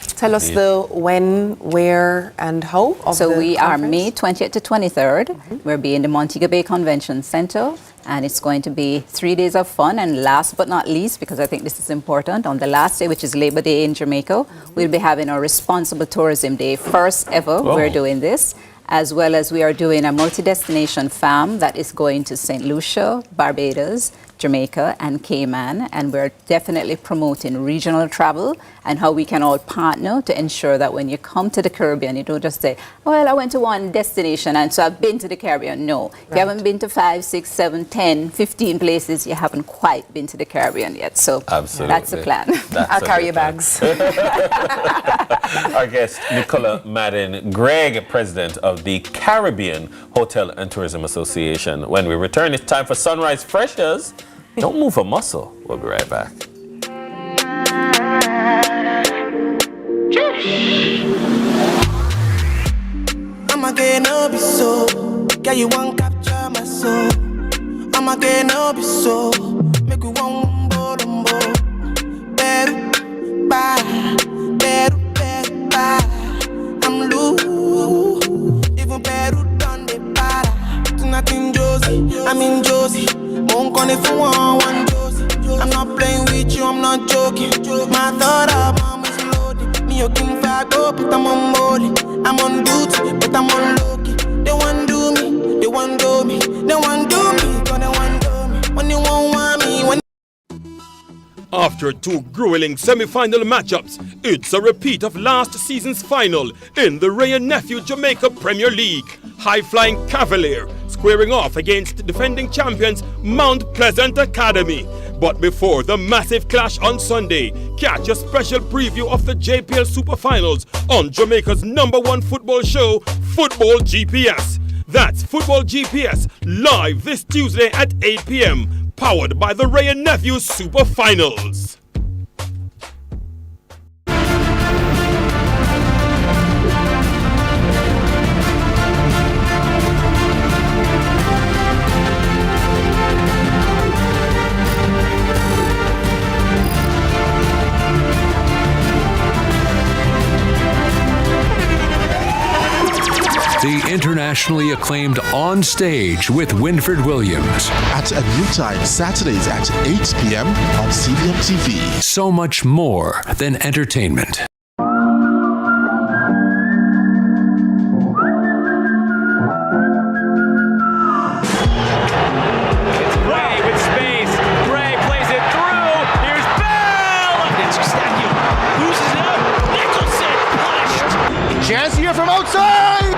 Tell us the when, where, and how of So the we conference. are May 20th to 23rd. We'll be in the Montego Bay Convention Center, and it's going to be 3 days of fun. And last but not least, because I think this is important, on the last day, which is Labor Day in Jamaica, we'll be having our Responsible Tourism Day. First ever, we're doing this, as well as we are doing a multi-destination FAM that is going to St. Lucia, Barbados, Jamaica, and Cayman, and we're definitely promoting regional travel and how we can all partner to ensure that when you come to the Caribbean, you don't just say, well, I went to one destination and so I've been to the Caribbean. No, if you haven't been to 5, 6, 7, 10, 15 places, you haven't quite been to the Caribbean yet. So that's the plan. I'll carry your bags. Our guest, Nicola Madden Gregg, president of the Caribbean Hotel and Tourism Association. When we return, it's time for Sunrise Freshers. Don't move a muscle. We'll be right back. I'm again, no be so. Yeah, you won't capture my soul. I'm again, no be so. Make you one bombo. Better, bye. Better, bye. I'm loose. Even better done the para. Tonight in Josie, I'm in Josie. Won't call if you want Josie. I'm not playing with you, I'm not joking. My thought of mom is loaded. Me, you can fag up, but I'm on molly. I'm on duty, but I'm on low-key. They want do me, they want do me, they want do me, gonna want do me. When you want me, when. After 2 grueling semi-final matchups, it's a repeat of last season's final in the Ray and Nephew Jamaica Premier League. High-flying Cavalier squaring off against defending champions Mount Pleasant Academy. But before the massive clash on Sunday, catch a special preview of the JPL Super Finals on Jamaica's #1 football show, Football GPS. That's Football GPS, live this Tuesday at 8 p.m. Powered by the Ray and Nephew Super Finals. The internationally acclaimed On Stage with Winfred Williams. At a new time, Saturdays at 8 p.m. on CVMTV. So much more than entertainment. Chance here from outside!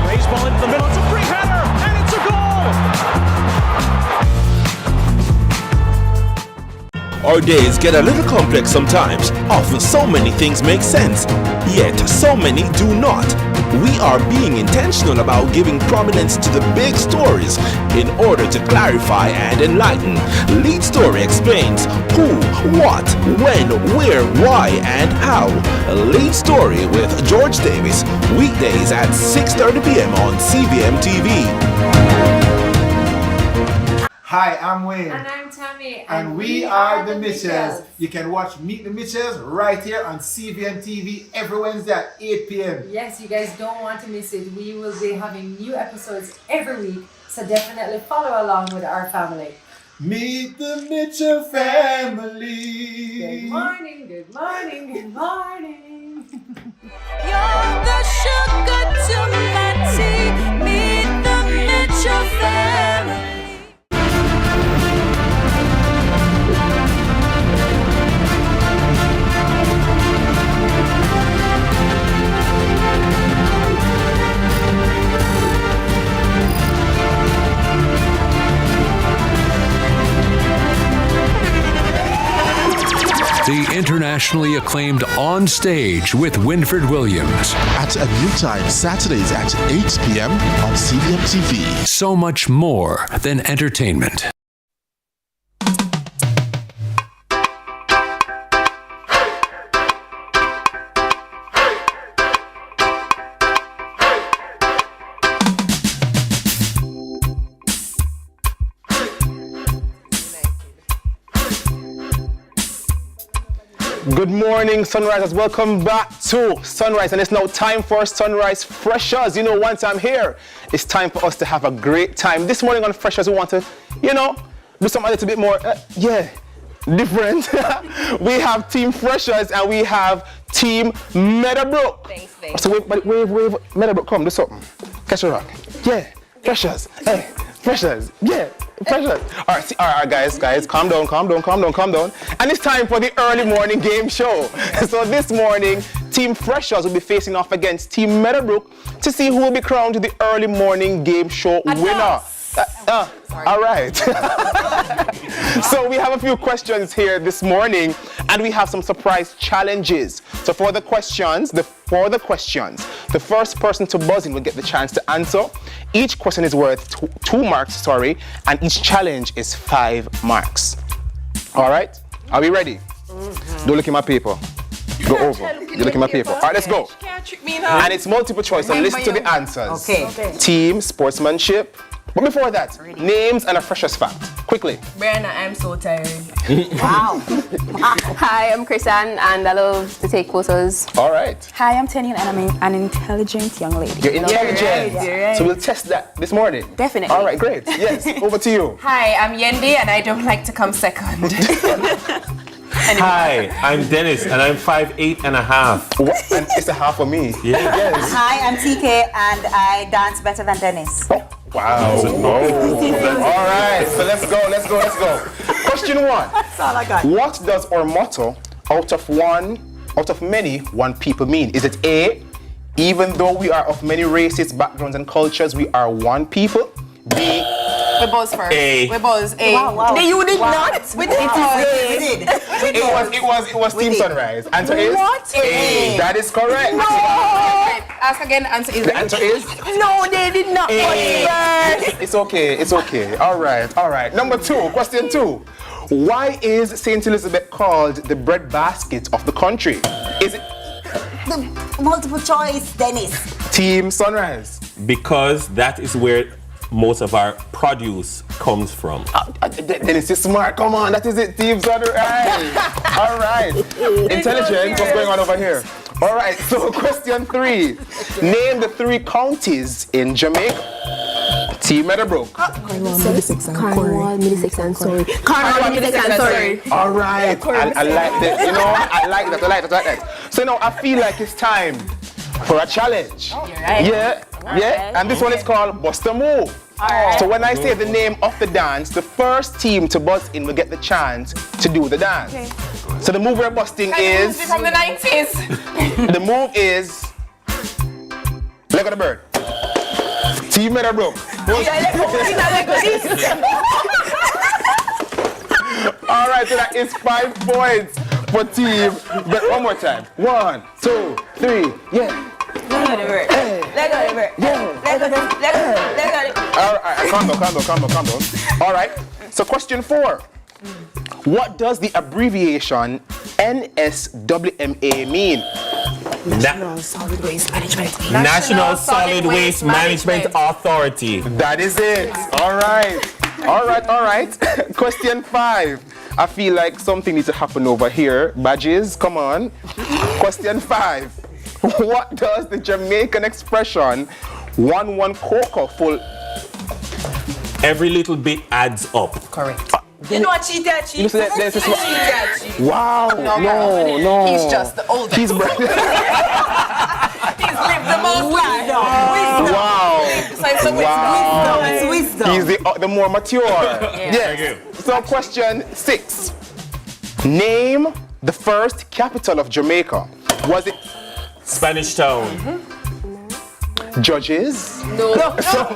Raise ball into the middle, it's a free header, and it's a goal! Our days get a little complex sometimes. Often so many things make sense, yet so many do not. We are being intentional about giving prominence to the big stories in order to clarify and enlighten. Lead Story explains who, what, when, where, why, and how. Lead Story with George Davis, weekdays at 6:30 p.m. on CVMTV. Hi, I'm Wayne. And I'm Tami. And we are the Mitchells. You can watch Meet the Mitchells right here on CVMTV every Wednesday at 8 p.m. Yes, you guys don't want to miss it. We will be having new episodes every week, so definitely follow along with our family. Meet the Mitchell family. Good morning, good morning, good morning. You're the sugar to my tea. Meet the Mitchell family. The internationally acclaimed On Stage with Winfred Williams. At a new time, Saturdays at 8 p.m. on CVMTV. So much more than entertainment. Good morning, Sunrisers. Welcome back to Sunrise. And it's now time for Sunrise Freshers. You know, once I'm here, it's time for us to have a great time. This morning on Freshers, we want to, do something a little bit more, different. We have Team Freshers and we have Team Meadowbrook. Thanks. So wave, Meadowbrook, come, do something. Catch a rock. Yeah, Freshers. Hey, Freshers. Yeah. Pressure. All right, guys, calm down. And it's time for the early morning game show. So this morning, Team Freshers will be facing off against Team Meadowbrook to see who will be crowned the early morning game show winner. All right. So we have a few questions here this morning, and we have some surprise challenges. So for the questions, the first person to buzz in will get the chance to answer. Each question is worth 2 marks, and each challenge is 5 marks. All right? Are we ready? Mm-hmm. Don't look at my paper. Go over. You look at my paper. All right, let's go. And it's multiple choice, so listen to the answers. Okay. Team, sportsmanship. But before that, names and a Freshers fact. Quickly. Brianna, I'm so tired. Wow. Hi, I'm Chrisanne, and I love to take photos. All right. Hi, I'm Tenny, and I'm an intelligent young lady. You're intelligent. You're right. So we'll test that this morning. Definitely. All right, great. Yes, over to you. Hi, I'm Yendi, and I don't like to come second. Hi, I'm Dennis, and I'm 5'8" and a half. And it's a half for me. Yeah. Yes. Hi, I'm TK and I dance better than Dennis. Wow. All right, so let's go. Question 1. That's all I got. What does our motto, out of many, one people mean? Is it A, even though we are of many races, backgrounds, and cultures, we are one people? B, We buzz first. A. We buzz A. Wow. You did not. We did. It was Team Sunrise. Answer is What? A. That is correct. No. Ask again. Answer is. The answer is No, they did not. A. It's okay. All right. Number 2, question 2. Why is St. Elizabeth called the breadbasket of the country? Is it The multiple choice, Dennis. Team Sunrise? Because that is where most of our produce comes from. Dennis is smart. Come on, that is it. Team Sunrise. All right. Intelligent. What's going on over here? All right. So question 3. Name the 3 counties in Jamaica. Team Meadowbrook. Cornwall, Middlesex, and Surrey. All right. I like that. I like that. So now I feel like it's time for a challenge. Right. Yeah. And this one is called Bust a Move. Right. So when I say the name of the dance, the first team to buzz in will get the chance to do the dance. Okay. So the move we're busting is from the 90s. the move is leg of the bird. Team Meadowbrook. All right, so that is 5 points for team. But one more time. 1, 2, 3, yeah. Leg of the bird. All right, calm down. All right, so question 4. What does the abbreviation NSWMA mean? National Solid Waste Management. National Solid Waste Management Authority. That is it. All right. Question 5. I feel like something needs to happen over here. Badges, come on. Question 5. What does the Jamaican expression 1 cocoa full? Every little bit adds up. Correct. You know what cheat. Wow. No. He's just the oldest. He's lived the most life. Wow. It's wisdom. He's the more mature. Yes. So question 6. Name the first capital of Jamaica. Was it Spanish Town? Judges? No.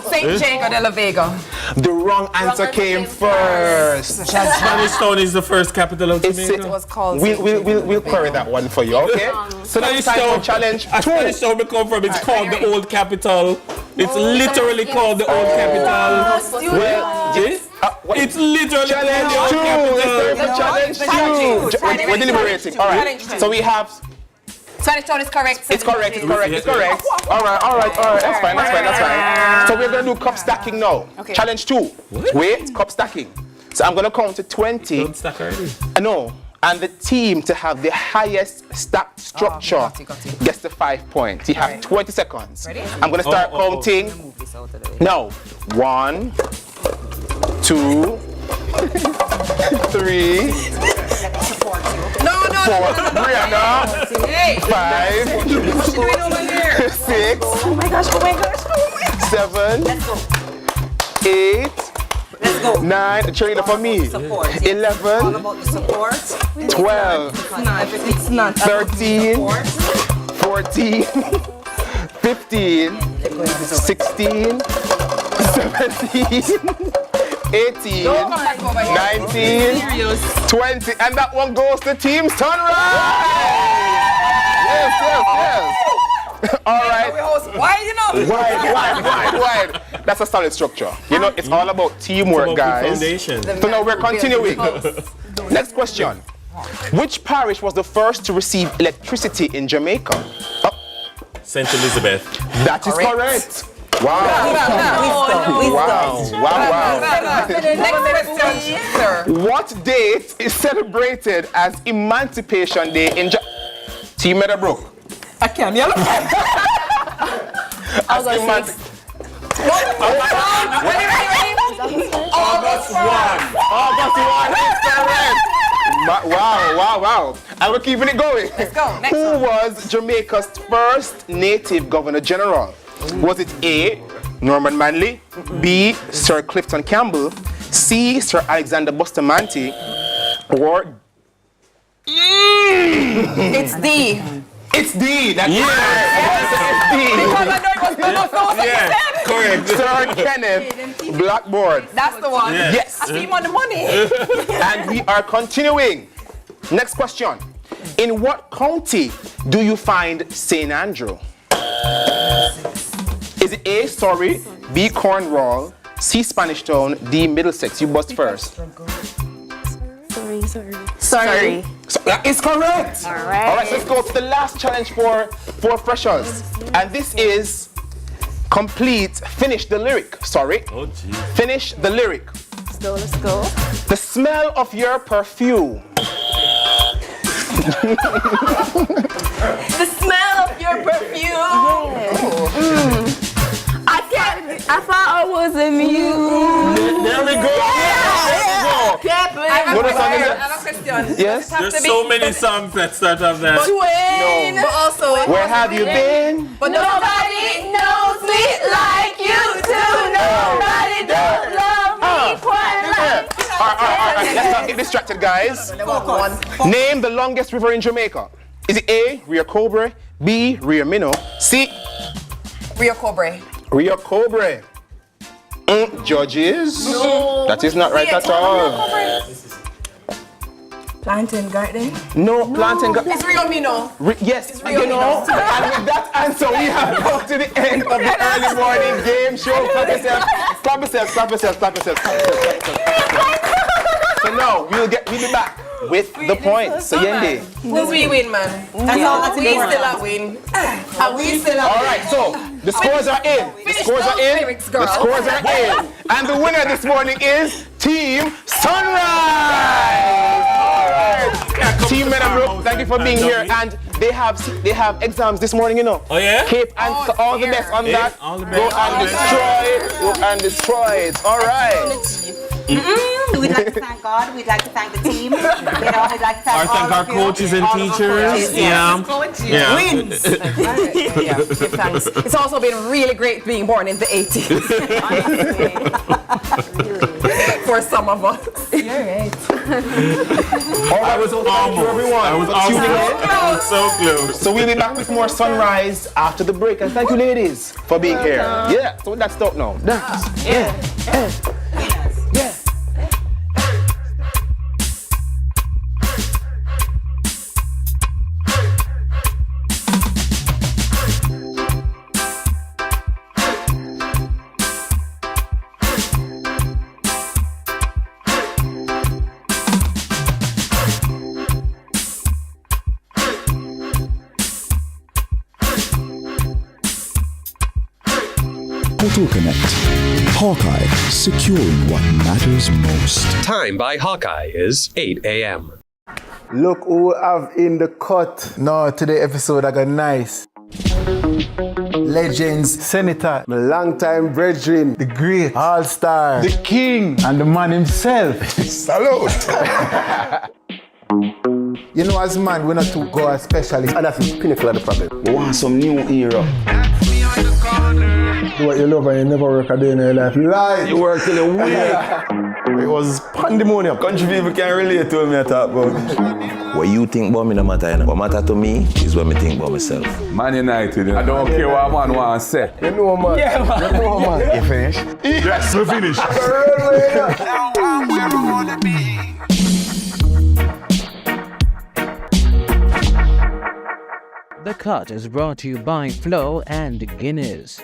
St. Jago de la Vega. The wrong answer came first. Spanish Town is the first capital of Jamaica. It was called. We'll query that one for you, okay? So that's time for challenge 2. Spanish Town we come from. It's called the old capital. It's literally called the old capital. It's literally challenge 2. We're deliberating. All right. So we have. Spanish Town is correct. It's correct. All right. That's fine. So we're going to do cup stacking now. Okay. Challenge 2. Wait, cup stacking. So I'm going to count to 20. Don't stack already. No. And the team to have the highest stack structure gets the 5 points. You have 20 seconds. Ready? I'm going to start counting. Now, 1, 2, 3. 4, Brianna, 5, 6, 7, 8, 9, trainer for me, 11, 12, 13, 14, 15, 16, 17, 18, 19, 20, and that one goes to Team Sunrise! Yes. All right. Wide. That's a solid structure. It's all about teamwork, guys. So now we're continuing. Next question. Which parish was the first to receive electricity in Jamaica? St. Elizabeth. That is correct. Wow. What date is celebrated as Emancipation Day in Team Meadowbrook? I can't yell. August 1 is correct. Wow. And we're keeping it going. Let's go. Next Who was Jamaica's first native Governor General? Was it A, Norman Manley, B, Sir Clifton Campbell, C, Sir Alexander Bustamante, or It's D. It's D. That's Yes. Because I know it was correct. Sir Kenneth Blackboard. That's the one. Yes. I see him on the money. And we are continuing. Next question. In what county do you find St. Andrew? Is it A, Surrey, B, Cornwall, C, Spanish Town, D, Middlesex? You bust first. Sorry. So that is correct. All right. All right, so let's go to the last challenge for freshers. And this is finish the lyric. Sorry. Oh, gee. Finish the lyric. Let's go. The smell of your perfume. The smell of your perfume. I thought I was immune. There we go. I have a question. Yes? There's so many songs that start off that. Twain. But also, Where have you been? But nobody knows me like you do. Nobody does love me quite like you. All right. Let's not get distracted, guys. Name the longest river in Jamaica. Is it A, Rio Cobre, B, Rio Minnow, C, Rio Cobre. Rio Cobre? Judges? No. That is not right at all. Plantain Garden. No, Plantain Garden. It's Rio Minnow. Yes, Rio you know. Minnow. And with that answer, we have come to the end of the early morning game show. Clap yourself. So now we'll be back with the points. So Yendi. Who's we win, man? That's all. That's we still a win. And we still a win. All right, so the scores are in. The scores are in. And the winner this morning is Team Sunrise. All right. Team Meadowbrook, thank you for being here. And they have exams this morning, you know. Oh yeah? Cape and all the best on that. All the Go and destroy it. All right. We'd like to thank God. We'd like to thank the team. We'd like to thank our coaches and teachers. Yeah. Wins. Give thanks. It's also been really great being born in the 80s. For some of us. You're right. I was so close. So we'll be back with more Sunrise after the break. And thank you, ladies, for being here. Yeah. So that's stop now. Yeah. Total Connect. Hawkeye, securing what matters most. Time by Hawkeye is 8 a.m. Look who we have in the cut. No, today episode I got nice. Legends, Senator, my longtime brethren, the great, all-star, the king, and the man himself. Salute! You know, as man, we're not to go as specialists, and that's the pinnacle of the problem. We want some new era. Do what you love and you never work a day in your life. You lie. You work till a week. It was pandemonium. Country people can't relate to me I talk about. What you think about me no matter. You know. What matter to me is what me think about myself. Man United, you know. I don't care what man want to say. You know, man. Yeah, man. You know, man. You finished? Yes, we finished. The Cut is brought to you by Flo and Guinness.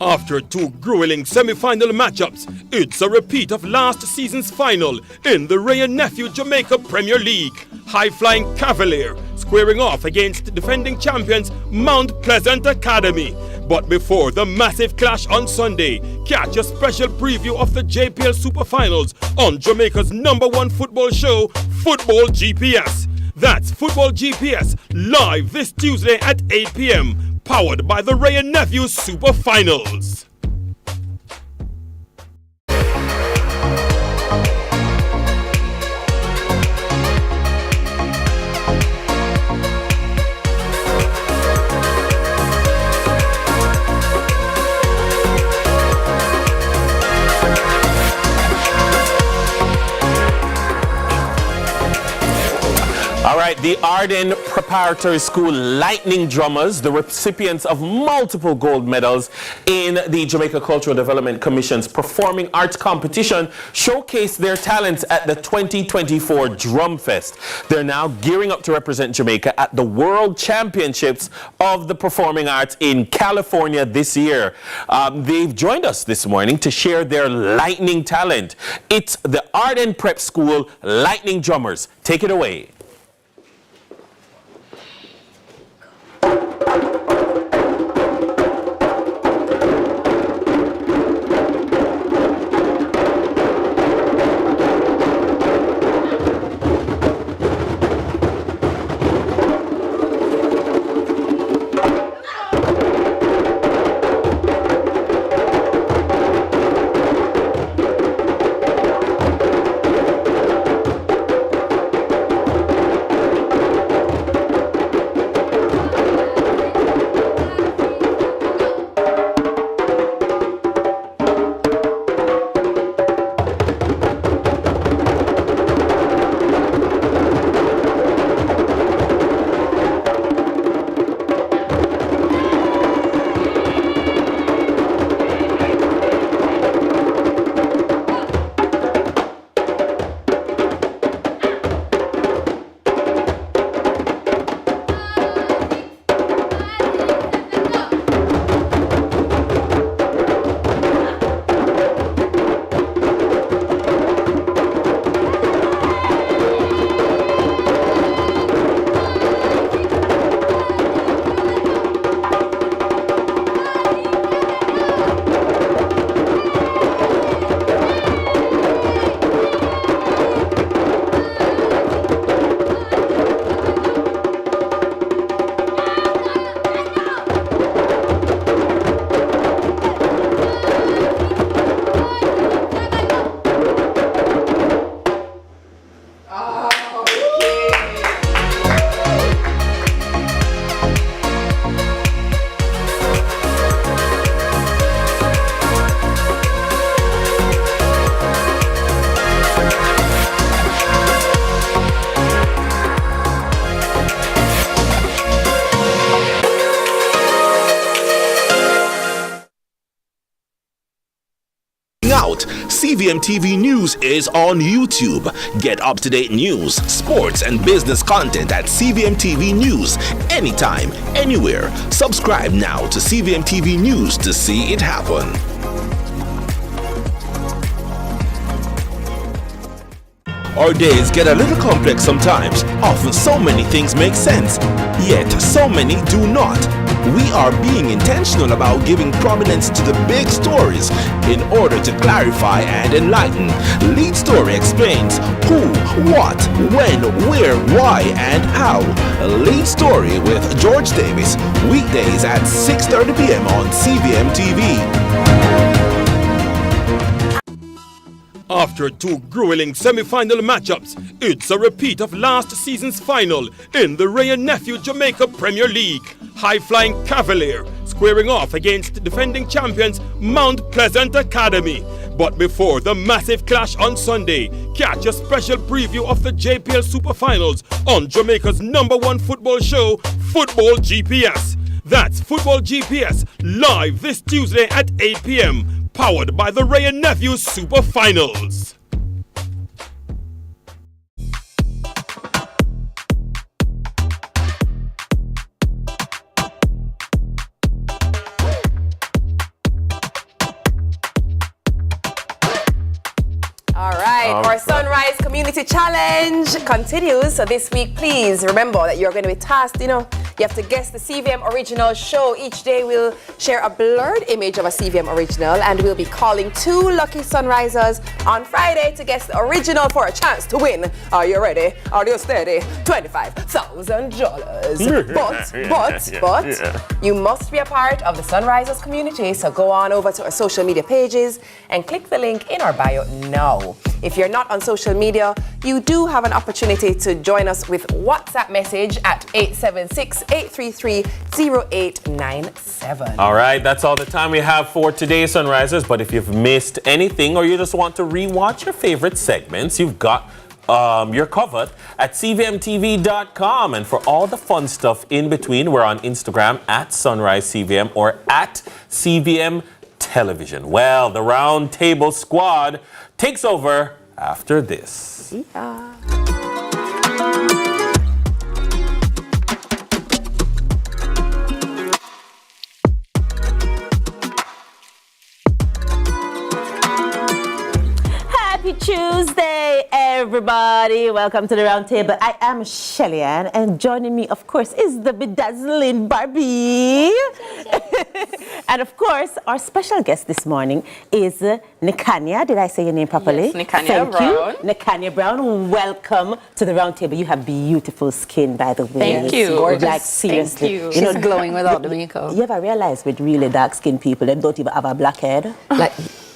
After two grueling semi-final matchups, it's a repeat of last season's final in the Ray and Nephew Jamaica Premier League. High-flying Cavalier squaring off against defending champions Mount Pleasant Academy. But before the massive clash on Sunday, catch a special preview of the JPL Super Finals on Jamaica's #1 football show, Football GPS. That's Football GPS, live this Tuesday at 8 p.m. Powered by the Ray and Nephew Super Finals. right, the Arden Preparatory School Lightning Drummers, the recipients of multiple gold medals in the Jamaica Cultural Development Commission's Performing Arts Competition, showcased their talents at the 2024 Drum Fest. They're now gearing up to represent Jamaica at the World Championships of the Performing Arts in California this year. They've joined us this morning to share their lightning talent. It's the Arden Prep School Lightning Drummers. Take it away. CVMTV News is on YouTube. Get up-to-date news, sports, and business content at CVMTV News anytime, anywhere. Subscribe now to CVMTV News to see it happen. Our days get a little complex sometimes. Often so many things make sense, yet so many do not. We are being intentional about giving prominence to the big stories in order to clarify and enlighten. Lead Story explains who, what, when, where, why, and how. Lead Story with George Davis, weekdays at 6:30 p.m. on CVMTV. After two grueling semi-final matchups, it's a repeat of last season's final in the Ray and Nephew Jamaica Premier League. High-flying Cavalier squaring off against defending champions Mount Pleasant Academy. But before the massive clash on Sunday, catch a special preview of the JPL Super Finals on Jamaica's #1 football show, Football GPS. That's Football GPS, live this Tuesday at 8 p.m. Powered by the Ray and Nephew Super Finals. All right, our Sunrise Community Challenge continues. So this week, please remember that you're going to be tasked, you have to guess the CVM original show. Each day we'll share a blurred image of a CVM original, and we'll be calling 2 lucky Sunrisers on Friday to guess the original for a chance to win. Are you ready? Are you steady? $25,000. But you must be a part of the Sunrisers community, so go on over to our social media pages and click the link in our bio now. If you're not on social media, you do have an opportunity to join us with WhatsApp message at 876-833-0897. All right, that's all the time we have for today, Sunrisers. But if you've missed anything or you just want to rewatch your favorite segments, you've got you're covered at CVMTV.com. And for all the fun stuff in between, we're on Instagram at Sunrise CVM or at CVM Television. Well, the Roundtable squad takes over after this. Yeah. Happy Tuesday, everybody. Welcome to the Roundtable. I am Shelly-Ann, and joining me, of course, is the bedazzling Barbie. And, of course, our special guest this morning is Nekanya. Did I say your name properly? Yes, Nekanya Thank Brown. you. Nekanya Brown, welcome to the Roundtable. You have beautiful skin, by the way. Thank you. Gorgeous. Like, seriously. Thank you. She's glowing without the makeup. You ever realize with really dark-skinned people, they don't even have a black head? Like,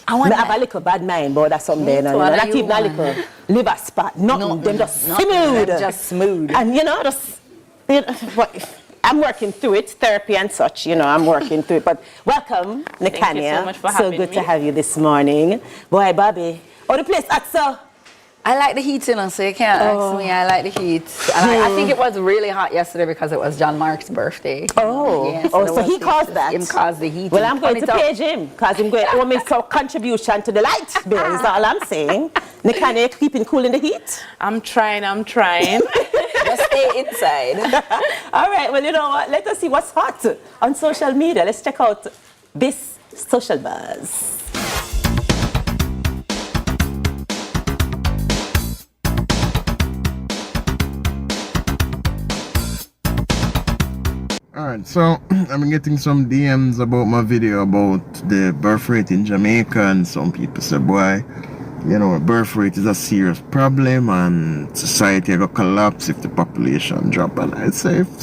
I have a little bad mind, but that's something. You know, not even a little liver spot. Nothing. Them just smooth. Just smooth. And I'm working through it, therapy and such. I'm working through it. But welcome, Nekanya. Thank you so much for having me. So good to have you this morning. Boy, Bobby. Oh, the place hot, so. I like the heat, so you can't ask me. I like the heat. And I think it was really hot yesterday because it was John Mark's birthday. So he caused that. Him caused the heat. Well, I'm going to page him because I'm going to make some contribution to the light bill. Is all I'm saying. Nekanya, keeping cool in the heat? I'm trying. Just stay inside. All right, well, you know what? Let us see what's hot on social media. Let's check out this social buzz. Alright, so I've been getting some DMs about my video about the birth rate in Jamaica, and some people say, boy, birth rate is a serious problem and society will collapse if the population drop. And I say, if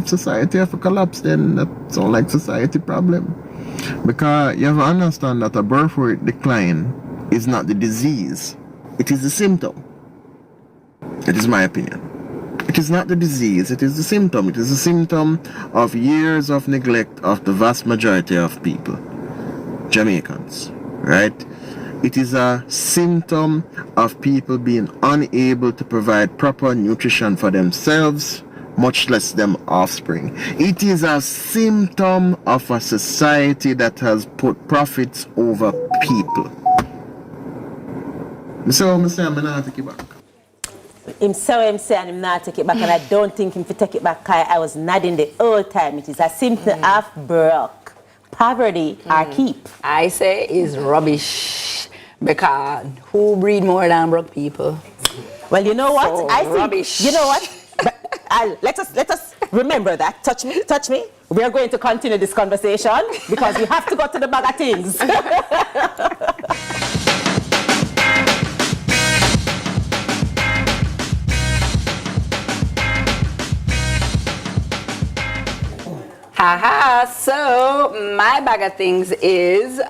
society have to collapse, then that's all like society problem. Because you have to understand that a birth rate decline is not the disease, it is the symptom. It is my opinion. It is not the disease, it is the symptom. It is a symptom of years of neglect of the vast majority of people, Jamaicans, right? It is a symptom of people being unable to provide proper nutrition for themselves, much less them offspring. It is a symptom of a society that has put profits over people. So I'm saying I'm not take it back. Him say and him not take it back, and I don't think him to take it back. I was nodding the whole time. It is a symptom of broke. Poverty or keep. I say is rubbish because who breed more than broke people? Well, you know what? So I think rubbish. You know what? Let us remember that. Touch me. We are going to continue this conversation because we have to go to the bag of things. So my bag of things is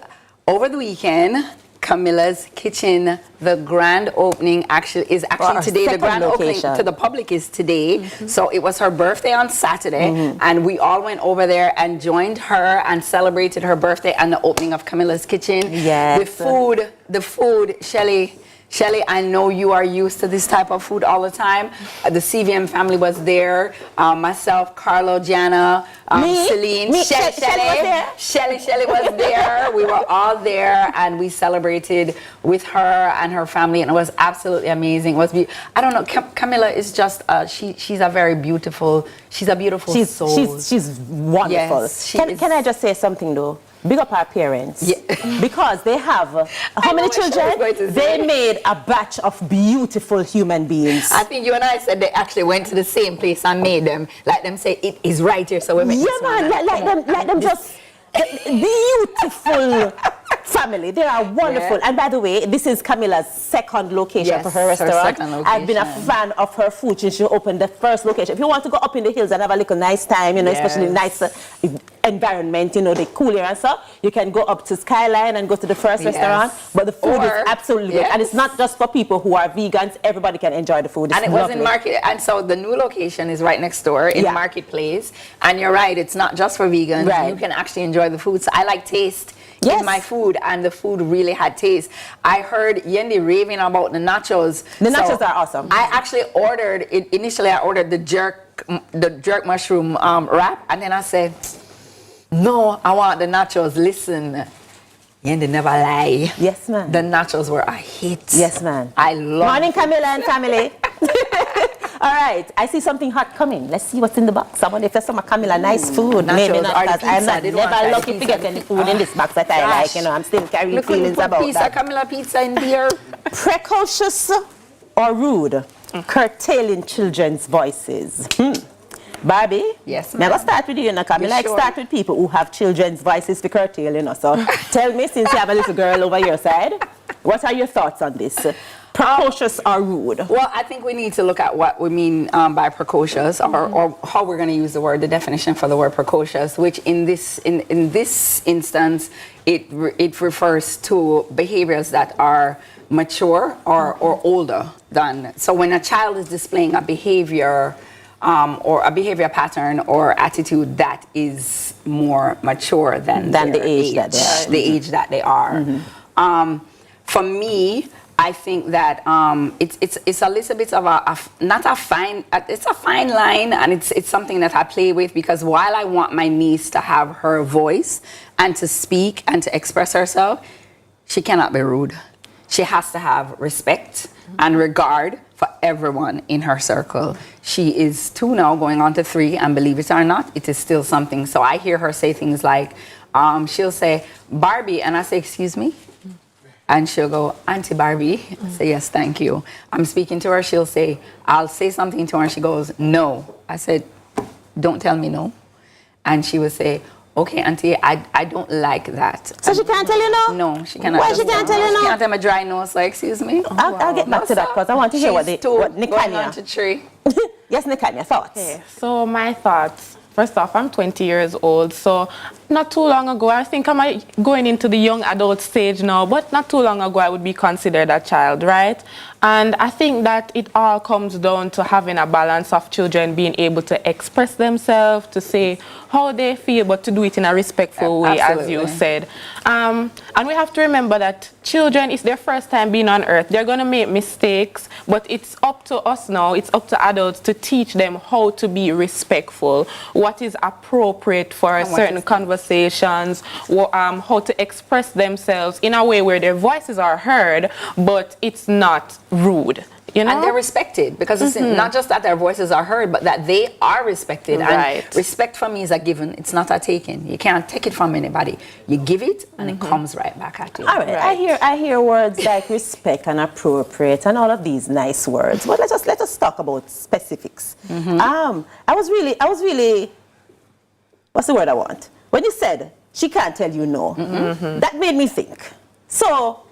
over the weekend, Camilla's Kitchen, the grand opening is actually today. The grand opening to the public is today. So it was her birthday on Saturday, and we all went over there and joined her and celebrated her birthday and the opening of Camilla's Kitchen. Yes. The food, Shelly, I know you are used to this type of food all the time. The CVM family was there. Myself, Carlo, Gianna, Celine, Shelly was there. We were all there, and we celebrated with her and her family, and it was absolutely amazing. It was I don't know. Camilla is just she's a very beautiful. She's a beautiful soul. She's wonderful. Yes, can I just say something though? Big up our parents, because they have how many children? They made a batch of beautiful human beings. I think you and I said they actually went to the same place and made them. Like them say it is right here, so we make this one. Like them just beautiful family. They are wonderful. Yeah. And by the way, this is Camilla's second location for her restaurant. I've been a fan of her food since she opened the first location. If you want to go up in the hills and have a little nice time, especially nice environment, the cool air and stuff, you can go up to Skyline and go to the first restaurant. But the food is absolutely good. And it's not just for people who are vegans. Everybody can enjoy the food. It's and it was in Market. And so the new location is right next door in Marketplace. And you're right, it's not just for vegans. Right. You can actually enjoy the food. So I like taste in my food, and the food really had taste. I heard Yendi raving about the nachos. The nachos are awesome. I actually ordered it. Initially, I ordered the jerk mushroom wrap, and then I said, no, I want the nachos. Listen, Yendi never lie. Yes, ma'am. The nachos were a hit. Yes, ma'am. I love Morning, Camilla and family. All right, I see something hot coming. Let's see what's in the box. I wonder if there's some Camilla nice food. Maybe not, because I'm not never lucky to get any food in this box that I like. You know, I'm still carrying feelings about that. Camilla pizza in here. Precocious or rude? Curtailing children's voices. Barbie? Yes, ma'am. Now, let's start with you, Camilla. Like, start with people who have children's voices to curtail, you know. So tell me, since you have a little girl over your side, what are your thoughts on this? Precocious or rude? Well, I think we need to look at what we mean by precocious, or how we're going to use the word, the definition for the word precocious, which in this instance, it refers to behaviors that are mature or older than. So when a child is displaying a behavior or a behavior pattern or attitude that is more mature than the age that they are. For me, I think that it's a little bit of it's a fine line, and it's something that I play with, because while I want my niece to have her voice and to speak and to express herself, she cannot be rude. She has to have respect and regard for everyone in her circle. She is 2 now, going on to 3, and believe it or not, it is still something. So I hear her say things like, she'll say, Barbie, and I say, excuse me? And she'll go, Auntie Barbie. I say, yes, thank you. I'm speaking to her, she'll say, I'll say something to her, and she goes, no. I said, don't tell me no. And she would say, okay, Auntie, I don't like that. So she can't tell you no? No, she cannot. Why she can't tell you no? She can't tell me dry nose, so excuse me. I'll get back to that, because I want to hear what Nikanya. Yes, Nikanya, thoughts? Okay, so my thoughts. First off, I'm 20 years old, so not too long ago, I think I'm going into the young adult stage now, but not too long ago, I would be considered a child, right? And I think that it all comes down to having a balance of children being able to express themselves, to say how they feel, but to do it in a respectful way, as you said. And we have to remember that children, it's their first time being on earth. They're going to make mistakes, but it's up to us now, it's up to adults to teach them how to be respectful, what is appropriate for certain conversations, how to express themselves in a way where their voices are heard, but it's not rude. You know? And they're respected, because it's not just that their voices are heard, but that they are respected. Right. And respect for me is a given. It's not a taken. You can't take it from anybody. You give it, and it comes right back at you. All right. I hear words like respect and appropriate and all of these nice words. But let us talk about specifics. I was really. What's the word I want? When you said she can't tell you no, that made me think. So,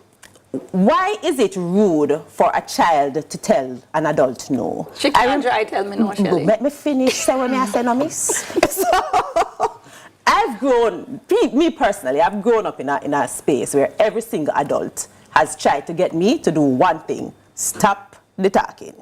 why is it rude for a child to tell an adult no? She can't tell me no, Shelley. Let me finish. Say when I say no, miss. So, I've grown, me personally, I've grown up in a space where every single adult has tried to get me to do one thing: stop the talking.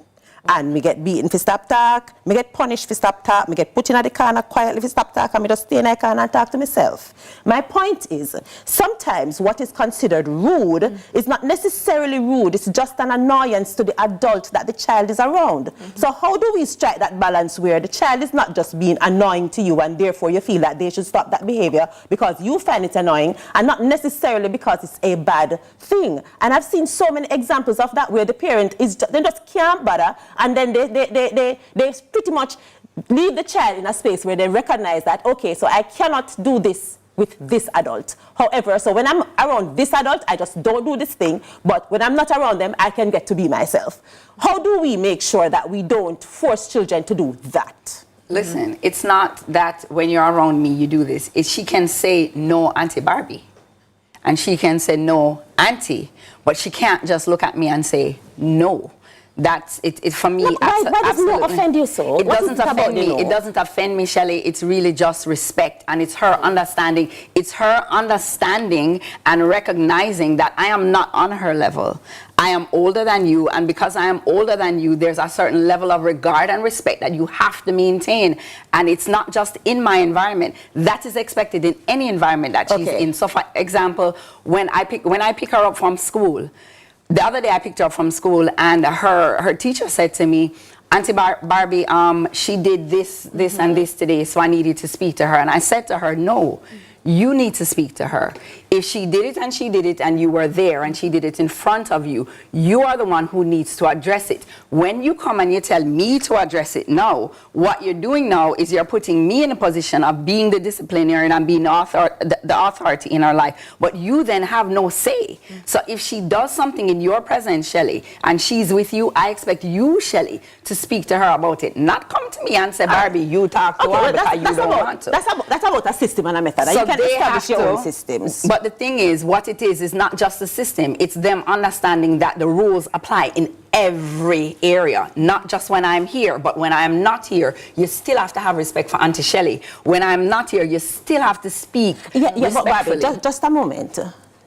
And me get beaten for stop talk, me get punished for stop talk, me get put in the corner quietly for stop talk, and me just stay in the corner and talk to myself. My point is, sometimes what is considered rude is not necessarily rude, it's just an annoyance to the adult that the child is around. So how do we strike that balance where the child is not just being annoying to you and therefore you feel that they should stop that behavior because you find it annoying, and not necessarily because it's a bad thing? And I've seen so many examples of that where the parent is they just can't bother, and then they pretty much leave the child in a space where they recognize that, okay, so I cannot do this with this adult. However, so when I'm around this adult, I just don't do this thing, but when I'm not around them, I can get to be myself. How do we make sure that we don't force children to do that? Listen, it's not that when you're around me, you do this. She can say no, Auntie Barbie. And she can say no, Auntie. But she can't just look at me and say no. That's it for me. Why does no offend you so? It doesn't offend me. It doesn't offend me, Shelley. It's really just respect, and it's her understanding. It's her understanding and recognizing that I am not on her level. I am older than you, and because I am older than you, there's a certain level of regard and respect that you have to maintain. And it's not just in my environment. That is expected in any environment that she's in. So, for example, when I pick her up from school, the other day I picked her up from school, and her teacher said to me, Auntie Barbie, she did this and this today, so I needed to speak to her. And I said to her, no, you need to speak to her. If she did it and you were there and she did it in front of you, you are the one who needs to address it. When you come and you tell me to address it now, what you're doing now is you're putting me in a position of being the disciplinarian and being the authority in her life. But you then have no say. So if she does something in your presence, Shelley, and she's with you, I expect you, Shelley, to speak to her about it. Not come to me and say, Barbie, you talk to her because you don't want to. That's about a system and a method. So you can establish your own systems. But the thing is, what it is not just the system. It's them understanding that the rules apply in every area, not just when I'm here, but when I'm not here, you still have to have respect for Auntie Shelley. When I'm not here, you still have to speak respectfully. But Barbie, just a moment.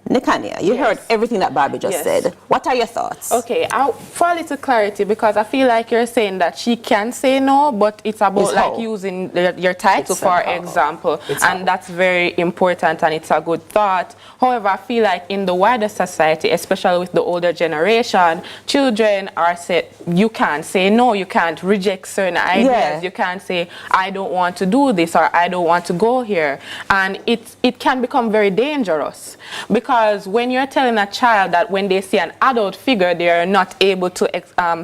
Nikania, you heard everything that Barbie just said. What are your thoughts? Okay, for a little clarity, because I feel like you're saying that she can say no, but it's about like using your title, for example, and that's very important and it's a good thought. However, I feel like in the wider society, especially with the older generation, children are said, you can't say no, you can't reject certain ideas, you can't say, I don't want to do this or I don't want to go here. And it can become very dangerous, because when you're telling a child that when they see an adult figure, they are not able to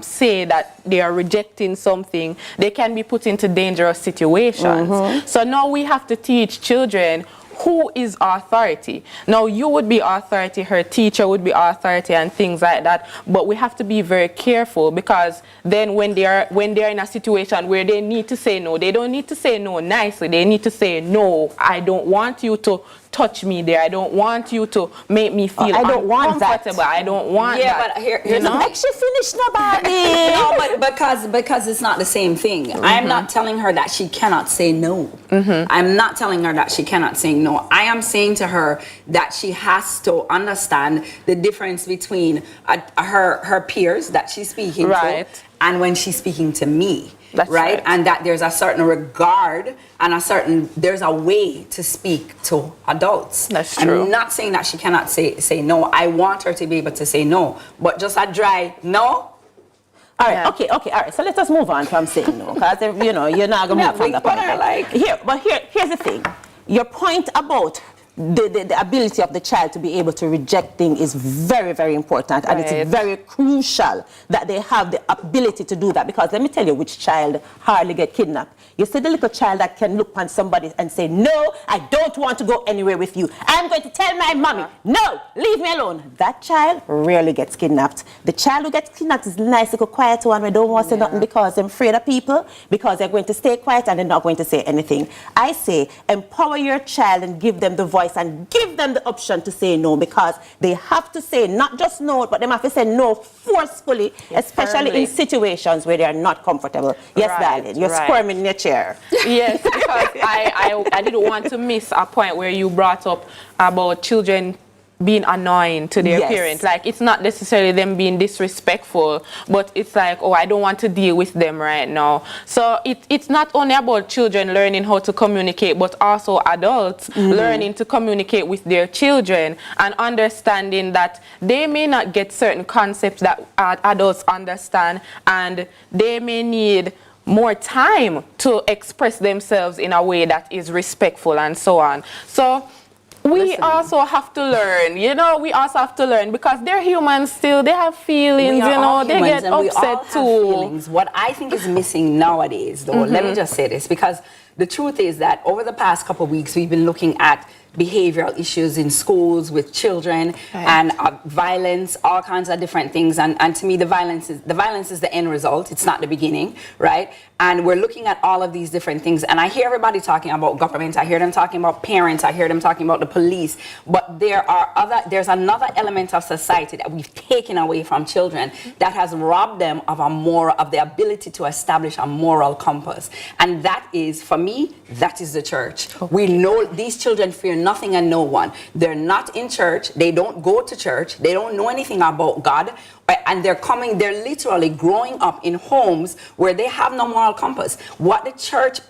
say that they are rejecting something, they can be put into dangerous situations. So now we have to teach children who is authority. Now you would be authority, her teacher would be authority and things like that, but we have to be very careful, because then when they're in a situation where they need to say no, they don't need to say no nicely, they need to say no, I don't want you to touch me there, I don't want you to make me feel uncomfortable. I don't want that. But here's the make she finish nobody. No, but because it's not the same thing. I'm not telling her that she cannot say no. I'm not telling her that she cannot say no. I am saying to her that she has to understand the difference between her peers that she's speaking to and when she's speaking to me. That's right. And that there's a certain regard and there's a way to speak to adults. That's true. I'm not saying that she cannot say no. I want her to be able to say no, but just a dry no. All right, okay, all right. So let us move on from saying no, because you're not going to move from the point. Here's the thing. Your point about the ability of the child to be able to reject things is very, very important, and it's very crucial that they have the ability to do that, because let me tell you which child hardly get kidnapped. You see the little child that can look on somebody and say, no, I don't want to go anywhere with you. I'm going to tell my mommy, no, leave me alone. That child rarely gets kidnapped. The child who gets kidnapped is the nice little quiet one where they don't want to say nothing because they're afraid of people, because they're going to stay quiet and they're not going to say anything. I say empower your child and give them the voice and give them the option to say no, because they have to say not just no, but they have to say no forcefully, especially in situations where they are not comfortable. Yes, darling, you're squirming in your chair. Yes, because I didn't want to miss a point where you brought up about children being annoying to their parents. Like, it's not necessarily them being disrespectful, but it's like, oh, I don't want to deal with them right now. So it's not only about children learning how to communicate, but also adults learning to communicate with their children and understanding that they may not get certain concepts that adults understand, and they may need more time to express themselves in a way that is respectful and so on. So we also have to learn, we also have to learn, because they're humans still, they have feelings, they get upset too. What I think is missing nowadays, though, let me just say this, because the truth is that over the past couple of weeks, we've been looking at behavioral issues in schools with children and violence, all kinds of different things. And to me, the violence is the end result. It's not the beginning, right? And we're looking at all of these different things. And I hear everybody talking about government. I hear them talking about parents. I hear them talking about the police. But there's another element of society that we've taken away from children that has robbed them of the ability to establish a moral compass. And that is, for me, that is the church. We know these children fear nothing and no one. They're not in church. They don't go to church. They don't know anything about God. And they're literally growing up in homes where they have no moral compass. What the church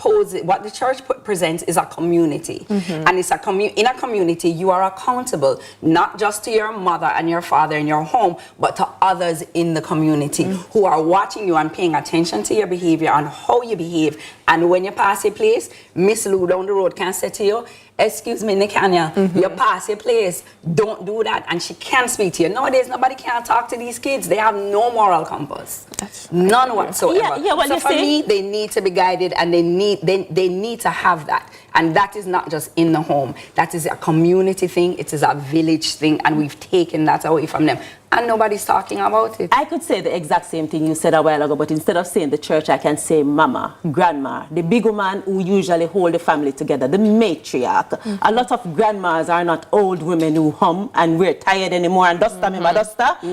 presents is a community. And it's in a community, you are accountable, not just to your mother and your father in your home, but to others in the community who are watching you and paying attention to your behavior and how you behave. And when you pass a place, Miss Lou down the road can say to you, excuse me, Nikanya, you pass a place, don't do that. And she can speak to you. Nowadays, nobody can talk to these kids. They have no moral compass. None whatsoever. So for me, they need to be guided and they need to have that. And that is not just in the home. That is a community thing. It is a village thing. And we've taken that away from them. And nobody's talking about it. I could say the exact same thing you said a while ago, but instead of saying the church, I can say mama, grandma, the big woman who usually hold the family together, the matriarch. A lot of grandmas are not old women who hum and we're tired anymore and duster,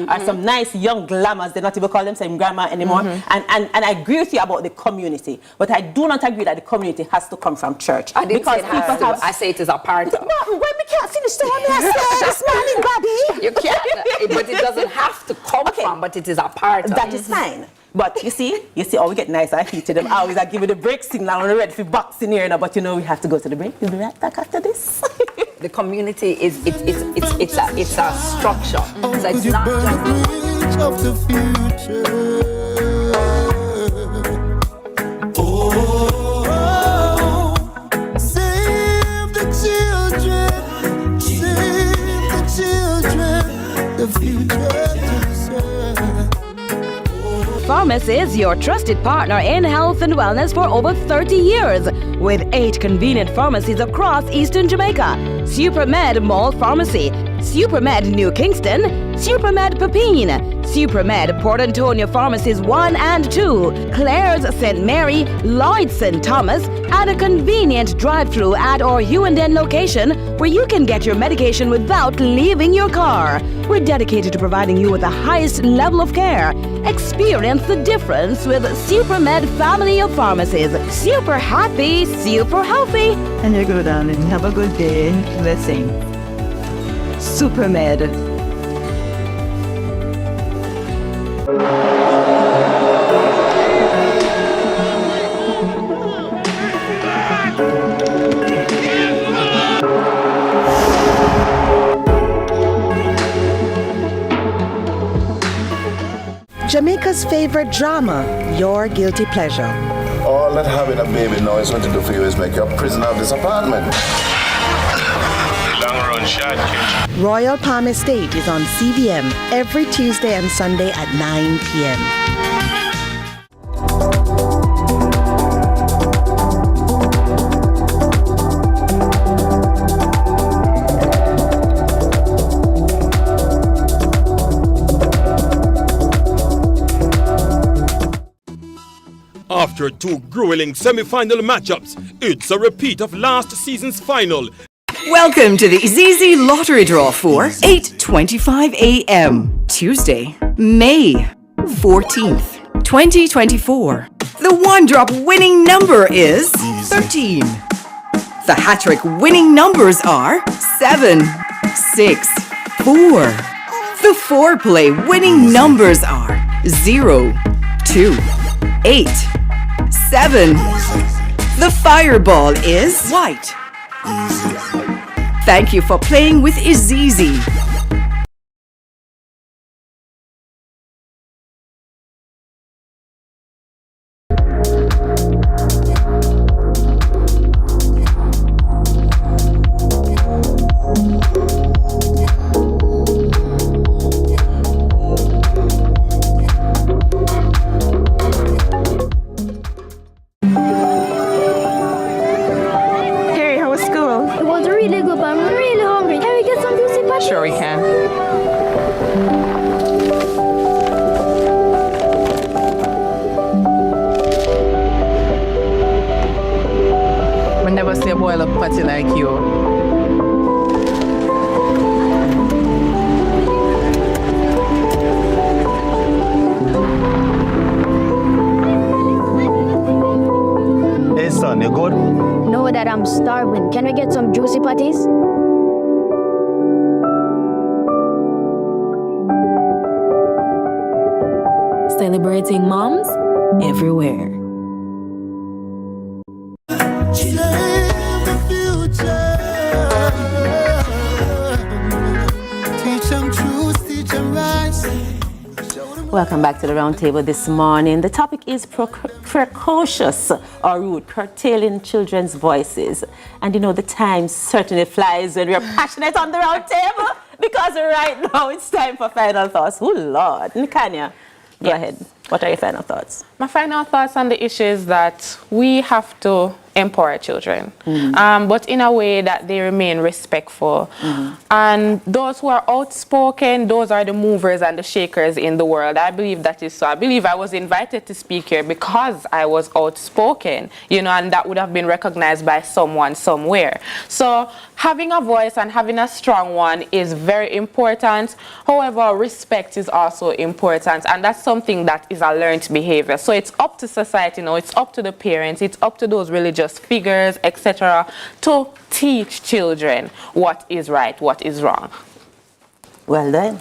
are some nice young glamours. They not even call themselves grandma anymore. And I agree with you about the community, but I do not agree that the community has to come from church. I didn't say it has to. I say it is a part of. No, when we can't finish the one I said this morning, Bobby. You can't, but it doesn't have to come from, but it is a part of. That is fine. But you see, oh, we get nice and heated. Them always I give you the break signal when we're ready for boxing here now. But you know we have to go to the break. We'll be right back after this. The community is it's a structure. So it's not just of the future. Save the children, the future to serve. Pharmacies, your trusted partner in health and wellness for over 30 years. With 8 convenient pharmacies across Eastern Jamaica. Supermed Mall Pharmacy, Supermed New Kingston, Supermed Pepine, Supermed Port Antonio Pharmacies 1 and 2, Claire's St. Mary, Lloyd's St. Thomas, and a convenient drive-through at our Hughenden location where you can get your medication without leaving your car. We're dedicated to providing you with the highest level of care. Experience the difference with Supermed family of pharmacies. Super happy, super healthy. And you go down and have a good day. Blessing. Supermed. Jamaica's favorite drama, your guilty pleasure. All that having a baby now is going to do for you is make you a prisoner of this apartment. Long run shot, kid. Royal Palm Estate is on CVM every Tuesday and Sunday at 9 p.m. After 2 grueling semi-final matchups, it's a repeat of last season's final. Welcome to the ZZ Lottery Draw for 8:25 a.m. Tuesday, May 14th, 2024. The one-drop winning number is 13. The hat-trick winning numbers are 7, 6, 4. The four-play winning numbers are 0, 2, 8, 7. The fireball is white. Thank you for playing with Izizi. It was really good, but I'm empathy like you. Hey son, you good? No, Dad, I'm starving. Can we get some juicy patties? Celebrating moms everywhere. Welcome back to the Roundtable this morning. The topic is precocious or rude, curtailing children's voices. And you know, the time certainly flies when we're passionate on the Roundtable, because right now it's time for final thoughts. Oh, Lord. Nikanya, go ahead. What are your final thoughts? My final thoughts on the issue is that we have to empower children, but in a way that they remain respectful. And those who are outspoken, those are the movers and the shakers in the world. I believe that is so. I believe I was invited to speak here because I was outspoken, you know, and that would have been recognized by someone somewhere. So having a voice and having a strong one is very important. However, respect is also important, and that's something that is a learned behavior. So it's up to society now, it's up to the parents, it's up to those religious figures, etc., to teach children what is right, what is wrong. Well done.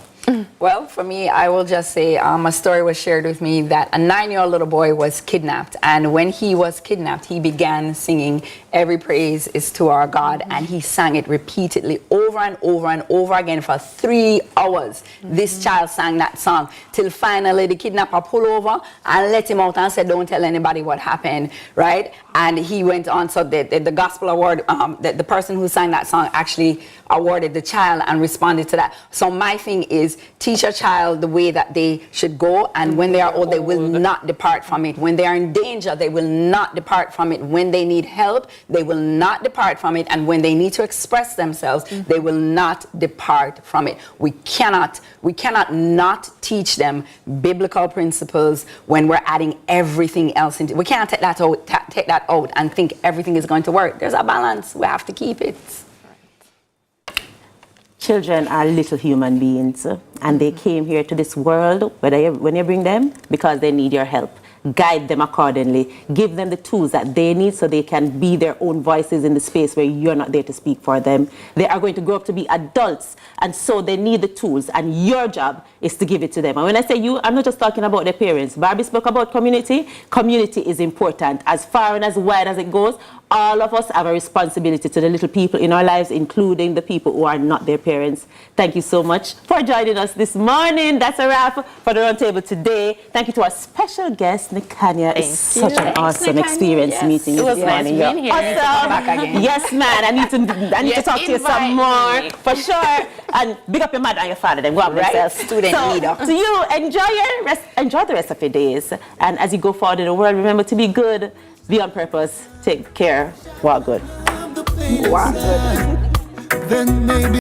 Well, for me, I will just say a story was shared with me that a 9-year-old little boy was kidnapped. And when he was kidnapped, he began singing, "Every praise is to our God." And he sang it repeatedly over and over and over again for 3 hours. This child sang that song till finally the kidnapper pulled over and let him out and said, "Don't tell anybody what happened," right? And he went on, so the gospel award, the person who sang that song actually awarded the child and responded to that. So my thing is, teach a child the way that they should go, and when they are old, they will not depart from it. When they are in danger, they will not depart from it. When they need help, they will not depart from it. And when they need to express themselves, they will not depart from it. We cannot not teach them biblical principles when we're adding everything else into. We can't take that out and think everything is going to work. There's a balance. We have to keep it. Children are little human beings, and they came here to this world, when you bring them, because they need your help. Guide them accordingly. Give them the tools that they need so they can be their own voices in the space where you're not there to speak for them. They are going to grow up to be adults, and so they need the tools, and your job is to give it to them. And when I say you, I'm not just talking about their parents. Barbie spoke about community. Community is important. As far and as wide as it goes, all of us have a responsibility to the little people in our lives, including the people who are not their parents. Thank you so much for joining us this morning. That's a wrap for the Roundtable today. Thank you to our special guest, Nikanya. It's such an awesome experience meeting you this morning. It was nice being here. Awesome. Back again. Yes, man. I need to talk to you some more, for sure. And big up your mother and your father. Then go up themselves. Student leader. To you, enjoy the rest of your days. And as you go forward in the world, remember to be good. Be on purpose. Take care. Walk good. Then maybe